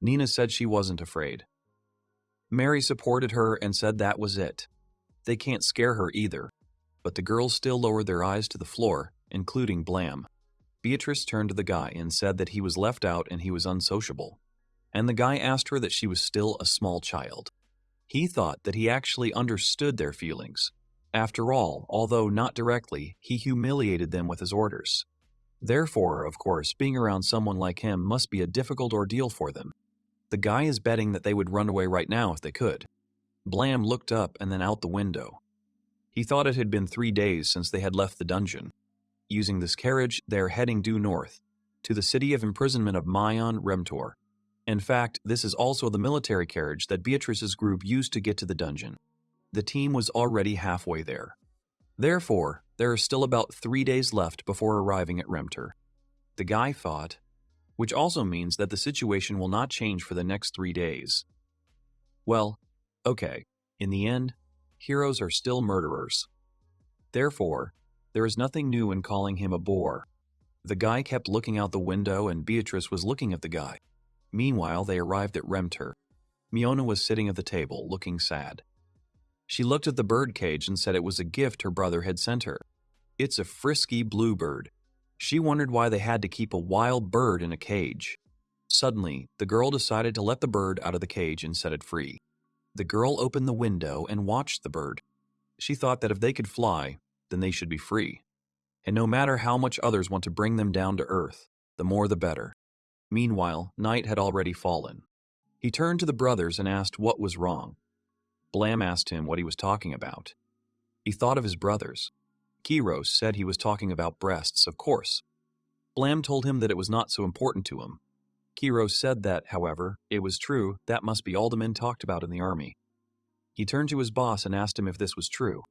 Nina said she wasn't afraid. Mary supported her and said that was it. They can't scare her either. But the girls still lowered their eyes to the floor, including Blam. Beatrice turned to the guy and said that he was left out and he was unsociable. And the guy asked her that she was still a small child. He thought that he actually understood their feelings. After all, although not directly, he humiliated them with his orders. Therefore, of course, being around someone like him must be a difficult ordeal for them. The guy is betting that they would run away right now if they could. Blam looked up and then out the window. He thought it had been 3 days since they had left the dungeon. Using this carriage, they are heading due north, to the city of imprisonment of Mayan Remtor. In fact, this is also the military carriage that Beatrice's group used to get to the dungeon. The team was already halfway there. Therefore, there are still about 3 days left before arriving at Remtor. The guy thought, which also means that the situation will not change for the next 3 days. Well, okay, in the end, heroes are still murderers. Therefore, there is nothing new in calling him a bore. The guy kept looking out the window and Beatrice was looking at the guy. Meanwhile, they arrived at Remtor. Miona was sitting at the table, looking sad. She looked at the bird cage and said it was a gift her brother had sent her. It's a frisky bluebird. She wondered why they had to keep a wild bird in a cage. Suddenly, the girl decided to let the bird out of the cage and set it free. The girl opened the window and watched the bird. She thought that if they could fly, then they should be free. And no matter how much others want to bring them down to earth, the more the better. Meanwhile, night had already fallen. He turned to the brothers and asked what was wrong. Blam asked him what he was talking about. He thought of his brothers. Kairos said he was talking about breasts, of course. Blam told him that it was not so important to him. Kairos said that, however, it was true, that must be all the men talked about in the army. He turned to his boss and asked him if this was true.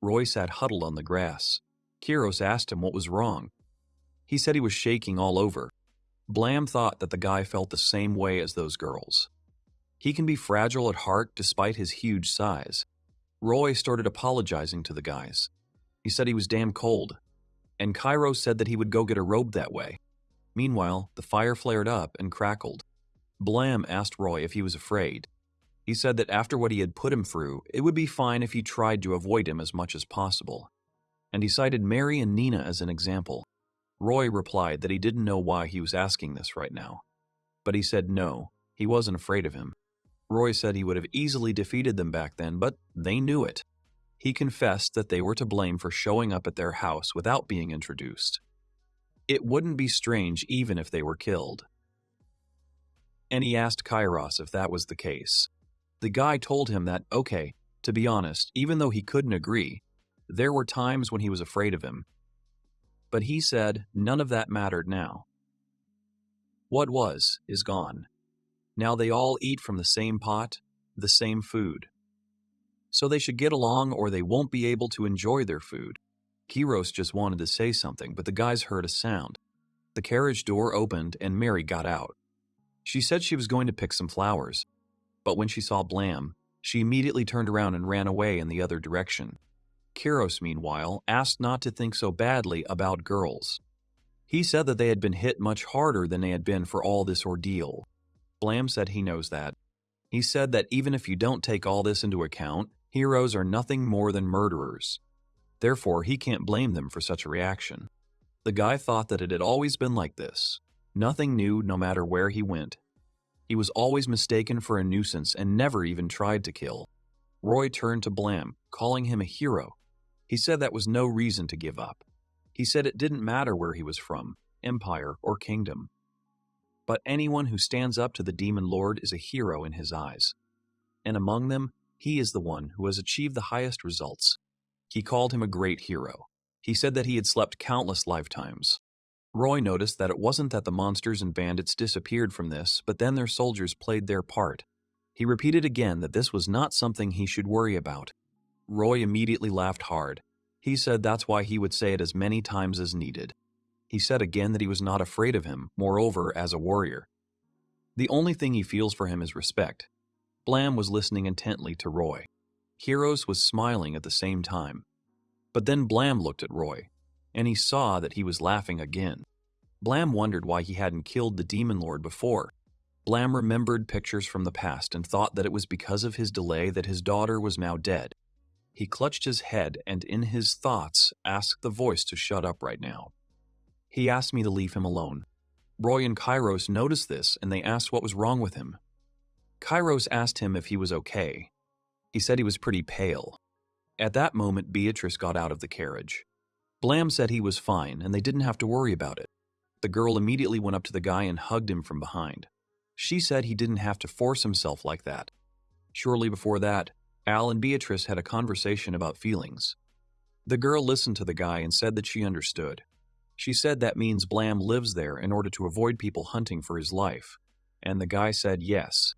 Roy sat huddled on the grass. Kairos asked him what was wrong. He said he was shaking all over. Blam thought that the guy felt the same way as those girls. He can be fragile at heart despite his huge size. Roy started apologizing to the guys. He said he was damn cold. And Kairos said that he would go get a robe that way. Meanwhile, the fire flared up and crackled. Blam asked Roy if he was afraid. He said that after what he had put him through, it would be fine if he tried to avoid him as much as possible. And he cited Mary and Nina as an example. Roy replied that he didn't know why he was asking this right now. But he said no, he wasn't afraid of him. Roy said he would have easily defeated them back then, but they knew it. He confessed that they were to blame for showing up at their house without being introduced. It wouldn't be strange even if they were killed. And he asked Kairos if that was the case. The guy told him that, okay, to be honest, even though he couldn't agree, there were times when he was afraid of him. But he said none of that mattered now. What was is gone. Now they all eat from the same pot, the same food. So they should get along or they won't be able to enjoy their food. Kairos just wanted to say something, but the guys heard a sound. The carriage door opened and Mary got out. She said she was going to pick some flowers, but when she saw Blam, she immediately turned around and ran away in the other direction. Kairos, meanwhile, asked not to think so badly about girls. He said that they had been hit much harder than they had been for all this ordeal. Blam said he knows that. He said that even if you don't take all this into account, heroes are nothing more than murderers. Therefore, he can't blame them for such a reaction. The guy thought that it had always been like this. Nothing new no matter where he went. He was always mistaken for a nuisance and never even tried to kill. Roy turned to Blam, calling him a hero. He said that was no reason to give up. He said it didn't matter where he was from, empire or kingdom. But anyone who stands up to the demon lord is a hero in his eyes. And among them, he is the one who has achieved the highest results. He called him a great hero. He said that he had slept countless lifetimes. Roy noticed that it wasn't that the monsters and bandits disappeared from this, but then their soldiers played their part. He repeated again that this was not something he should worry about. Roy immediately laughed hard. He said that's why he would say it as many times as needed. He said again that he was not afraid of him, moreover, as a warrior. The only thing he feels for him is respect. Blam was listening intently to Roy. Kairos was smiling at the same time. But then Blam looked at Roy, and he saw that he was laughing again. Blam wondered why he hadn't killed the demon lord before. Blam remembered pictures from the past and thought that it was because of his delay that his daughter was now dead. He clutched his head and in his thoughts asked the voice to shut up right now. He asked me to leave him alone. Roy and Kairos noticed this and they asked what was wrong with him. Kairos asked him if he was okay. He said he was pretty pale. At that moment, Beatrice got out of the carriage. Blam said he was fine and they didn't have to worry about it. The girl immediately went up to the guy and hugged him from behind. She said he didn't have to force himself like that. Shortly before that, Al and Beatrice had a conversation about feelings. The girl listened to the guy and said that she understood. She said that means Blam lives there in order to avoid people hunting for his life. And the guy said yes.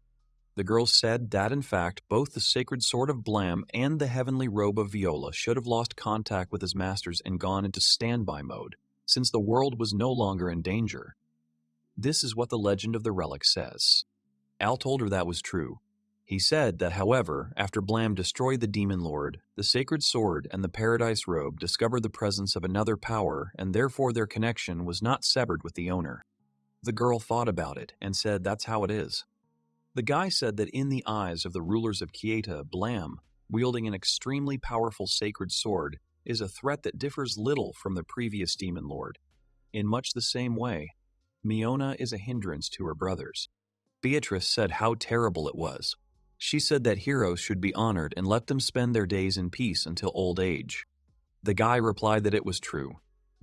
The girl said that, in fact, both the sacred sword of Blam and the heavenly robe of Viola should have lost contact with his masters and gone into standby mode, since the world was no longer in danger. This is what the legend of the relic says. Al told her that was true. He said that, however, after Blam destroyed the demon lord, the sacred sword and the paradise robe discovered the presence of another power, and therefore their connection was not severed with the owner. The girl thought about it and said that's how it is. The guy said that in the eyes of the rulers of Catia, Blam, wielding an extremely powerful sacred sword, is a threat that differs little from the previous demon lord. In much the same way, Miona is a hindrance to her brothers. Beatrice said how terrible it was. She said that heroes should be honored and let them spend their days in peace until old age. The guy replied that it was true.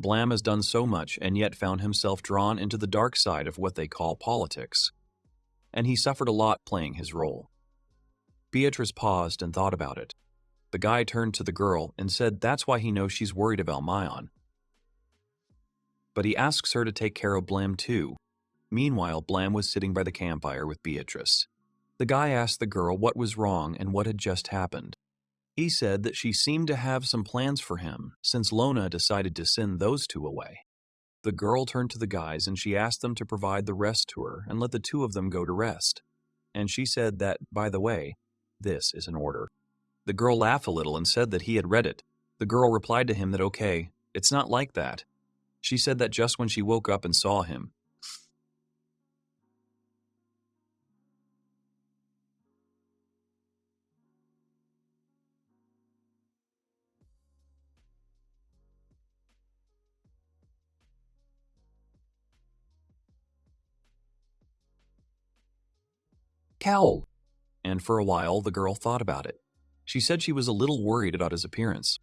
Blam has done so much and yet found himself drawn into the dark side of what they call politics. And he suffered a lot playing his role. Beatrice paused and thought about it. The guy turned to the girl and said that's why he knows she's worried about Mion. But he asks her to take care of Blam too. Meanwhile, Blam was sitting by the campfire with Beatrice. The guy asked the girl what was wrong and what had just happened. He said that she seemed to have some plans for him, since Lona decided to send those two away. The girl turned to the guys and she asked them to provide the rest to her and let the two of them go to rest. And she said that, by the way, this is an order. The girl laughed a little and said that he had read it. The girl replied to him that okay, it's not like that. She said that just when she woke up and saw him, cowl. And for a while, the girl thought about it. She said she was a little worried about his appearance.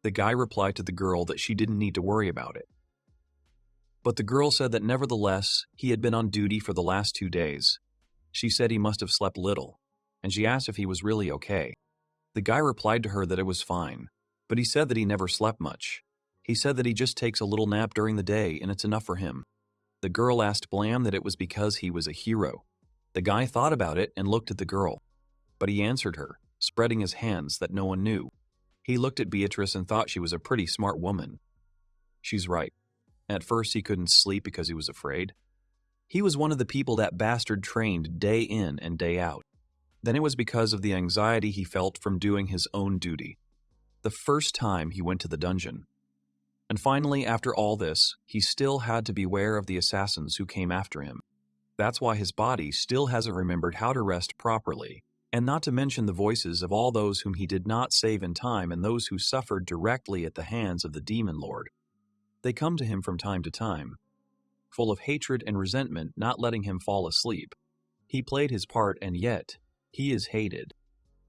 The guy replied to the girl that she didn't need to worry about it. But the girl said that nevertheless, he had been on duty for the last 2 days. She said he must have slept little, and she asked if he was really okay. The guy replied to her that it was fine, but he said that he never slept much. He said that he just takes a little nap during the day and it's enough for him. The girl asked Blam that it was because he was a hero. The guy thought about it and looked at the girl, but he answered her, spreading his hands that no one knew. He looked at Beatrice and thought she was a pretty smart woman. She's right. At first he couldn't sleep because he was afraid. He was one of the people that bastard trained day in and day out. Then it was because of the anxiety he felt from doing his own duty. The first time he went to the dungeon. And finally, after all this, he still had to beware of the assassins who came after him. That's why his body still hasn't remembered how to rest properly, and not to mention the voices of all those whom he did not save in time and those who suffered directly at the hands of the demon lord. They come to him from time to time, full of hatred and resentment, not letting him fall asleep. He played his part, and yet, he is hated.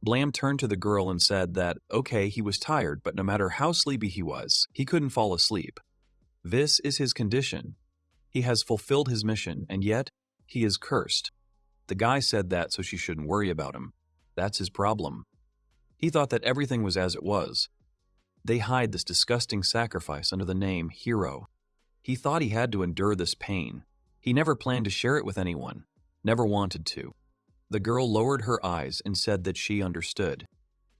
Blam turned to the girl and said that, okay, he was tired, but no matter how sleepy he was, he couldn't fall asleep. This is his condition. He has fulfilled his mission, and yet, he is cursed. The guy said that so she shouldn't worry about him. That's his problem. He thought that everything was as it was. They hide this disgusting sacrifice under the name hero. He thought he had to endure this pain. He never planned to share it with anyone. Never wanted to. The girl lowered her eyes and said that she understood.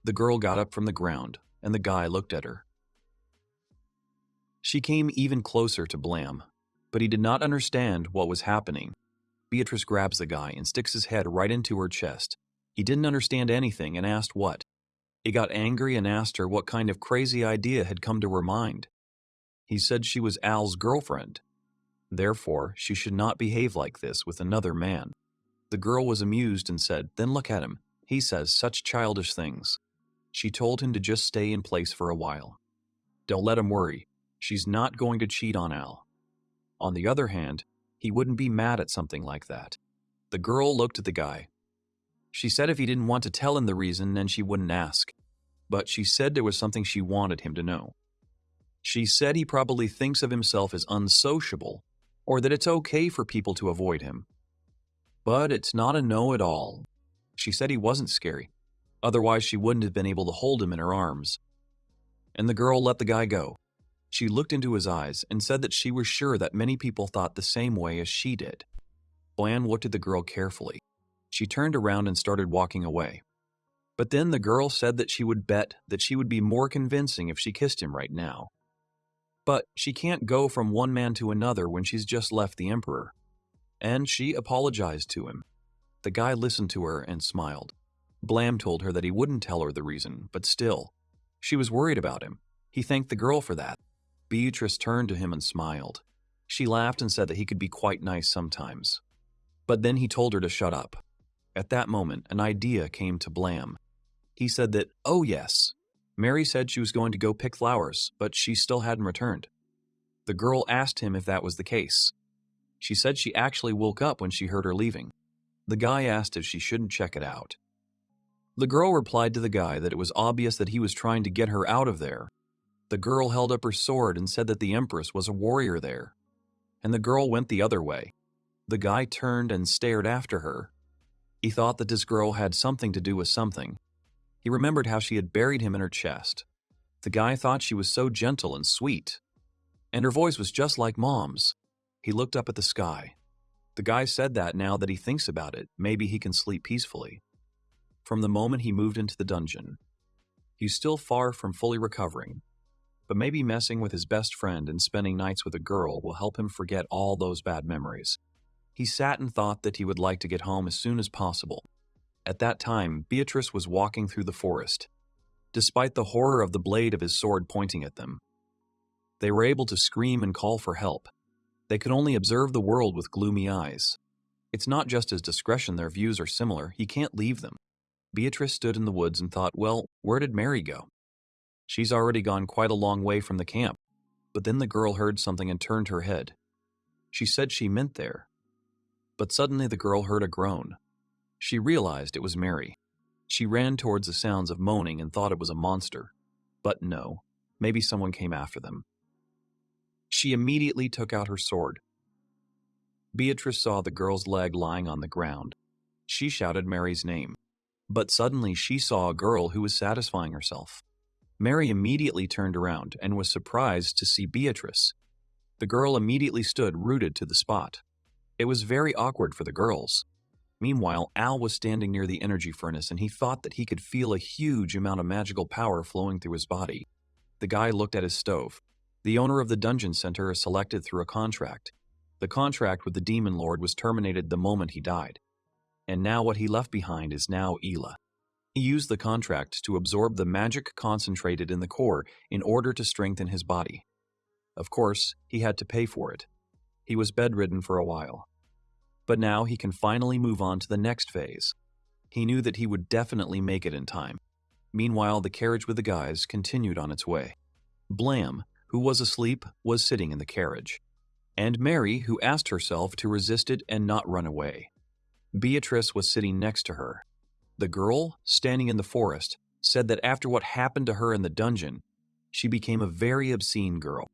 The girl got up from the ground, and the guy looked at her. She came even closer to Blam, but he did not understand what was happening. Beatrice grabs the guy and sticks his head right into her chest. He didn't understand anything and asked what. He got angry and asked her what kind of crazy idea had come to her mind. He said she was Al's girlfriend. Therefore, she should not behave like this with another man. The girl was amused and said, "Then look at him. He says such childish things." She told him to just stay in place for a while. Don't let him worry. She's not going to cheat on Al. On the other hand, he wouldn't be mad at something like that. The girl looked at the guy. She said if he didn't want to tell him the reason, then she wouldn't ask. But she said there was something she wanted him to know. She said he probably thinks of himself as unsociable, or that it's okay for people to avoid him. But it's not a no at all. She said he wasn't scary. Otherwise, she wouldn't have been able to hold him in her arms. And the girl let the guy go. She looked into his eyes and said that she was sure that many people thought the same way as she did. Blam looked at the girl carefully. She turned around and started walking away. But then the girl said that she would bet that she would be more convincing if she kissed him right now. But she can't go from one man to another when she's just left the Emperor. And she apologized to him. The guy listened to her and smiled. Blam told her that he wouldn't tell her the reason, but still, she was worried about him. He thanked the girl for that. Beatrice turned to him and smiled. She laughed and said that he could be quite nice sometimes. But then he told her to shut up. At that moment, an idea came to Blam. He said that, oh yes, Mary said she was going to go pick flowers, but she still hadn't returned. The girl asked him if that was the case. She said she actually woke up when she heard her leaving. The guy asked if she shouldn't check it out. The girl replied to the guy that it was obvious that he was trying to get her out of there. The girl held up her sword and said that the Empress was a warrior there. And the girl went the other way. The guy turned and stared after her. He thought that this girl had something to do with something. He remembered how she had buried him in her chest. The guy thought she was so gentle and sweet. And her voice was just like Mom's. He looked up at the sky. The guy said that now that he thinks about it, maybe he can sleep peacefully. From the moment he moved into the dungeon, he's still far from fully recovering, but maybe messing with his best friend and spending nights with a girl will help him forget all those bad memories. He sat and thought that he would like to get home as soon as possible. At that time, Beatrice was walking through the forest. Despite the horror of the blade of his sword pointing at them, they were able to scream and call for help. They could only observe the world with gloomy eyes. It's not just his discretion their views are similar, he can't leave them. Beatrice stood in the woods and thought, well, where did Mary go? She's already gone quite a long way from the camp. But then the girl heard something and turned her head. She said she meant there. But suddenly the girl heard a groan. She realized it was Mary. She ran towards the sounds of moaning and thought it was a monster. But no, maybe someone came after them. She immediately took out her sword. Beatrice saw the girl's leg lying on the ground. She shouted Mary's name. But suddenly she saw a girl who was satisfying herself. Mary immediately turned around and was surprised to see Beatrice. The girl immediately stood rooted to the spot. It was very awkward for the girls. Meanwhile, Al was standing near the energy furnace and he thought that he could feel a huge amount of magical power flowing through his body. The guy looked at his stove. The owner of the dungeon center is selected through a contract. The contract with the demon lord was terminated the moment he died. And now what he left behind is now Ela. He used the contract to absorb the magic concentrated in the core in order to strengthen his body. Of course, he had to pay for it. He was bedridden for a while. But now he can finally move on to the next phase. He knew that he would definitely make it in time. Meanwhile, the carriage with the guys continued on its way. Blam, who was asleep, was sitting in the carriage. And Mary, who asked herself to resist it and not run away. Beatrice was sitting next to her. The girl, standing in the forest, said that after what happened to her in the dungeon, she became a very obscene girl.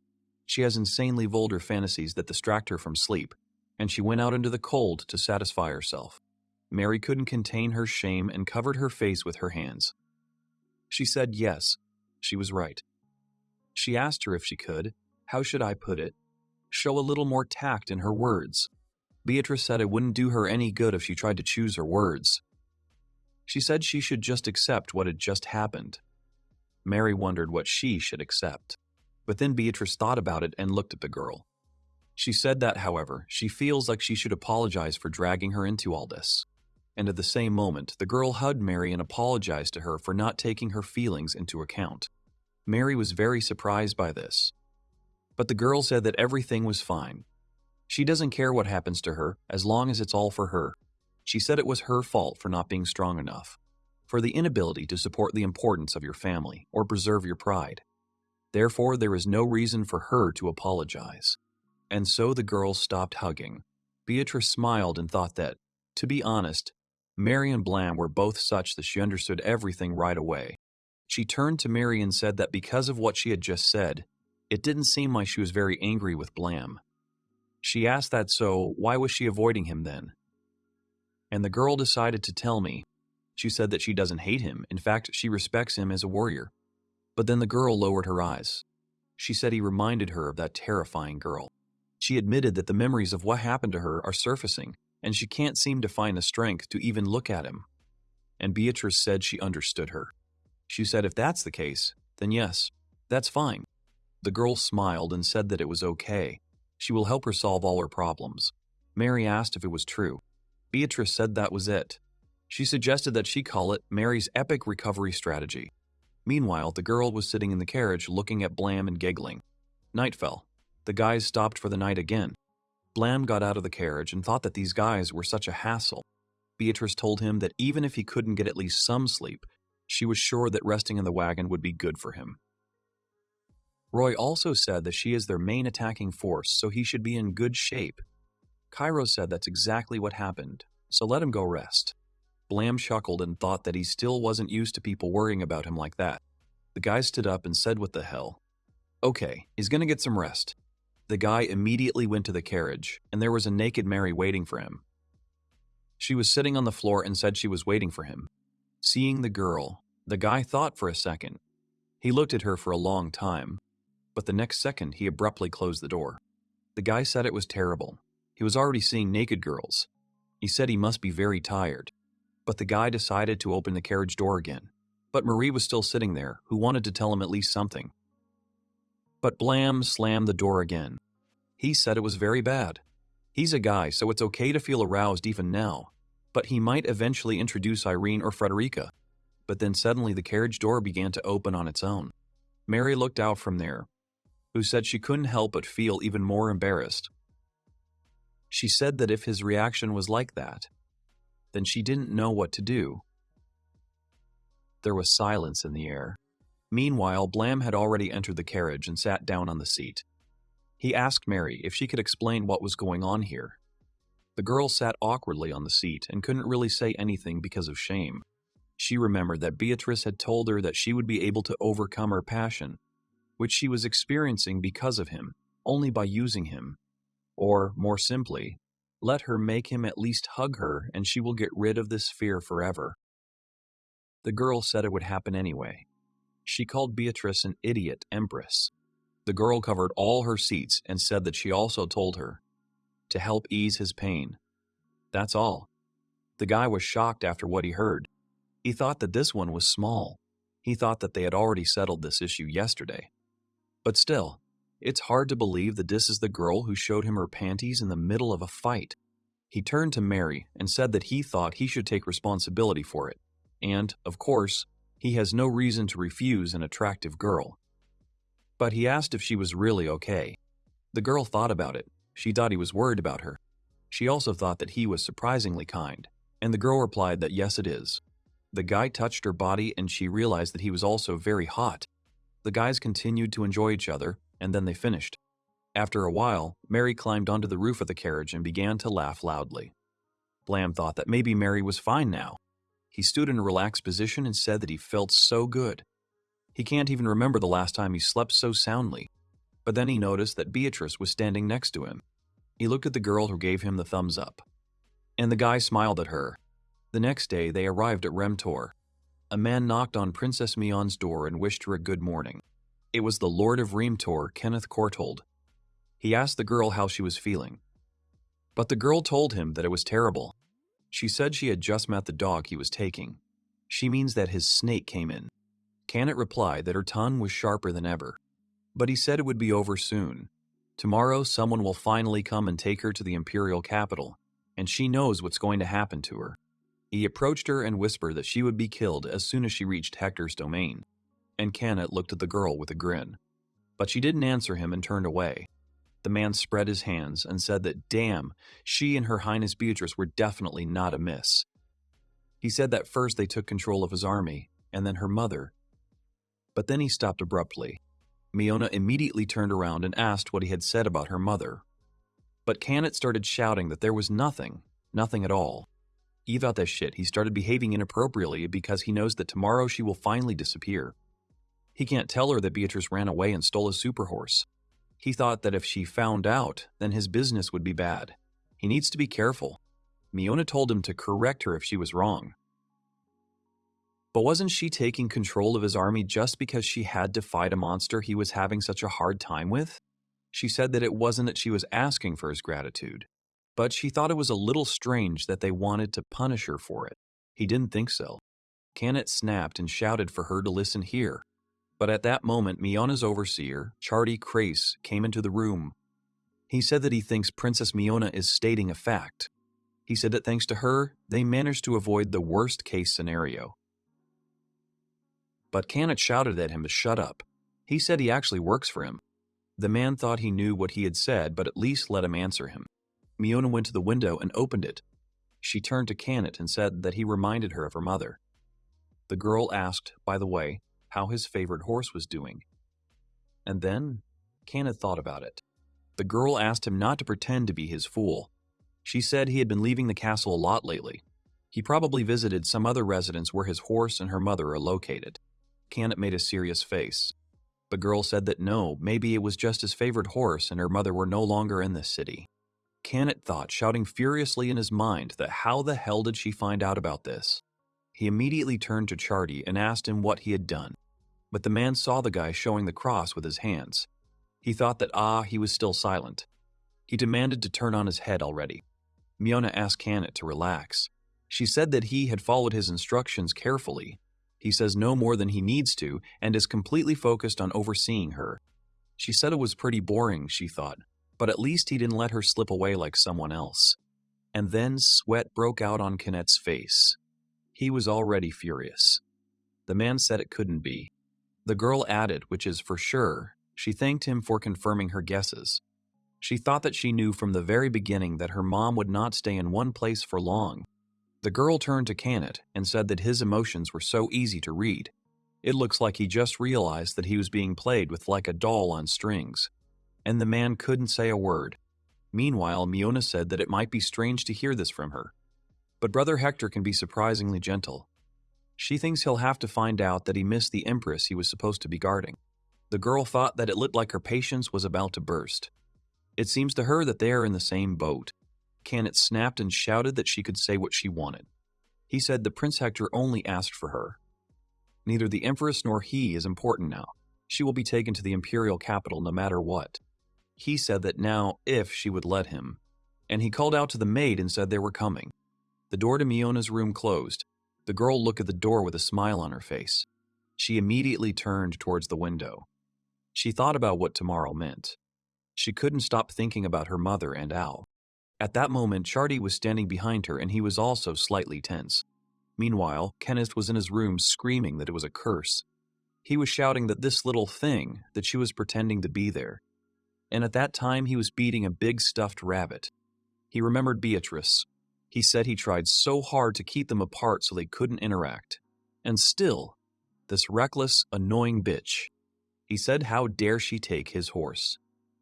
She has insanely vulgar fantasies that distract her from sleep, and she went out into the cold to satisfy herself. Mary couldn't contain her shame and covered her face with her hands. She said yes, she was right. She asked her if she could, how should I put it, show a little more tact in her words. Beatrice said it wouldn't do her any good if she tried to choose her words. She said she should just accept what had just happened. Mary wondered what she should accept. But then Beatrice thought about it and looked at the girl. She said that, however, she feels like she should apologize for dragging her into all this. And at the same moment, the girl hugged Mary and apologized to her for not taking her feelings into account. Mary was very surprised by this. But the girl said that everything was fine. She doesn't care what happens to her as long as it's all for her. She said it was her fault for not being strong enough, for the inability to support the importance of your family or preserve your pride. Therefore, there is no reason for her to apologize. And so the girls stopped hugging. Beatrice smiled and thought that, to be honest, Mary and Blam were both such that she understood everything right away. She turned to Mary and said that because of what she had just said, it didn't seem like she was very angry with Blam. She asked that, so why was she avoiding him then? And the girl decided to tell me. She said that she doesn't hate him. In fact, she respects him as a warrior. But then the girl lowered her eyes. She said he reminded her of that terrifying girl. She admitted that the memories of what happened to her are surfacing, and she can't seem to find the strength to even look at him. And Beatrice said she understood her. She said if that's the case, then yes, that's fine. The girl smiled and said that it was okay. She will help her solve all her problems. Mary asked if it was true. Beatrice said that was it. She suggested that she call it Mary's epic recovery strategy. Meanwhile, the girl was sitting in the carriage looking at Blam and giggling. Night fell. The guys stopped for the night again. Blam got out of the carriage and thought that these guys were such a hassle. Beatrice told him that even if he couldn't get at least some sleep, she was sure that resting in the wagon would be good for him. Roy also said that she is their main attacking force, so he should be in good shape. Cairo said that's exactly what happened, so let him go rest. Blam chuckled and thought that he still wasn't used to people worrying about him like that. The guy stood up and said what the hell. Okay, he's gonna get some rest. The guy immediately went to the carriage, and there was a naked Mary waiting for him. She was sitting on the floor and said she was waiting for him. Seeing the girl, the guy thought for a second. He looked at her for a long time, but the next second he abruptly closed the door. The guy said it was terrible. He was already seeing naked girls. He said he must be very tired. But the guy decided to open the carriage door again. But Marie was still sitting there, who wanted to tell him at least something. But Blam slammed the door again. He said it was very bad. He's a guy, so it's okay to feel aroused even now. But he might eventually introduce Irene or Frederica. But then suddenly the carriage door began to open on its own. Mary looked out from there, who said she couldn't help but feel even more embarrassed. She said that if his reaction was like that, then she didn't know what to do. There was silence in the air. Meanwhile, Blam had already entered the carriage and sat down on the seat. He asked Mary if she could explain what was going on here. The girl sat awkwardly on the seat and couldn't really say anything because of shame. She remembered that Beatrice had told her that she would be able to overcome her passion, which she was experiencing because of him, only by using him. Or, more simply, let her make him at least hug her and she will get rid of this fear forever. The girl said it would happen anyway. She called Beatrice an idiot empress. The girl covered all her seats and said that she also told her to help ease his pain. That's all. The guy was shocked after what he heard. He thought that this one was small. He thought that they had already settled this issue yesterday. But still, it's hard to believe that this is the girl who showed him her panties in the middle of a fight. He turned to Mary and said that he thought he should take responsibility for it. And, of course, he has no reason to refuse an attractive girl. But he asked if she was really okay. The girl thought about it. She thought he was worried about her. She also thought that he was surprisingly kind, and the girl replied that yes, it is. The guy touched her body and she realized that he was also very hot. The guys continued to enjoy each other, and then they finished. After a while, Mary climbed onto the roof of the carriage and began to laugh loudly. Blam thought that maybe Mary was fine now. He stood in a relaxed position and said that he felt so good. He can't even remember the last time he slept so soundly. But then he noticed that Beatrice was standing next to him. He looked at the girl who gave him the thumbs up. And the guy smiled at her. The next day, they arrived at Remtor. A man knocked on Princess Mion's door and wished her a good morning. It was the Lord of Remtor, Kenneth Courthold. He asked the girl how she was feeling. But the girl told him that it was terrible. She said she had just met the dog he was taking. She means that his snake came in. Kenneth replied that her tongue was sharper than ever. But he said it would be over soon. Tomorrow, someone will finally come and take her to the imperial capital, and she knows what's going to happen to her. He approached her and whispered that she would be killed as soon as she reached Hector's domain. And Kenneth looked at the girl with a grin. But she didn't answer him and turned away. The man spread his hands and said that, damn, she and Her Highness Beatrice were definitely not amiss. He said that first they took control of his army, and then her mother. But then he stopped abruptly. Miona immediately turned around and asked what he had said about her mother. But Kenneth started shouting that there was nothing at all. Without that shit, he started behaving inappropriately because he knows that tomorrow she will finally disappear. He can't tell her that Beatrice ran away and stole a super horse. He thought that if she found out, then his business would be bad. He needs to be careful. Miona told him to correct her if she was wrong. But wasn't she taking control of his army just because she had to fight a monster he was having such a hard time with? She said that it wasn't that she was asking for his gratitude, but she thought it was a little strange that they wanted to punish her for it. He didn't think so. Kenneth snapped and shouted for her to listen here. But at that moment, Miona's overseer, Chardy Crace, came into the room. He said that he thinks Princess Miona is stating a fact. He said that thanks to her, they managed to avoid the worst-case scenario. But Kenneth shouted at him to shut up. He said he actually works for him. The man thought he knew what he had said, but at least let him answer him. Miona went to the window and opened it. She turned to Kenneth and said that he reminded her of her mother. The girl asked, by the way, how his favorite horse was doing. And then, Kenneth thought about it. The girl asked him not to pretend to be his fool. She said he had been leaving the castle a lot lately. He probably visited some other residence where his horse and her mother are located. Kenneth made a serious face. The girl said that no, maybe it was just his favorite horse and her mother were no longer in this city. Kenneth thought, shouting furiously in his mind, that how the hell did she find out about this? He immediately turned to Chardy and asked him what he had done. But the man saw the guy showing the cross with his hands. He thought that, he was still silent. He demanded to turn on his head already. Miona asked Kenneth to relax. She said that he had followed his instructions carefully. He says no more than he needs to and is completely focused on overseeing her. She said it was pretty boring, she thought, but at least he didn't let her slip away like someone else. And then sweat broke out on Kenneth's face. He was already furious. The man said it couldn't be. The girl added, which is for sure, she thanked him for confirming her guesses. She thought that she knew from the very beginning that her mom would not stay in one place for long. The girl turned to Kenneth and said that his emotions were so easy to read. It looks like he just realized that he was being played with like a doll on strings. And the man couldn't say a word. Meanwhile, Miona said that it might be strange to hear this from her, but Brother Hector can be surprisingly gentle. She thinks he'll have to find out that he missed the Empress he was supposed to be guarding. The girl thought that it looked like her patience was about to burst. It seems to her that they are in the same boat. Canet snapped and shouted that she could say what she wanted. He said that Prince Hector only asked for her. Neither the Empress nor he is important now. She will be taken to the imperial capital no matter what. He said that now, if she would let him. And he called out to the maid and said they were coming. The door to Miona's room closed. The girl looked at the door with a smile on her face. She immediately turned towards the window. She thought about what tomorrow meant. She couldn't stop thinking about her mother and Al. At that moment, Chardy was standing behind her and he was also slightly tense. Meanwhile, Kenneth was in his room screaming that it was a curse. He was shouting that this little thing, that she was pretending to be there. And at that time, he was beating a big stuffed rabbit. He remembered Beatrice. He said he tried so hard to keep them apart so they couldn't interact. And still, this reckless, annoying bitch. He said how dare she take his horse.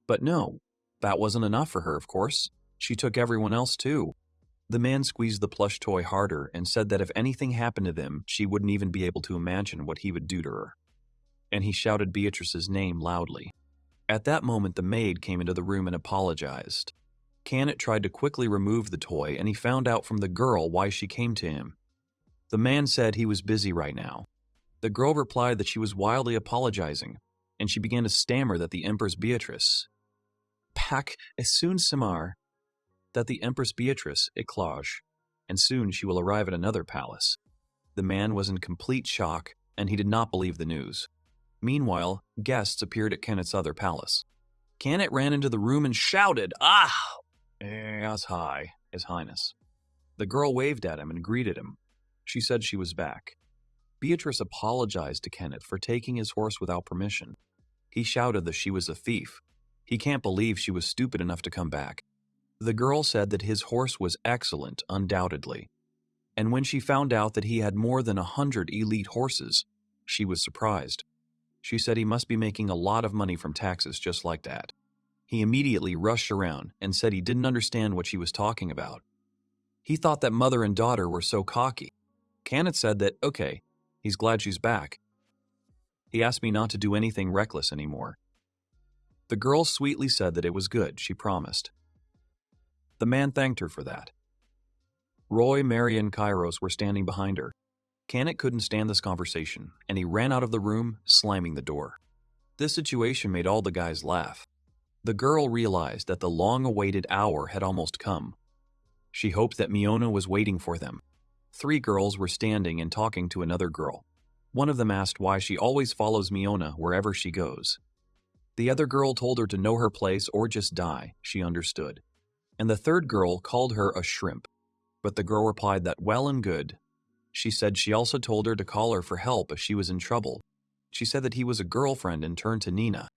But no, that wasn't enough for her, of course. She took everyone else too. The man squeezed the plush toy harder and said that if anything happened to them, she wouldn't even be able to imagine what he would do to her. And he shouted Beatrice's name loudly. At that moment, the maid came into the room and apologized. Canet tried to quickly remove the toy, and he found out from the girl why she came to him. The man said he was busy right now. The girl replied that she was wildly apologizing, and she began to stammer that the Empress Beatrice, Pak as soon Samar, that the Empress Beatrice, Eclage, and soon she will arrive at another palace. The man was in complete shock, and he did not believe the news. Meanwhile, guests appeared at Kenneth's other palace. Canet ran into the room and shouted, "Ah! As high, His Highness." The girl waved at him and greeted him. She said she was back. Beatrice apologized to Kenneth for taking his horse without permission. He shouted that she was a thief. He can't believe she was stupid enough to come back. The girl said that his horse was excellent, undoubtedly. And when she found out that he had more than 100 elite horses, she was surprised. She said he must be making a lot of money from taxes just like that. He immediately rushed around and said he didn't understand what she was talking about. He thought that mother and daughter were so cocky. Canet said that, okay, he's glad she's back. He asked me not to do anything reckless anymore. The girl sweetly said that it was good, she promised. The man thanked her for that. Roy, Mary, and Kairos were standing behind her. Canet couldn't stand this conversation, and he ran out of the room, slamming the door. This situation made all the guys laugh. The girl realized that the long-awaited hour had almost come. She hoped that Miona was waiting for them. 3 girls were standing and talking to another girl. One of them asked why she always follows Miona wherever she goes. The other girl told her to know her place or just die, she understood. And the third girl called her a shrimp. But the girl replied that well and good. She said she also told her to call her for help if she was in trouble. She said that he was a girlfriend and turned to Nina.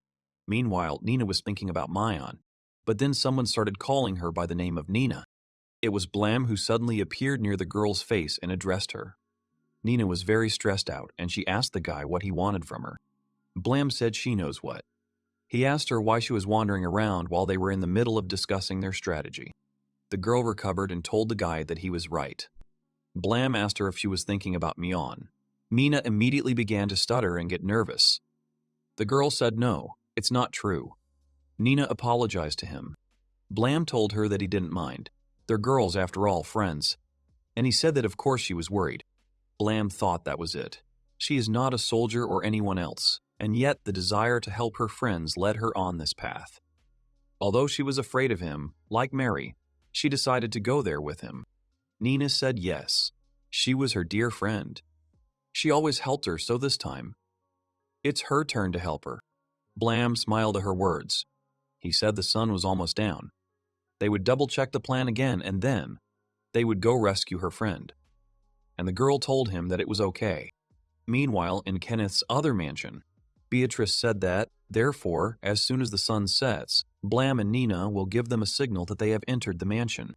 Meanwhile, Nina was thinking about Mayan. But then someone started calling her by the name of Nina. It was Blam who suddenly appeared near the girl's face and addressed her. Nina was very stressed out, and she asked the guy what he wanted from her. Blam said she knows what. He asked her why she was wandering around while they were in the middle of discussing their strategy. The girl recovered and told the guy that he was right. Blam asked her if she was thinking about Mion. Mina immediately began to stutter and get nervous. The girl said no, it's not true. Nina apologized to him. Blam told her that he didn't mind. They're girls after all, friends. And he said that of course she was worried. Blam thought that was it. She is not a soldier or anyone else, and yet the desire to help her friends led her on this path. Although she was afraid of him, like Mary, she decided to go there with him. Nina said yes. She was her dear friend. She always helped her, so this time, it's her turn to help her. Blam smiled at her words. He said the sun was almost down. They would double-check the plan again, and then they would go rescue her friend. And the girl told him that it was okay. Meanwhile, in Kenneth's other mansion, Beatrice said that, therefore, as soon as the sun sets, Blam and Nina will give them a signal that they have entered the mansion.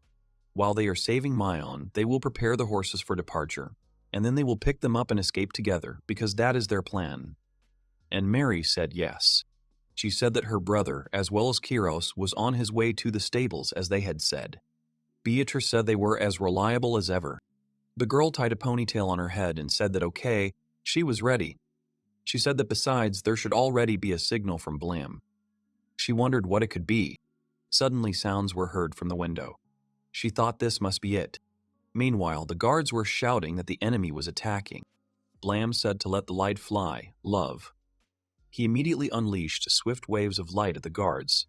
While they are saving Mayon, they will prepare the horses for departure, and then they will pick them up and escape together, because that is their plan. And Mary said yes. She said that her brother, as well as Kiros, was on his way to the stables as they had said. Beatrice said they were as reliable as ever. The girl tied a ponytail on her head and said that okay, she was ready. She said that besides, there should already be a signal from Blam. She wondered what it could be. Suddenly sounds were heard from the window. She thought this must be it. Meanwhile, the guards were shouting that the enemy was attacking. Blam said to let the light fly, love. He immediately unleashed swift waves of light at the guards.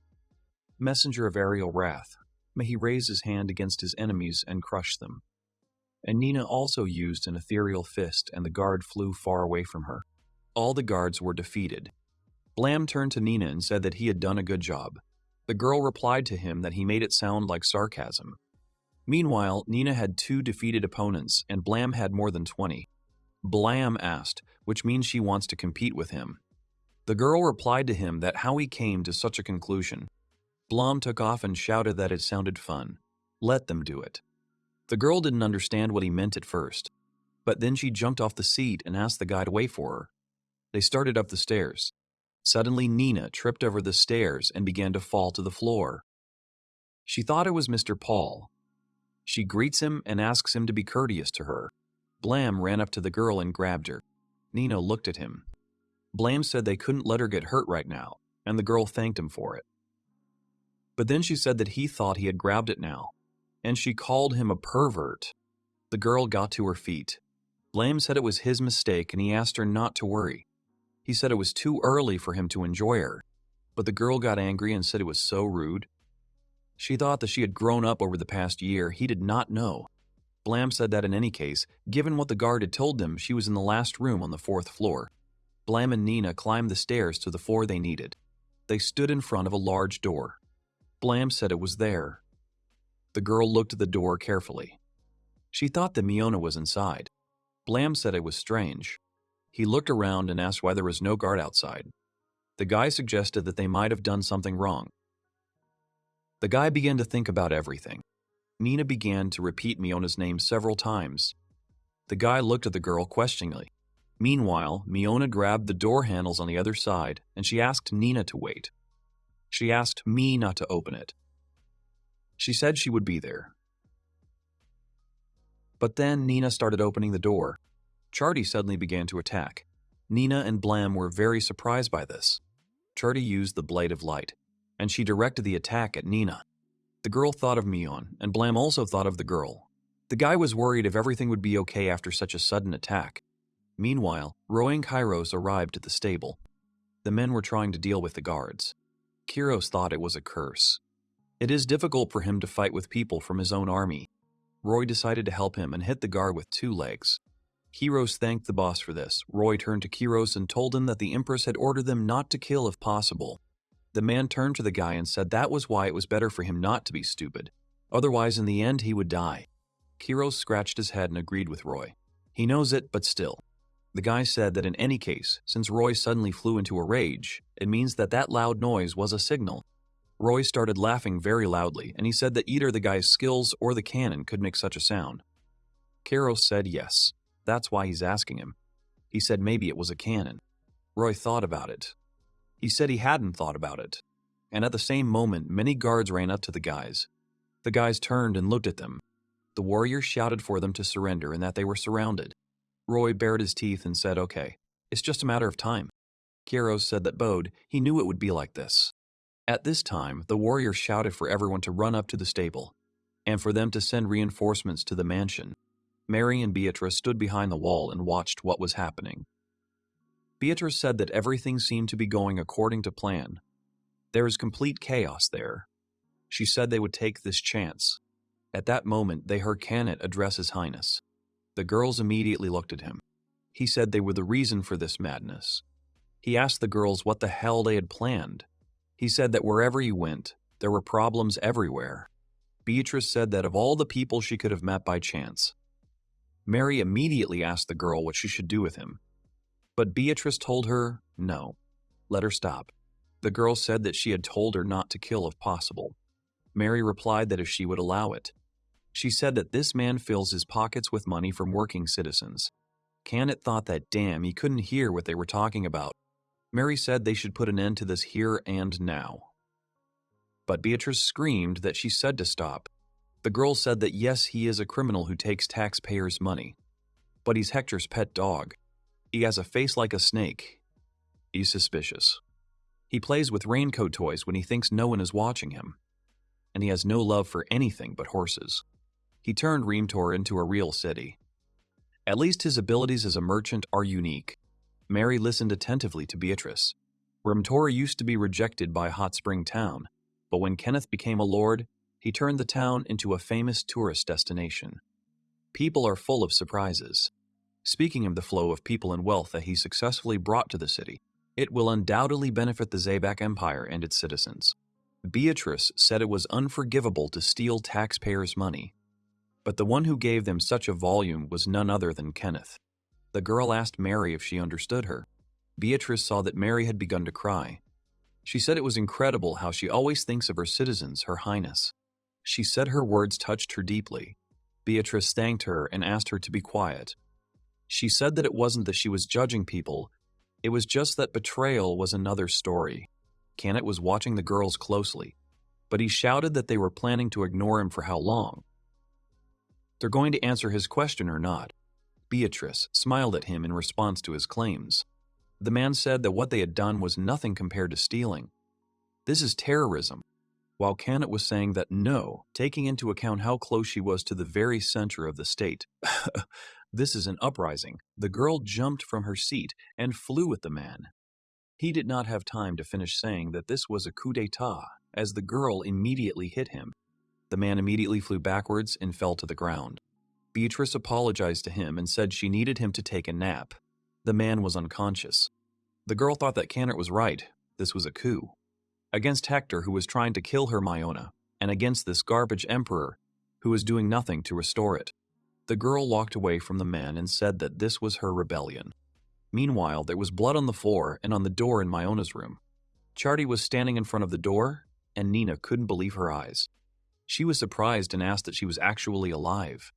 Messenger of aerial wrath, may he raise his hand against his enemies and crush them. And Nina also used an ethereal fist, and the guard flew far away from her. All the guards were defeated. Blam turned to Nina and said that he had done a good job. The girl replied to him that he made it sound like sarcasm. Meanwhile, Nina had 2 defeated opponents, and Blam had more than 20. Blam asked, which means she wants to compete with him. The girl replied to him that how he came to such a conclusion. Blam took off and shouted that it sounded fun. Let them do it. The girl didn't understand what he meant at first, but then she jumped off the seat and asked the guy to wait for her. They started up the stairs. Suddenly, Nina tripped over the stairs and began to fall to the floor. She thought it was Mr. Paul. She greets him and asks him to be courteous to her. Blam ran up to the girl and grabbed her. Nina looked at him. Blam said they couldn't let her get hurt right now, and the girl thanked him for it. But then she said that he thought he had grabbed it now, and she called him a pervert. The girl got to her feet. Blam said it was his mistake, and he asked her not to worry. He said it was too early for him to enjoy her, but the girl got angry and said it was so rude. She thought that she had grown up over the past year. He did not know. Blam said that in any case, given what the guard had told them, she was in the last room on the 4th floor. Blam and Nina climbed the stairs to the floor they needed. They stood in front of a large door. Blam said it was there. The girl looked at the door carefully. She thought that Miona was inside. Blam said it was strange. He looked around and asked why there was no guard outside. The guy suggested that they might have done something wrong. The guy began to think about everything. Nina began to repeat Miona's name several times. The guy looked at the girl questioningly. Meanwhile, Miona grabbed the door handles on the other side, and she asked Nina to wait. She asked me not to open it. She said she would be there. But then Nina started opening the door. Charty suddenly began to attack. Nina and Blam were very surprised by this. Charty used the blade of light, and she directed the attack at Nina. The girl thought of Mion, and Blam also thought of the girl. The guy was worried if everything would be okay after such a sudden attack. Meanwhile, Roy and Kairos arrived at the stable. The men were trying to deal with the guards. Kiros thought it was a curse. It is difficult for him to fight with people from his own army. Roy decided to help him and hit the guard with 2 legs. Kiros thanked the boss for this. Roy turned to Kiros and told him that the Empress had ordered them not to kill if possible. The man turned to the guy and said that was why it was better for him not to be stupid. Otherwise, in the end, he would die. Kiros scratched his head and agreed with Roy. He knows it, but still. The guy said that in any case, since Roy suddenly flew into a rage, it means that that loud noise was a signal. Roy started laughing very loudly, and he said that either the guy's skills or the cannon could make such a sound. Kiros said yes. That's why he's asking him. He said maybe it was a cannon. Roy thought about it. He said he hadn't thought about it. And at the same moment, many guards ran up to the guys. The guys turned and looked at them. The warriors shouted for them to surrender and that they were surrounded. Roy bared his teeth and said, okay, it's just a matter of time. Kiros said that Bode, he knew it would be like this. At this time, the warriors shouted for everyone to run up to the stable, and for them to send reinforcements to the mansion. Mary and Beatrice stood behind the wall and watched what was happening. Beatrice said that everything seemed to be going according to plan. There is complete chaos there. She said they would take this chance. At that moment, they heard Canet address His Highness. The girls immediately looked at him. He said they were the reason for this madness. He asked the girls what the hell they had planned. He said that wherever he went, there were problems everywhere. Beatrice said that of all the people she could have met by chance. Mary immediately asked the girl what she should do with him. But Beatrice told her, no, let her stop. The girl said that she had told her not to kill if possible. Mary replied that if she would allow it. She said that this man fills his pockets with money from working citizens. Canet thought that damn, he couldn't hear what they were talking about. Mary said they should put an end to this here and now. But Beatrice screamed that she said to stop. The girl said that yes, he is a criminal who takes taxpayers' money, but he's Hector's pet dog. He has a face like a snake. He's suspicious. He plays with raincoat toys when he thinks no one is watching him. And he has no love for anything but horses. He turned Reamtor into a real city. At least his abilities as a merchant are unique. Mary listened attentively to Beatrice. Reamtor used to be rejected by Hot Spring Town, but when Kenneth became a lord, he turned the town into a famous tourist destination. People are full of surprises. Speaking of the flow of people and wealth that he successfully brought to the city, it will undoubtedly benefit the Zabak Empire and its citizens. Beatrice said it was unforgivable to steal taxpayers' money, but the one who gave them such a volume was none other than Kenneth. The girl asked Mary if she understood her. Beatrice saw that Mary had begun to cry. She said it was incredible how she always thinks of her citizens, Her Highness. She said her words touched her deeply. Beatrice thanked her and asked her to be quiet. She said that it wasn't that she was judging people, it was just that betrayal was another story. Kenneth was watching the girls closely, but he shouted that they were planning to ignore him for how long. They're going to answer his question or not. Beatrice smiled at him in response to his claims. The man said that what they had done was nothing compared to stealing. This is terrorism. While Kenneth was saying that no, taking into account how close she was to the very center of the state. This is an uprising. The girl jumped from her seat and flew at the man. He did not have time to finish saying that this was a coup d'etat, as the girl immediately hit him. The man immediately flew backwards and fell to the ground. Beatrice apologized to him and said she needed him to take a nap. The man was unconscious. The girl thought that Kenneth was right. This was a coup. Against Hector, who was trying to kill Hermione, and against this garbage emperor, who was doing nothing to restore it. The girl walked away from the man and said that this was her rebellion. Meanwhile, there was blood on the floor and on the door in Myona's room. Charty was standing in front of the door, and Nina couldn't believe her eyes. She was surprised and asked that she was actually alive.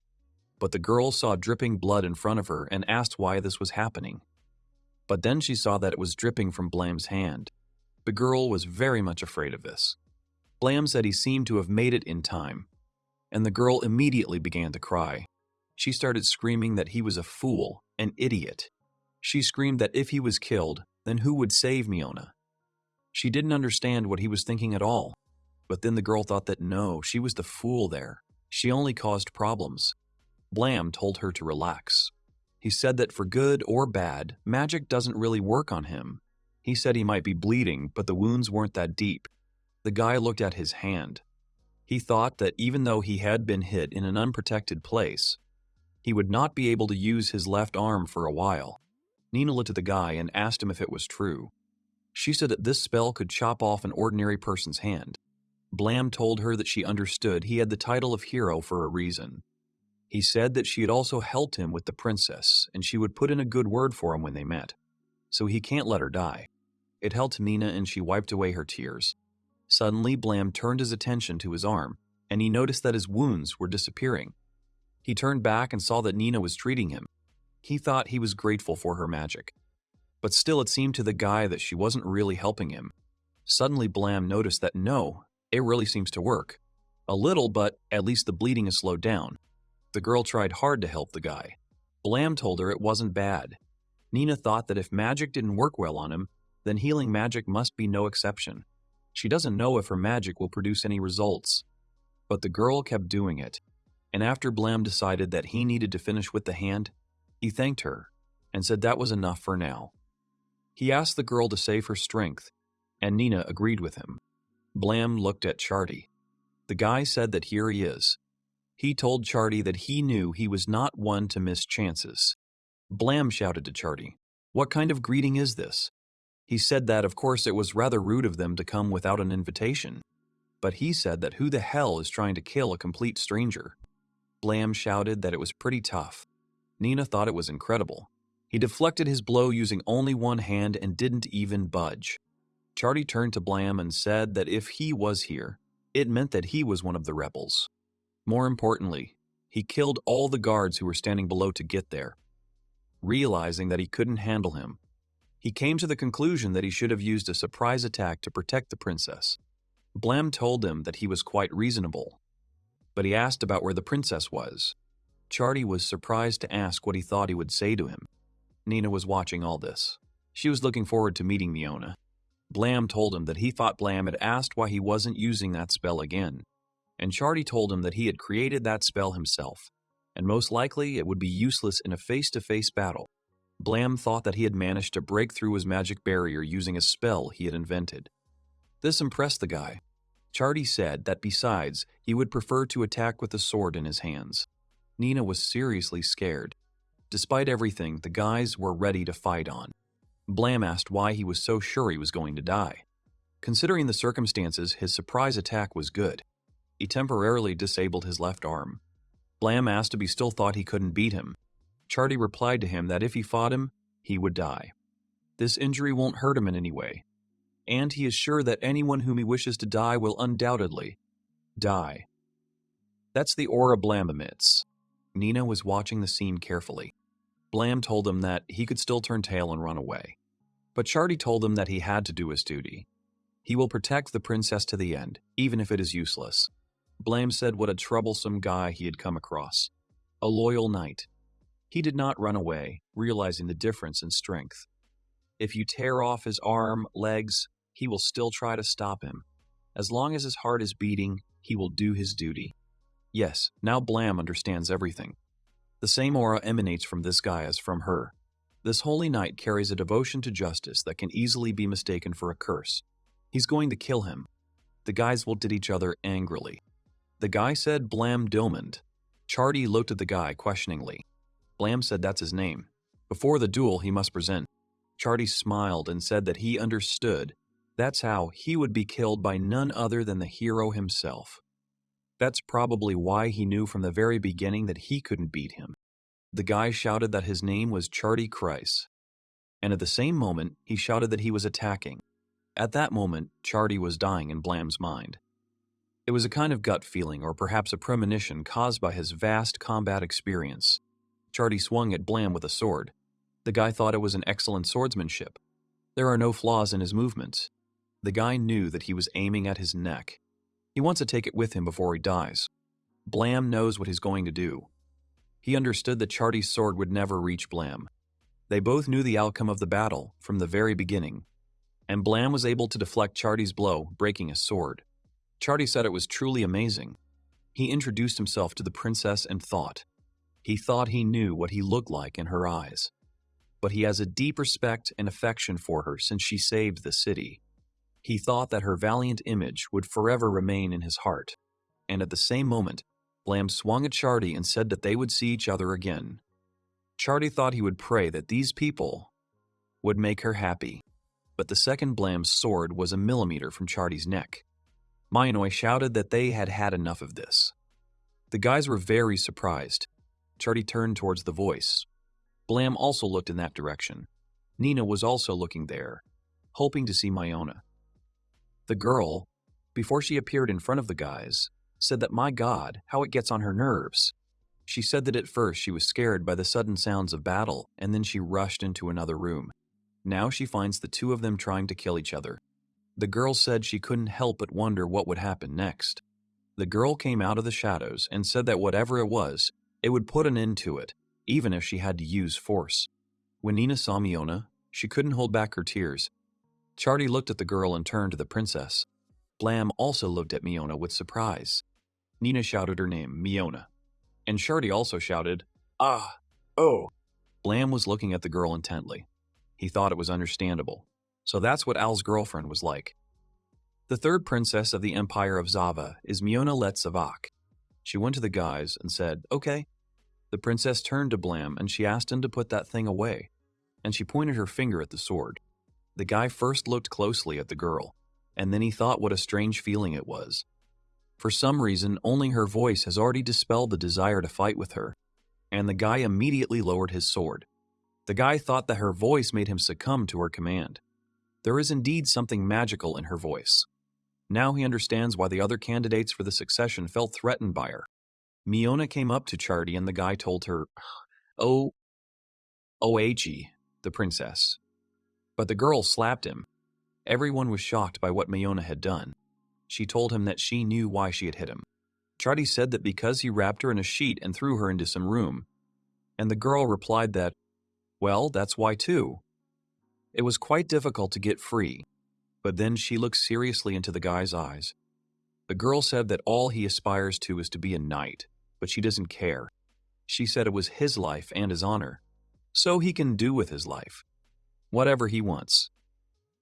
But the girl saw dripping blood in front of her and asked why this was happening. But then she saw that it was dripping from Blam's hand. The girl was very much afraid of this. Blam said he seemed to have made it in time, and the girl immediately began to cry. She started screaming that he was a fool, an idiot. She screamed that if he was killed, then who would save Miona? She didn't understand what he was thinking at all. But then the girl thought that no, she was the fool there. She only caused problems. Blam told her to relax. He said that for good or bad, magic doesn't really work on him. He said he might be bleeding, but the wounds weren't that deep. The guy looked at his hand. He thought that even though he had been hit in an unprotected place, he would not be able to use his left arm for a while. Nina looked at the guy and asked him if it was true. She said that this spell could chop off an ordinary person's hand. Blam told her that she understood he had the title of hero for a reason. He said that she had also helped him with the princess, and she would put in a good word for him when they met. So he can't let her die. It helped Nina and she wiped away her tears. Suddenly, Blam turned his attention to his arm, and he noticed that his wounds were disappearing. He turned back and saw that Nina was treating him. He thought he was grateful for her magic. But still it seemed to the guy that she wasn't really helping him. Suddenly Blam noticed that no, it really seems to work. A little, but at least the bleeding is slowed down. The girl tried hard to help the guy. Blam told her it wasn't bad. Nina thought that if magic didn't work well on him, then healing magic must be no exception. She doesn't know if her magic will produce any results. But the girl kept doing it. And after Blam decided that he needed to finish with the hand, he thanked her and said that was enough for now. He asked the girl to save her strength, and Nina agreed with him. Blam looked at Charty. The guy said that here he is. He told Charty that he knew he was not one to miss chances. Blam shouted to Charty, "What kind of greeting is this?" He said that, of course, it was rather rude of them to come without an invitation. But he said that who the hell is trying to kill a complete stranger? Blam shouted that it was pretty tough. Nina thought it was incredible. He deflected his blow using only one hand and didn't even budge. Charty turned to Blam and said that if he was here, it meant that he was one of the rebels. More importantly, he killed all the guards who were standing below to get there. Realizing that he couldn't handle him, He came to the conclusion that he should have used a surprise attack to protect the princess. Blam told him that he was quite reasonable, but he asked about where the princess was. Charty was surprised to ask what he thought he would say to him. Nina was watching all this. She was looking forward to meeting Miona. Blam told him that he thought Blam had asked why he wasn't using that spell again, and Charty told him that he had created that spell himself, and most likely it would be useless in a face-to-face battle. Blam thought that he had managed to break through his magic barrier using a spell he had invented. This impressed the guy. Charty said that besides, he would prefer to attack with a sword in his hands. Nina was seriously scared. Despite everything, the guys were ready to fight on. Blam asked why he was so sure he was going to die. Considering the circumstances, his surprise attack was good. He temporarily disabled his left arm. Blam asked if he still thought he couldn't beat him. Charty replied to him that if he fought him, he would die. This injury won't hurt him in any way, and he is sure that anyone whom he wishes to die will undoubtedly die. That's the aura Blam emits. Nina was watching the scene carefully. Blam told him that he could still turn tail and run away, but Charty told him that he had to do his duty. He will protect the princess to the end, even if it is useless. Blam said what a troublesome guy he had come across. A loyal knight. He did not run away, realizing the difference in strength. If you tear off his arm, legs, he will still try to stop him. As long as his heart is beating, he will do his duty. Yes, now Blam understands everything. The same aura emanates from this guy as from her. This holy knight carries a devotion to justice that can easily be mistaken for a curse. He's going to kill him. The guys looked at each other angrily. The guy said Blam Dilmond. Charty looked at the guy questioningly. Blam said that's his name. Before the duel, he must present. Charty smiled and said that he understood. That's how he would be killed by none other than the hero himself. That's probably why he knew from the very beginning that he couldn't beat him. The guy shouted that his name was Charty Kreis, and at the same moment, he shouted that he was attacking. At that moment, Charty was dying in Blam's mind. It was a kind of gut feeling, or perhaps a premonition caused by his vast combat experience. Charty swung at Blam with a sword. The guy thought it was an excellent swordsmanship. There are no flaws in his movements. The guy knew that he was aiming at his neck. He wants to take it with him before he dies. Blam knows what he's going to do. He understood that Charty's sword would never reach Blam. They both knew the outcome of the battle from the very beginning, and Blam was able to deflect Charty's blow, breaking his sword. Charty said it was truly amazing. He introduced himself to the princess and thought. He thought he knew what he looked like in her eyes. But he has a deep respect and affection for her since she saved the city. He thought that her valiant image would forever remain in his heart. And at the same moment, Blam swung at Charty and said that they would see each other again. Charty thought he would pray that these people would make her happy. But the second Blam's sword was a millimeter from Charty's neck. Manhua shouted that they had had enough of this. The guys were very surprised. Charty turned towards the voice. Blam also looked in that direction. Nina was also looking there, hoping to see Miona. The girl, before she appeared in front of the guys, said that, my God, how it gets on her nerves. She said that at first she was scared by the sudden sounds of battle, and then she rushed into another room. Now she finds the two of them trying to kill each other. The girl said she couldn't help but wonder what would happen next. The girl came out of the shadows and said that whatever it was, it would put an end to it, even if she had to use force. When Nina saw Miona, she couldn't hold back her tears. Charty looked at the girl and turned to the princess. Blam also looked at Miona with surprise. Nina shouted her name, Miona. And Charty also shouted, ah, oh. Blam was looking at the girl intently. He thought it was understandable. So that's what Al's girlfriend was like. The third princess of the Empire of Zava is Miona Letzavak. She went to the guys and said, okay. The princess turned to Blam and she asked him to put that thing away, and she pointed her finger at the sword. The guy first looked closely at the girl, and then he thought what a strange feeling it was. For some reason, only her voice has already dispelled the desire to fight with her, and the guy immediately lowered his sword. The guy thought that her voice made him succumb to her command. There is indeed something magical in her voice. Now he understands why the other candidates for the succession felt threatened by her. Miona came up to Charty and the guy told her, oh, Oichi, the princess. But the girl slapped him. Everyone was shocked by what Mayona had done. She told him that she knew why she had hit him. Charty said that because he wrapped her in a sheet and threw her into some room. And the girl replied that, well, that's why too. It was quite difficult to get free, but then she looked seriously into the guy's eyes. The girl said that all he aspires to is to be a knight, but she doesn't care. She said it was his life and his honor, so he can do with his life whatever he wants.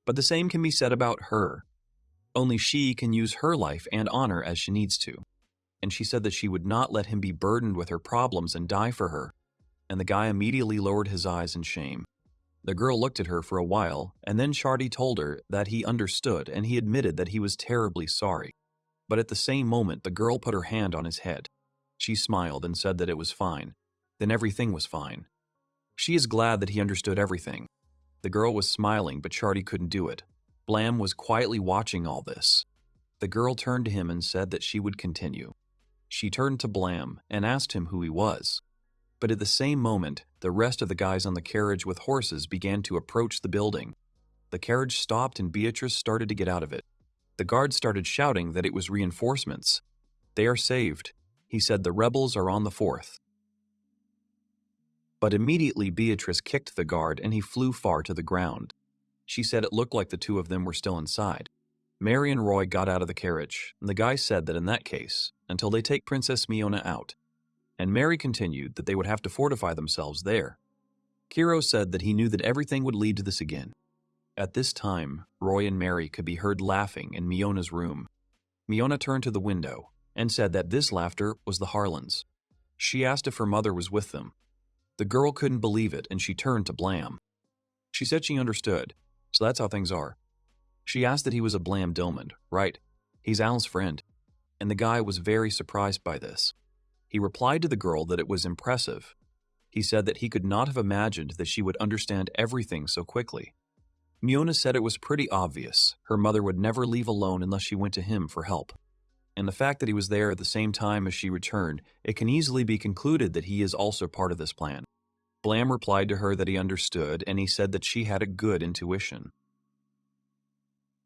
But the same can be said about her. Only she can use her life and honor as she needs to. And she said that she would not let him be burdened with her problems and die for her. And the guy immediately lowered his eyes in shame. The girl looked at her for a while, and then Charty told her that he understood, and he admitted that he was terribly sorry. But at the same moment, the girl put her hand on his head. She smiled and said that it was fine. Then everything was fine. She is glad that he understood everything. The girl was smiling, but Charty couldn't do it. Blam was quietly watching all this. The girl turned to him and said that she would continue. She turned to Blam and asked him who he was. But at the same moment, the rest of the guys on the carriage with horses began to approach the building. The carriage stopped and Beatrice started to get out of it. The guards started shouting that it was reinforcements. They are saved. He said the rebels are on the 4th. But immediately Beatrice kicked the guard and he flew far to the ground. She said it looked like the two of them were still inside. Mary and Roy got out of the carriage, and the guy said that in that case, until they take Princess Miona out. And Mary continued that they would have to fortify themselves there. Kiro said that he knew that everything would lead to this again. At this time, Roy and Mary could be heard laughing in Miona's room. Miona turned to the window and said that this laughter was the Harlans. She asked if her mother was with them. The girl couldn't believe it, and she turned to Blam. She said she understood, so that's how things are. She asked that he was a Blam Dilmond, right? He's Al's friend. And the guy was very surprised by this. He replied to the girl that it was impressive. He said that he could not have imagined that she would understand everything so quickly. Miona said it was pretty obvious. Her mother would never leave alone unless she went to him for help. And the fact that he was there at the same time as she returned, it can easily be concluded that he is also part of this plan. Blam replied to her that he understood, and he said that she had a good intuition.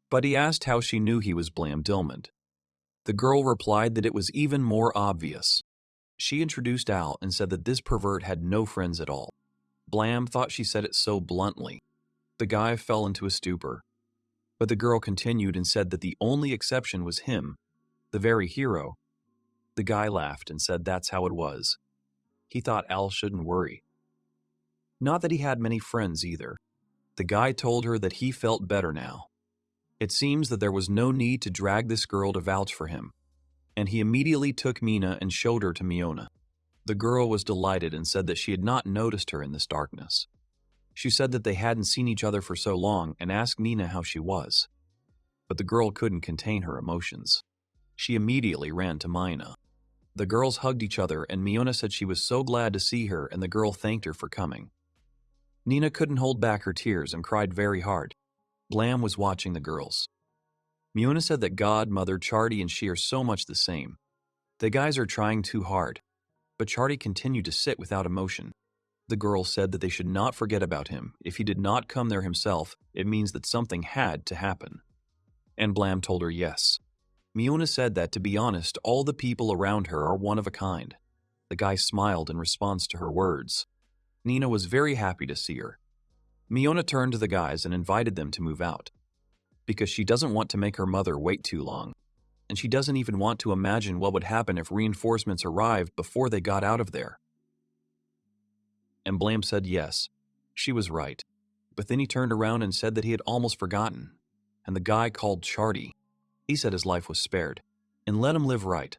But he asked how she knew he was Blam Dilmond. The girl replied that it was even more obvious. She introduced Al and said that this pervert had no friends at all. Blam thought she said it so bluntly. The guy fell into a stupor. But the girl continued and said that the only exception was him, the very hero. The guy laughed and said that's how it was. He thought Al shouldn't worry. Not that he had many friends either. The guy told her that he felt better now. It seems that there was no need to drag this girl to vouch for him, and he immediately took Mina and showed her to Miona. The girl was delighted and said that she had not noticed her in this darkness. She said that they hadn't seen each other for so long and asked Mina how she was. But the girl couldn't contain her emotions. She immediately ran to Mina. The girls hugged each other and Miona said she was so glad to see her and the girl thanked her for coming. Nina couldn't hold back her tears and cried very hard. Blam was watching the girls. Miona said that God, Mother, Charty, and she are so much the same. The guys are trying too hard. But Charty continued to sit without emotion. The girl said that they should not forget about him. If he did not come there himself, it means that something had to happen. And Blam told her yes. Miona said that, to be honest, all the people around her are one of a kind. The guy smiled in response to her words. Nina was very happy to see her. Miona turned to the guys and invited them to move out, because she doesn't want to make her mother wait too long, and she doesn't even want to imagine what would happen if reinforcements arrived before they got out of there. And Blam said yes, she was right, but then he turned around and said that he had almost forgotten, and the guy called Charty. He said his life was spared, and let him live right.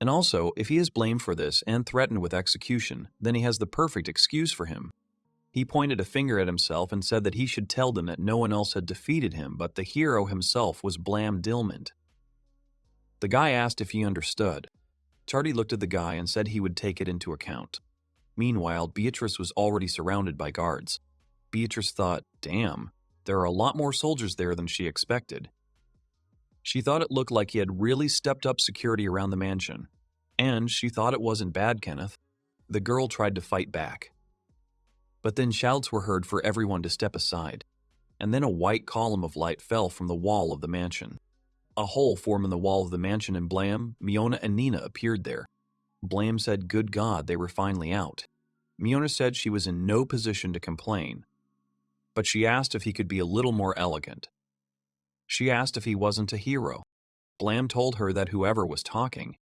And also, if he is blamed for this and threatened with execution, then he has the perfect excuse for him. He pointed a finger at himself and said that he should tell them that no one else had defeated him, but the hero himself was Blam Dilmond. The guy asked if he understood. Charty looked at the guy and said he would take it into account. Meanwhile, Beatrice was already surrounded by guards. Beatrice thought, damn, there are a lot more soldiers there than she expected. She thought it looked like he had really stepped up security around the mansion. And she thought it wasn't bad, Kenneth. The girl tried to fight back. But then shouts were heard for everyone to step aside. and then a white column of light fell from the wall of the mansion. A hole formed in the wall of the mansion, and Blam, Miona, and Nina appeared there. Blam said, "Good God, they were finally out." Miona said she was in no position to complain, but she asked if he could be a little more elegant. She asked if he wasn't a hero. Blam told her that whoever was talking,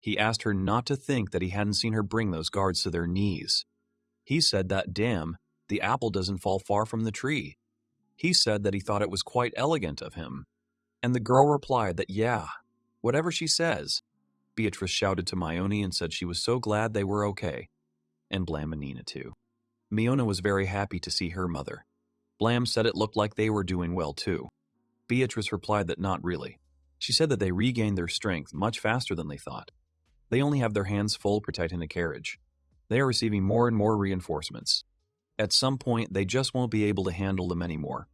he asked her not to think that he hadn't seen her bring those guards to their knees. He said that, damn, the apple doesn't fall far from the tree. He said that he thought it was quite elegant of him. And the girl replied that, yeah, whatever she says. Beatrice shouted to Mione and said she was so glad they were okay. And Blam and Nina too. Miona was very happy to see her mother. Blam said it looked like they were doing well too. Beatrice replied that not really. She said that they regained their strength much faster than they thought. They only have their hands full protecting the carriage. They are receiving more and more reinforcements. At some point, they just won't be able to handle them anymore.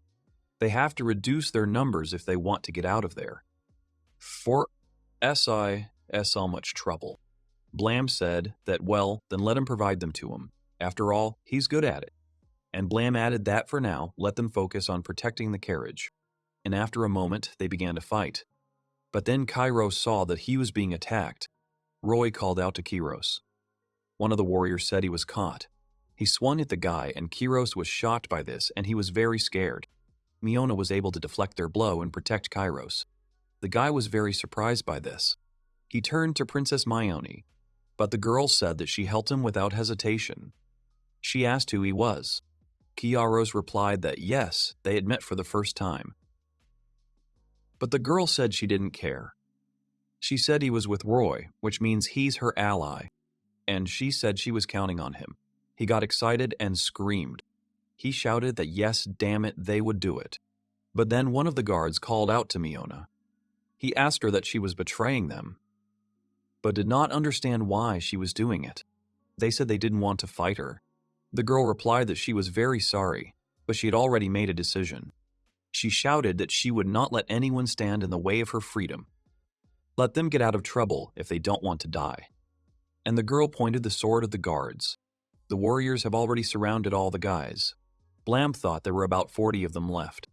They have to reduce their numbers if they want to get out of there. For so much trouble. Blam said that, well, then let him provide them to him. After all, he's good at it. And Blam added that for now, let them focus on protecting the carriage. And after a moment, they began to fight. But then Kairos saw that he was being attacked. Roy called out to Kiros. One of the warriors said he was caught. He swung at the guy, and Kiros was shocked by this, and he was very scared. Miona was able to deflect their blow and protect Kairos. The guy was very surprised by this. He turned to Princess Mione, but the girl said that she helped him without hesitation. She asked who he was. Kiaros replied that yes, they had met for the first time. But the girl said she didn't care. She said he was with Roy, which means he's her ally, and she said she was counting on him. He got excited and screamed. He shouted that yes, damn it, they would do it. But then one of the guards called out to Miona. He asked her that she was betraying them, but did not understand why she was doing it. They said they didn't want to fight her. The girl replied that she was very sorry, but she had already made a decision. She shouted that she would not let anyone stand in the way of her freedom. Let them get out of trouble if they don't want to die. And the girl pointed the sword at the guards. The warriors have already surrounded all the guys. Blam thought there were about 40 of them left.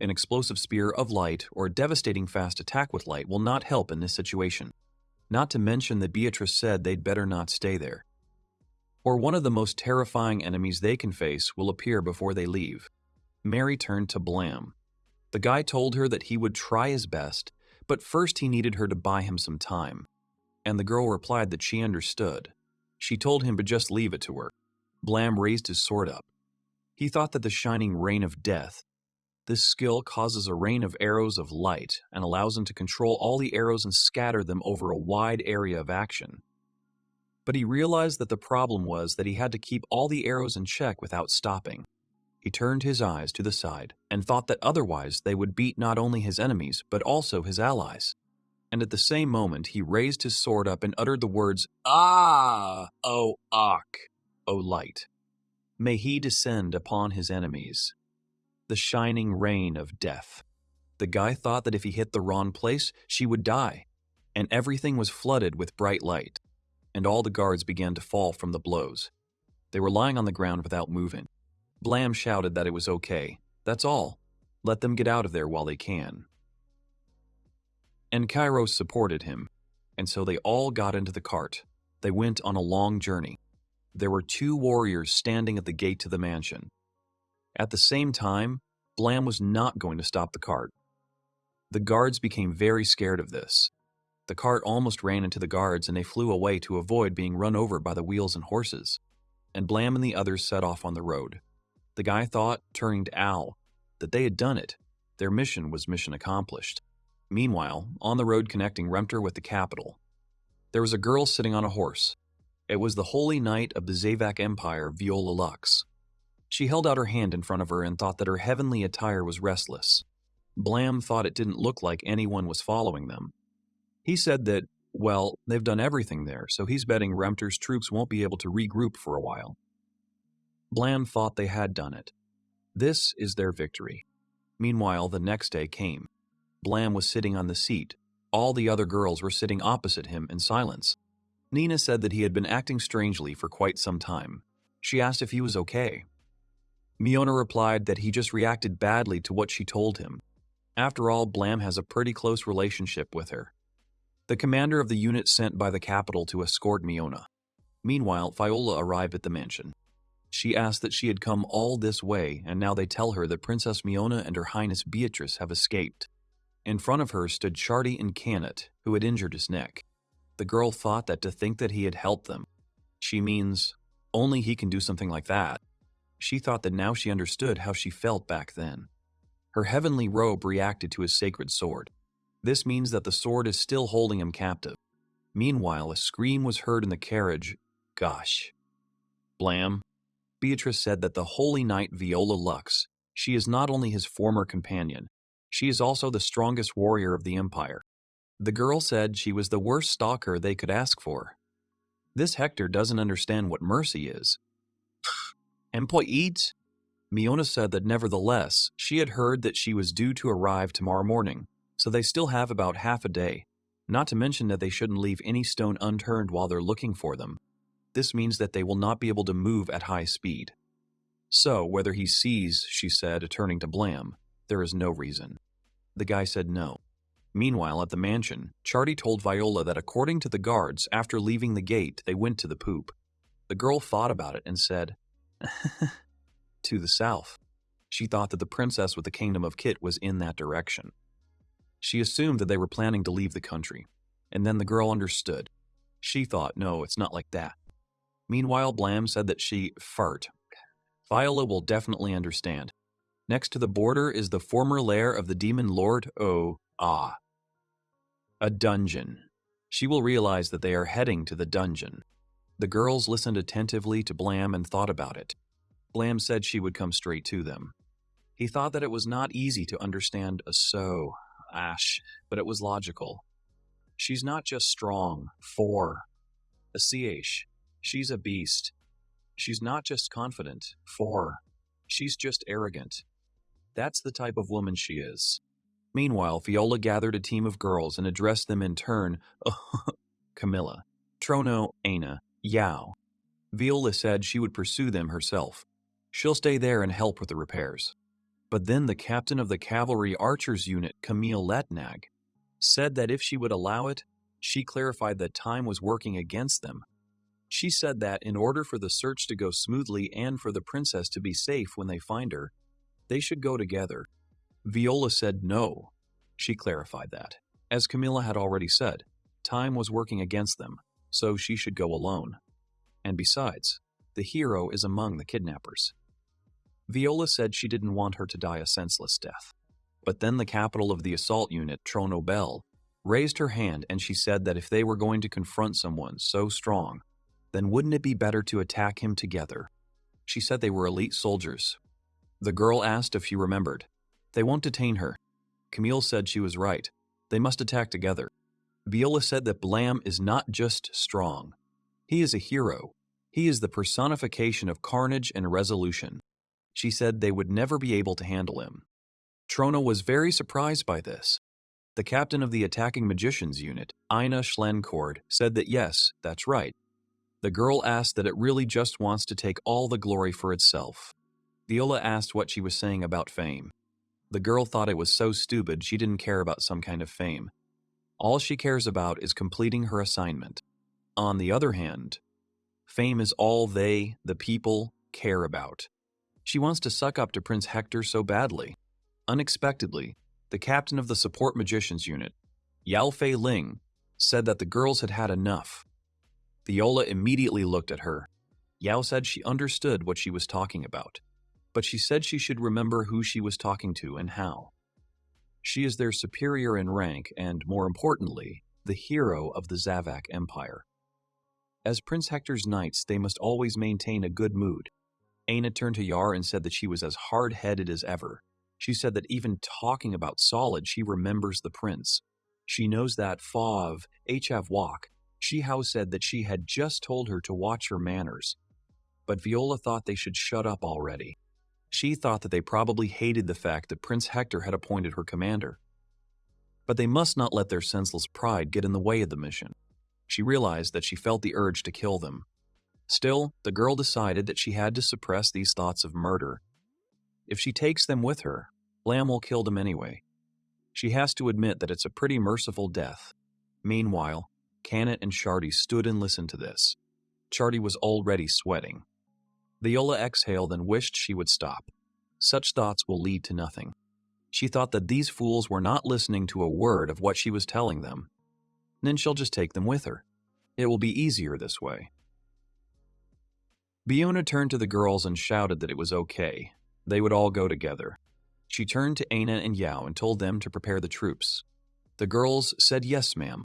An explosive spear of light or a devastating fast attack with light will not help in this situation. Not to mention that Beatrice said they'd better not stay there. Or one of the most terrifying enemies they can face will appear before they leave. Mary turned to Blam. The guy told her that he would try his best, but first he needed her to buy him some time. And the girl replied that she understood. She told him to just leave it to her. Blam raised his sword up. He thought that the shining rain of death. This skill causes a rain of arrows of light and allows him to control all the arrows and scatter them over a wide area of action. But he realized that the problem was that he had to keep all the arrows in check without stopping. He turned his eyes to the side and thought that otherwise they would beat not only his enemies but also his allies. And at the same moment he raised his sword up and uttered the words, "Ah, O Ak, O light. May he descend upon his enemies." The shining rain of death. The guy thought that if he hit the wrong place, she would die, and everything was flooded with bright light, and all the guards began to fall from the blows. They were lying on the ground without moving. Blam shouted that it was okay. That's all. Let them get out of there while they can. And Kairos supported him, and so they all got into the cart. They went on a long journey. There were 2 warriors standing at the gate to the mansion. At the same time, Blam was not going to stop the cart. The guards became very scared of this. The cart almost ran into the guards and they flew away to avoid being run over by the wheels and horses. And Blam and the others set off on the road. The guy thought, turning to Al, that they had done it. Their mission was mission accomplished. Meanwhile, on the road connecting Remter with the capital, there was a girl sitting on a horse. It was the Holy Knight of the Zavak Empire, Viola Lux. She held out her hand in front of her and thought that her heavenly attire was restless. Blam thought it didn't look like anyone was following them. He said that, well, they've done everything there, so he's betting Remter's troops won't be able to regroup for a while. Blam thought they had done it. This is their victory. Meanwhile, the next day came. Blam was sitting on the seat. All the other girls were sitting opposite him in silence. Nina said that he had been acting strangely for quite some time. She asked if he was okay. Miona replied that he just reacted badly to what she told him. After all, Blam has a pretty close relationship with her. The commander of the unit sent by the capital to escort Miona. Meanwhile, Viola arrived at the mansion. She asked that she had come all this way, and now they tell her that Princess Miona and Her Highness Beatrice have escaped. In front of her stood Chardy Incanate, who had injured his neck. The girl thought that to think that he had helped them. She means, only he can do something like that. She thought that now she understood how she felt back then. Her heavenly robe reacted to his sacred sword. This means that the sword is still holding him captive. Meanwhile, a scream was heard in the carriage. Gosh. Blam. Beatrice said that the holy knight Viola Lux, she is not only his former companion, she is also the strongest warrior of the Empire. The girl said she was the worst stalker they could ask for. This Hector doesn't understand what mercy is. Employees? Miona said that nevertheless, she had heard that she was due to arrive tomorrow morning, so they still have about half a day, not to mention that they shouldn't leave any stone unturned while they're looking for them. This means that they will not be able to move at high speed. So, whether he sees, she said, turning to Blam, there is no reason. The guy said no. Meanwhile, at the mansion, Chardy told Viola that according to the guards, after leaving the gate, they went to the poop. The girl thought about it and said, to the south. She thought that the princess with the kingdom of Kit was in that direction. She assumed that they were planning to leave the country, and then the girl understood. She thought, no, it's not like that. Meanwhile, Blam said that she fart. Viola will definitely understand. Next to the border is the former lair of the demon lord a dungeon. She will realize that they are heading to the dungeon. The girls listened attentively to Blam and thought about it. Blam said she would come straight to them. He thought that it was not easy to understand but it was logical. She's not just strong, a ch. She's a beast. She's not just confident, she's just arrogant. That's the type of woman she is. Meanwhile, Viola gathered a team of girls and addressed them in turn. Camilla, Trono, Aina, Yao. Viola said she would pursue them herself. She'll stay there and help with the repairs. But then the captain of the cavalry archers unit, Camille Letnag, said that if she would allow it, she clarified that time was working against them. She said that in order for the search to go smoothly and for the princess to be safe when they find her, they should go together. Viola said no. She clarified that. As Camilla had already said, time was working against them, so she should go alone. And besides, the hero is among the kidnappers. Viola said she didn't want her to die a senseless death. But then the capital of the assault unit, Trono Bell, raised her hand and she said that if they were going to confront someone so strong, then wouldn't it be better to attack him together? She said they were elite soldiers. The girl asked if she remembered. They won't detain her. Camille said she was right. They must attack together. Viola said that Blam is not just strong. He is a hero. He is the personification of carnage and resolution. She said they would never be able to handle him. Trono was very surprised by this. The captain of the attacking magicians unit, Ina Schlencord, said that yes, that's right. The girl asked that it really just wants to take all the glory for itself. Viola asked what she was saying about fame. The girl thought it was so stupid she didn't care about some kind of fame. All she cares about is completing her assignment. On the other hand, fame is all they, the people, care about. She wants to suck up to Prince Hector so badly. Unexpectedly, the captain of the support magicians unit, Yao Fei Ling, said that the girls had had enough. Viola immediately looked at her. Yao said she understood what she was talking about, but she said she should remember who she was talking to and how. She is their superior in rank and, more importantly, the hero of the Zavak Empire. As Prince Hector's knights, they must always maintain a good mood. Aina turned to Yar and said that she was as hard-headed as ever. She said that even talking about Solid, she remembers the prince. She knows that Fav, Hv Wok. Shihao said that she had just told her to watch her manners. But Viola thought they should shut up already. She thought that they probably hated the fact that Prince Hector had appointed her commander. But they must not let their senseless pride get in the way of the mission. She realized that she felt the urge to kill them. Still, the girl decided that she had to suppress these thoughts of murder. If she takes them with her, Blam will kill them anyway. She has to admit that it's a pretty merciful death. Meanwhile, Canet and Shardy stood and listened to this. Shardy was already sweating. Viola exhaled and wished she would stop. Such thoughts will lead to nothing. She thought that these fools were not listening to a word of what she was telling them. Then she'll just take them with her. It will be easier this way. Biona turned to the girls and shouted that it was okay. They would all go together. She turned to Aina and Yao and told them to prepare the troops. The girls said yes, ma'am.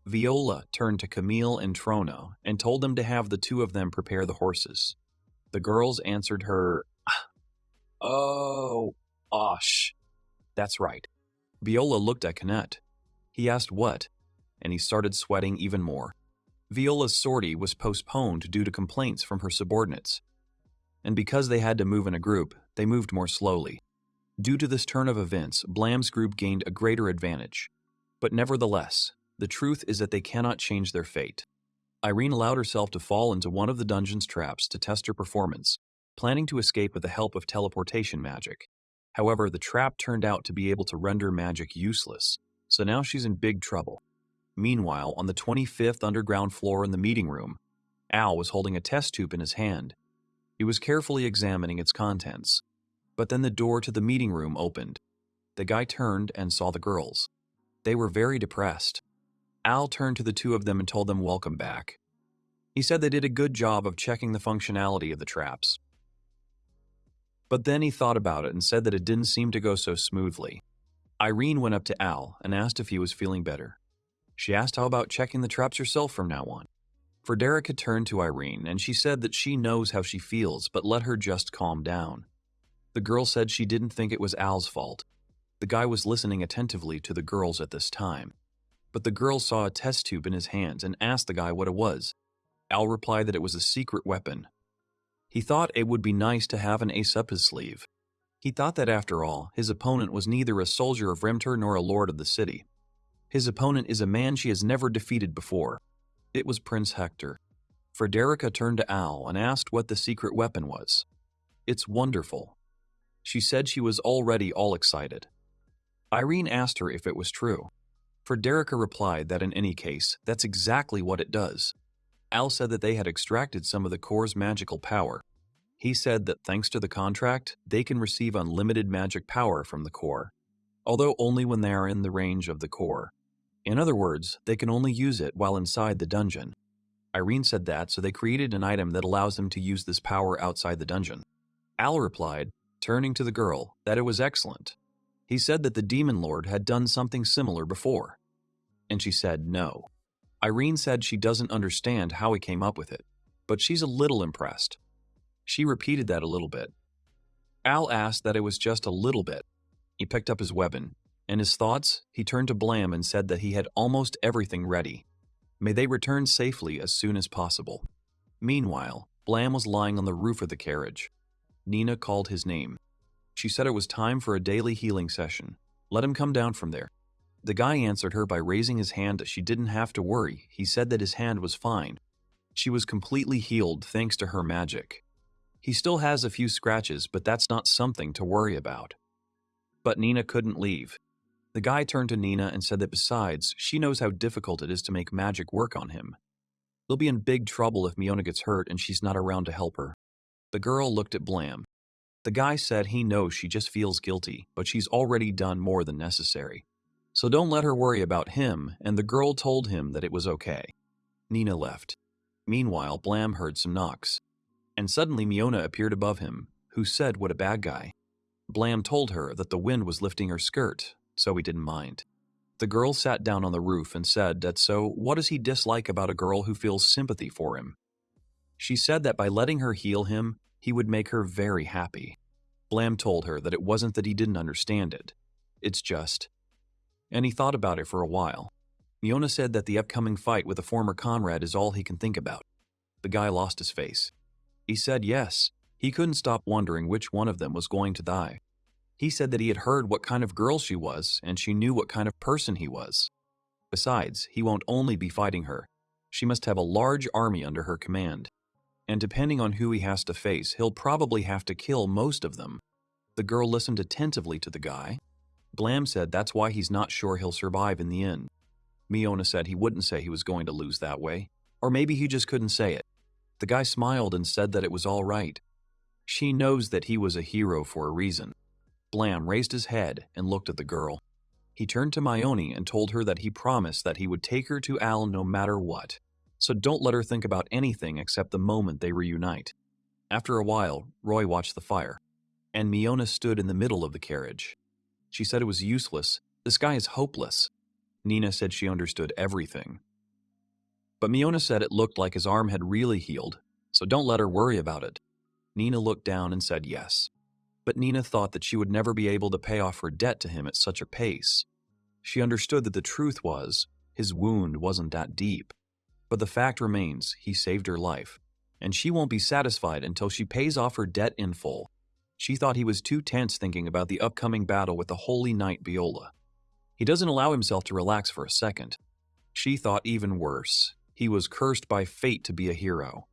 Viola turned to Camille and Trono and told them to have the two of them prepare the horses. The girls answered her, "Oh, osh." That's right. Viola looked at Canet. He asked what, and he started sweating even more. Viola's sortie was postponed due to complaints from her subordinates. And because they had to move in a group, they moved more slowly. Due to this turn of events, Blam's group gained a greater advantage. But nevertheless, the truth is that they cannot change their fate. Irene allowed herself to fall into one of the dungeon's traps to test her performance, planning to escape with the help of teleportation magic. However, the trap turned out to be able to render magic useless, so now she's in big trouble. Meanwhile, on the 25th underground floor in the meeting room, Al was holding a test tube in his hand. He was carefully examining its contents. But then the door to the meeting room opened. The guy turned and saw the girls. They were very depressed. Al turned to the two of them and told them welcome back. He said they did a good job of checking the functionality of the traps. But then he thought about it and said that it didn't seem to go so smoothly. Irene went up to Al and asked if he was feeling better. She asked how about checking the traps yourself from now on. Frederica turned to Irene and she said that she knows how she feels, but let her just calm down. The girl said she didn't think it was Al's fault. The guy was listening attentively to the girls at this time. But the girl saw a test tube in his hands and asked the guy what it was. Al replied that it was a secret weapon. He thought it would be nice to have an ace up his sleeve. He thought that after all, his opponent was neither a soldier of Remter nor a lord of the city. His opponent is a man she has never defeated before. It was Prince Hector. Frederica turned to Al and asked what the secret weapon was. It's wonderful. She said she was already all excited. Irene asked her if it was true. Frederica replied that in any case, that's exactly what it does. Al said that they had extracted some of the core's magical power. He said that thanks to the contract, they can receive unlimited magic power from the core, although only when they are in the range of the core. In other words, they can only use it while inside the dungeon. Irene said that, so they created an item that allows them to use this power outside the dungeon. Al replied, turning to the girl, that it was excellent. He said that the Demon Lord had done something similar before. And she said no. Irene said she doesn't understand how he came up with it, but she's a little impressed. She repeated that a little bit. Al asked that it was just a little bit. He picked up his weapon. In his thoughts, he turned to Blam and said that he had almost everything ready. May they return safely as soon as possible. Meanwhile, Blam was lying on the roof of the carriage. Nina called his name. She said it was time for a daily healing session. Let him come down from there. The guy answered her by raising his hand that she didn't have to worry. He said that his hand was fine. She was completely healed thanks to her magic. He still has a few scratches, but that's not something to worry about. But Nina couldn't leave. The guy turned to Nina and said that besides, she knows how difficult it is to make magic work on him. They'll be in big trouble if Miona gets hurt and she's not around to help her. The girl looked at Blam. The guy said he knows she just feels guilty, but she's already done more than necessary. So don't let her worry about him, and the girl told him that it was okay. Nina left. Meanwhile, Blam heard some knocks. And suddenly Miona appeared above him, who said what a bad guy. Blam told her that the wind was lifting her skirt, so he didn't mind. The girl sat down on the roof and said that so what does he dislike about a girl who feels sympathy for him? She said that by letting her heal him, he would make her very happy. Blam told her that it wasn't that he didn't understand it. It's just... And he thought about it for a while. Miona said that the upcoming fight with a former comrade is all he can think about. The guy lost his face. He said yes, he couldn't stop wondering which one of them was going to die. He said that he had heard what kind of girl she was, and she knew what kind of person he was. Besides, he won't only be fighting her. She must have a large army under her command. And depending on who he has to face, he'll probably have to kill most of them. The girl listened attentively to the guy. Blam said that's why he's not sure he'll survive in the end. Miona said he wouldn't say he was going to lose that way, or maybe he just couldn't say it. The guy smiled and said that it was all right. She knows that he was a hero for a reason. Blam raised his head and looked at the girl. He turned to Mione and told her that he promised that he would take her to Al no matter what. So don't let her think about anything except the moment they reunite. After a while, Roy watched the fire, and Miona stood in the middle of the carriage. She said it was useless. This guy is hopeless. Nina said she understood everything. But Miona said it looked like his arm had really healed, so don't let her worry about it. Nina looked down and said yes. But Nina thought that she would never be able to pay off her debt to him at such a pace. She understood that the truth was, his wound wasn't that deep. But the fact remains, he saved her life, and she won't be satisfied until she pays off her debt in full. She thought he was too tense thinking about the upcoming battle with the Holy Knight Viola. He doesn't allow himself to relax for a second. She thought even worse. He was cursed by fate to be a hero,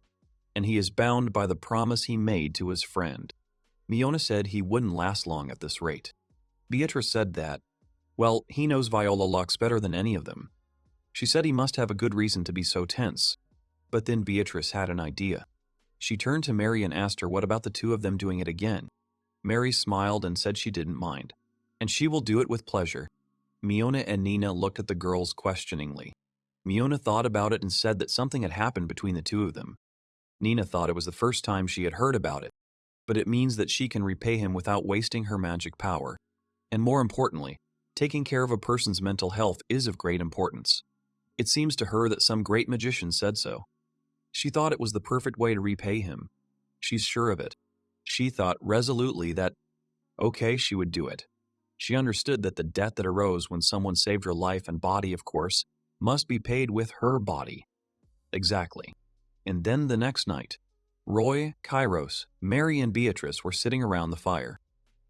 and he is bound by the promise he made to his friend. Miona said he wouldn't last long at this rate. Beatrice said that, well, he knows Viola Lux better than any of them. She said he must have a good reason to be so tense. But then Beatrice had an idea. She turned to Mary and asked her what about the two of them doing it again. Mary smiled and said she didn't mind, and she will do it with pleasure. Miona and Nina looked at the girls questioningly. Miona thought about it and said that something had happened between the two of them. Nina thought it was the first time she had heard about it, but it means that she can repay him without wasting her magic power. And more importantly, taking care of a person's mental health is of great importance. It seems to her that some great magician said so. She thought it was the perfect way to repay him. She's sure of it. She thought resolutely that, okay, she would do it. She understood that the debt that arose when someone saved her life and body, of course, must be paid with her body. Exactly. And then the next night, Roy, Kairos, Mary, and Beatrice were sitting around the fire.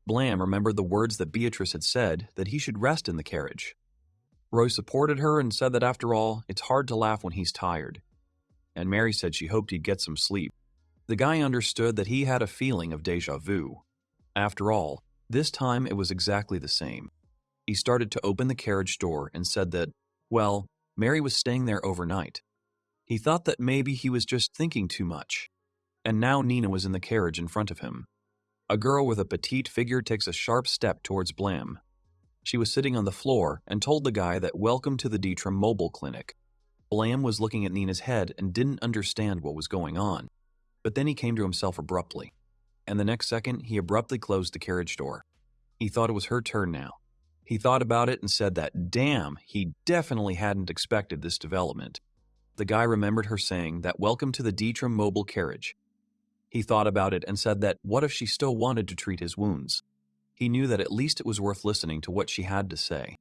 Blam remembered the words that Beatrice had said, that he should rest in the carriage. Roy supported her and said that after all, it's hard to laugh when he's tired. And Mary said she hoped he'd get some sleep. The guy understood that he had a feeling of déjà vu. After all, this time it was exactly the same. He started to open the carriage door and said that, well, Mary was staying there overnight. He thought that maybe he was just thinking too much. And now Nina was in the carriage in front of him. A girl with a petite figure takes a sharp step towards Blam. She was sitting on the floor and told the guy that welcome to the Deetram Mobile Clinic. Blam was looking at Nina's head and didn't understand what was going on. But then he came to himself abruptly. And the next second, he abruptly closed the carriage door. He thought it was her turn now. He thought about it and said that, damn, he definitely hadn't expected this development. The guy remembered her saying that welcome to the Deetram Mobile Carriage. He thought about it and said that what if she still wanted to treat his wounds? He knew that at least it was worth listening to what she had to say.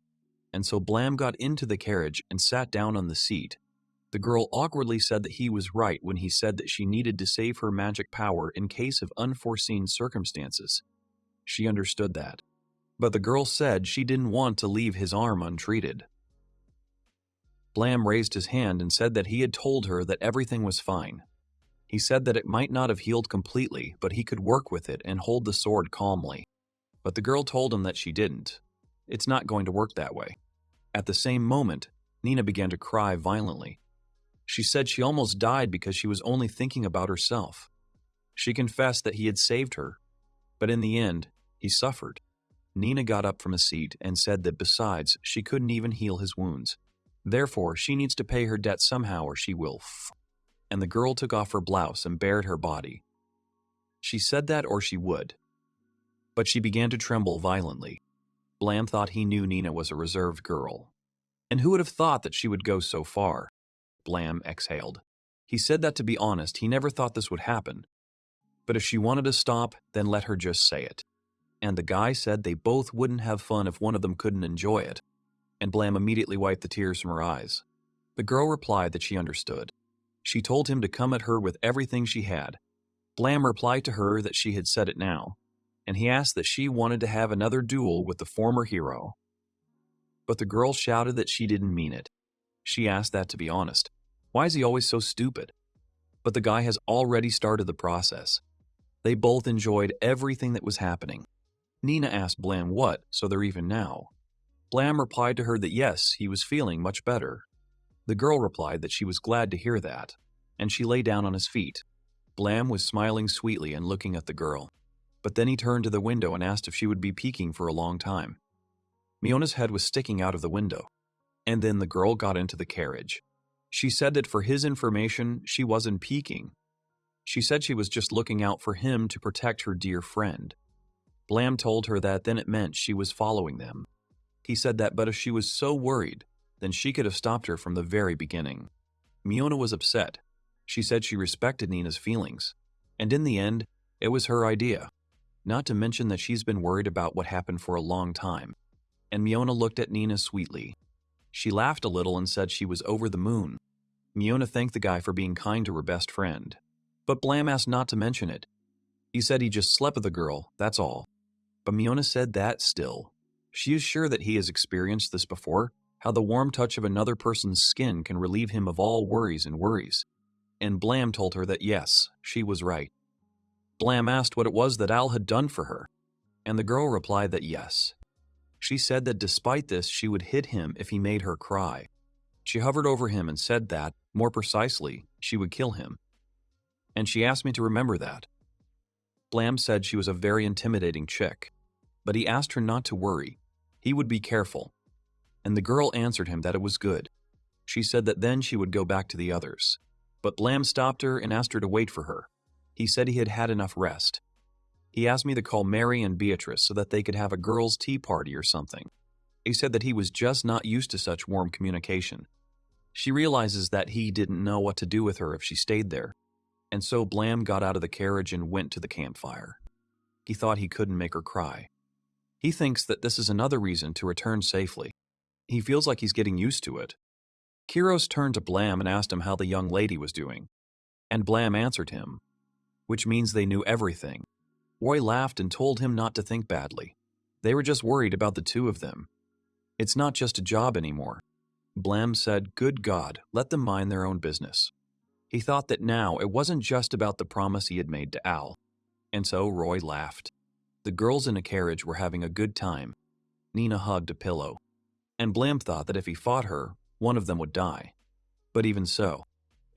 And so Blam got into the carriage and sat down on the seat. The girl awkwardly said that he was right when he said that she needed to save her magic power in case of unforeseen circumstances. She understood that. But the girl said she didn't want to leave his arm untreated. Blam raised his hand and said that he had told her that everything was fine. He said that it might not have healed completely, but he could work with it and hold the sword calmly. But the girl told him that she didn't. It's not going to work that way. At the same moment, Nina began to cry violently. She said she almost died because she was only thinking about herself. She confessed that he had saved her, but in the end, he suffered. Nina got up from a seat and said that besides, she couldn't even heal his wounds. Therefore, she needs to pay her debt somehow or she will And the girl took off her blouse and bared her body. She said that or she would. But she began to tremble violently. Blam thought he knew Nina was a reserved girl. And who would have thought that she would go so far? Blam exhaled. He said that to be honest, he never thought this would happen. But if she wanted to stop, then let her just say it. And the guy said they both wouldn't have fun if one of them couldn't enjoy it. And Blam immediately wiped the tears from her eyes. The girl replied that she understood. She told him to come at her with everything she had. Blam replied to her that she had said it now, and he asked that she wanted to have another duel with the former hero. But the girl shouted that she didn't mean it. She asked that to be honest. Why is he always so stupid? But the guy has already started the process. They both enjoyed everything that was happening. Nina asked Blam what, so they're even now. Blam replied to her that yes, he was feeling much better. The girl replied that she was glad to hear that, and she lay down on his feet. Blam was smiling sweetly and looking at the girl, but then he turned to the window and asked if she would be peeking for a long time. Miona's head was sticking out of the window, and then the girl got into the carriage. She said that for his information, she wasn't peeking. She said she was just looking out for him to protect her dear friend. Blam told her that then it meant she was following them. He said that, but if she was so worried, then she could have stopped her from the very beginning. Miona was upset. She said she respected Nina's feelings, and in the end, it was her idea. Not to mention that she's been worried about what happened for a long time. And Miona looked at Nina sweetly. She laughed a little and said she was over the moon. Miona thanked the guy for being kind to her best friend, but Blam asked not to mention it. He said he just slept with the girl, that's all. But Miona said that still. She is sure that he has experienced this before, how the warm touch of another person's skin can relieve him of all worries. And Blam told her that yes, she was right. Blam asked what it was that Al had done for her, and the girl replied that yes. She said that despite this, she would hit him if he made her cry. She hovered over him and said that, more precisely, she would kill him. And she asked me to remember that. Blam said she was a very intimidating chick, but he asked her not to worry. He would be careful. And the girl answered him that it was good. She said that then she would go back to the others. But Blam stopped her and asked her to wait for her. He said he had had enough rest. He asked me to call Mary and Beatrice so that they could have a girls' tea party or something. He said that he was just not used to such warm communication. She realizes that he didn't know what to do with her if she stayed there, and so Blam got out of the carriage and went to the campfire. He thought he couldn't make her cry. He thinks that this is another reason to return safely. He feels like he's getting used to it. Kiros turned to Blam and asked him how the young lady was doing, and Blam answered him, which means they knew everything. Roy laughed and told him not to think badly. They were just worried about the two of them. It's not just a job anymore. Blam said, good God, let them mind their own business. He thought that now it wasn't just about the promise he had made to Al. And so Roy laughed. The girls in a carriage were having a good time. Nina hugged a pillow. And Blam thought that if he fought her, one of them would die. But even so.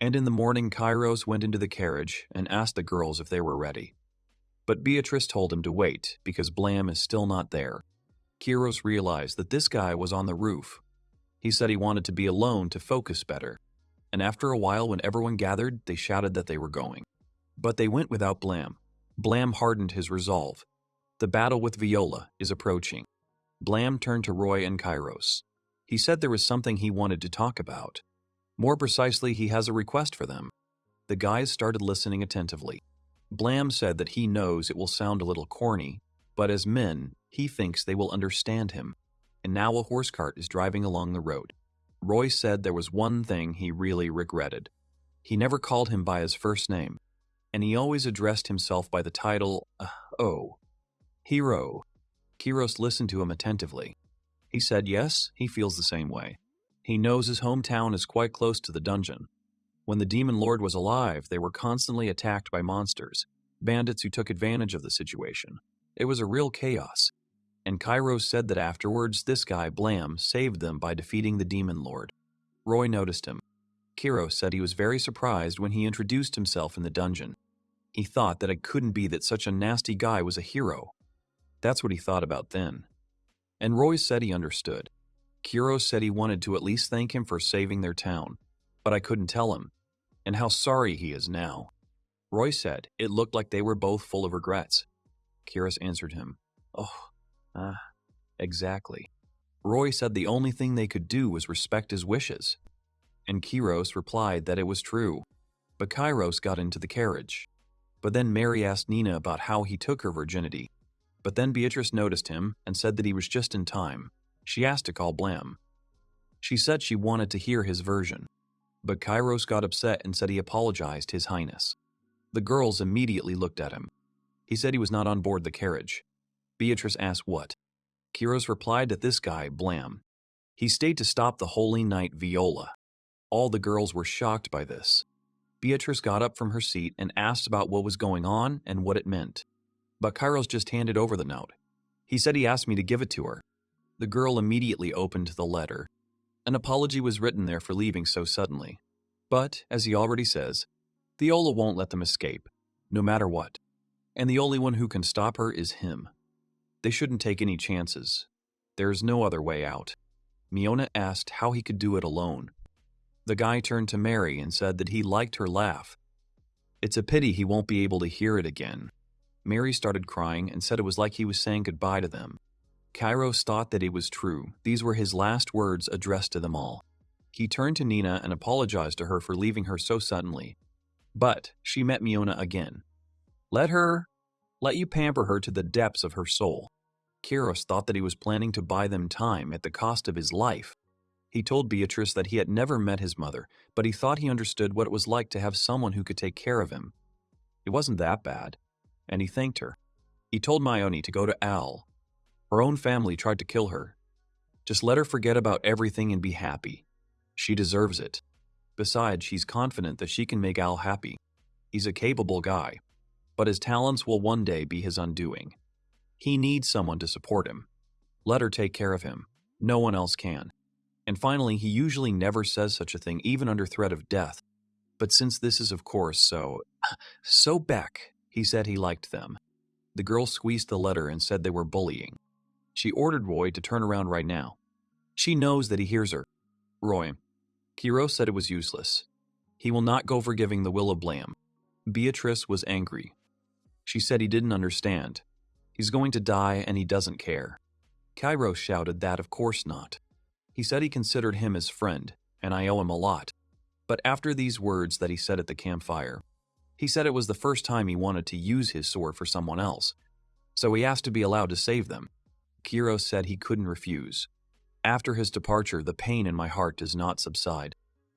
And in the morning, Kairos went into the carriage and asked the girls if they were ready. But Beatrice told him to wait because Blam is still not there. Kiros realized that this guy was on the roof. He said he wanted to be alone to focus better. And after a while, when everyone gathered, they shouted that they were going. But they went without Blam. Blam hardened his resolve. The battle with Viola is approaching. Blam turned to Roy and Kairos. He said there was something he wanted to talk about. More precisely, he has a request for them. The guys started listening attentively. Blam said that he knows it will sound a little corny, but as men, he thinks they will understand him. And now a horse cart is driving along the road. Roy said there was one thing he really regretted. He never called him by his first name, and he always addressed himself by the title, Hero. Kiros listened to him attentively. He said yes, he feels the same way. He knows his hometown is quite close to the dungeon. When the Demon Lord was alive, they were constantly attacked by monsters, bandits who took advantage of the situation. It was a real chaos. And Kairos said that afterwards, this guy, Blam, saved them by defeating the Demon Lord. Roy noticed him. Kiros said he was very surprised when he introduced himself in the dungeon. He thought that it couldn't be that such a nasty guy was a hero. That's what he thought about then. And Roy said he understood. Kiros said he wanted to at least thank him for saving their town, but I couldn't tell him, and how sorry he is now. Roy said it looked like they were both full of regrets. Kiros answered him, exactly. Roy said the only thing they could do was respect his wishes. And Kiros replied that it was true. But Kairos got into the carriage. But then Mary asked Nina about how he took her virginity. But then Beatrice noticed him and said that he was just in time. She asked to call Blam. She said she wanted to hear his version. But Kairos got upset and said he apologized, His Highness. The girls immediately looked at him. He said he was not on board the carriage. Beatrice asked what. Kiros replied that this guy, Blam, he stayed to stop the Holy Knight Viola. All the girls were shocked by this. Beatrice got up from her seat and asked about what was going on and what it meant. But Kairos just handed over the note. He said he asked me to give it to her. The girl immediately opened the letter. An apology was written there for leaving so suddenly. But, as he already says, Theola won't let them escape, no matter what. And the only one who can stop her is him. They shouldn't take any chances. There is no other way out. Miona asked how he could do it alone. The guy turned to Mary and said that he liked her laugh. It's a pity he won't be able to hear it again. Mary started crying and said it was like he was saying goodbye to them. Kairos thought that it was true. These were his last words addressed to them all. He turned to Nina and apologized to her for leaving her so suddenly. But she met Miona again. Let you pamper her to the depths of her soul. Kairos thought that he was planning to buy them time at the cost of his life. He told Beatrice that he had never met his mother, but he thought he understood what it was like to have someone who could take care of him. It wasn't that bad, and he thanked her. He told Mione to go to Al. Her own family tried to kill her. Just let her forget about everything and be happy. She deserves it. Besides, she's confident that she can make Al happy. He's a capable guy, but his talents will one day be his undoing. He needs someone to support him. Let her take care of him. No one else can. And finally, he usually never says such a thing, even under threat of death. But since this is, of course, so Beck, he said he liked them. The girl squeezed the letter and said they were bullying. She ordered Roy to turn around right now. She knows that he hears her. Roy. Kairos said it was useless. He will not go for giving the will of Blam. Beatrice was angry. She said he didn't understand. He's going to die and he doesn't care. Kairos shouted that of course not. He said he considered him his friend, and I owe him a lot. But after these words that he said at the campfire, he said it was the first time he wanted to use his sword for someone else. So he asked to be allowed to save them. Kairos said he couldn't refuse. After his departure, the pain in my heart does not subside.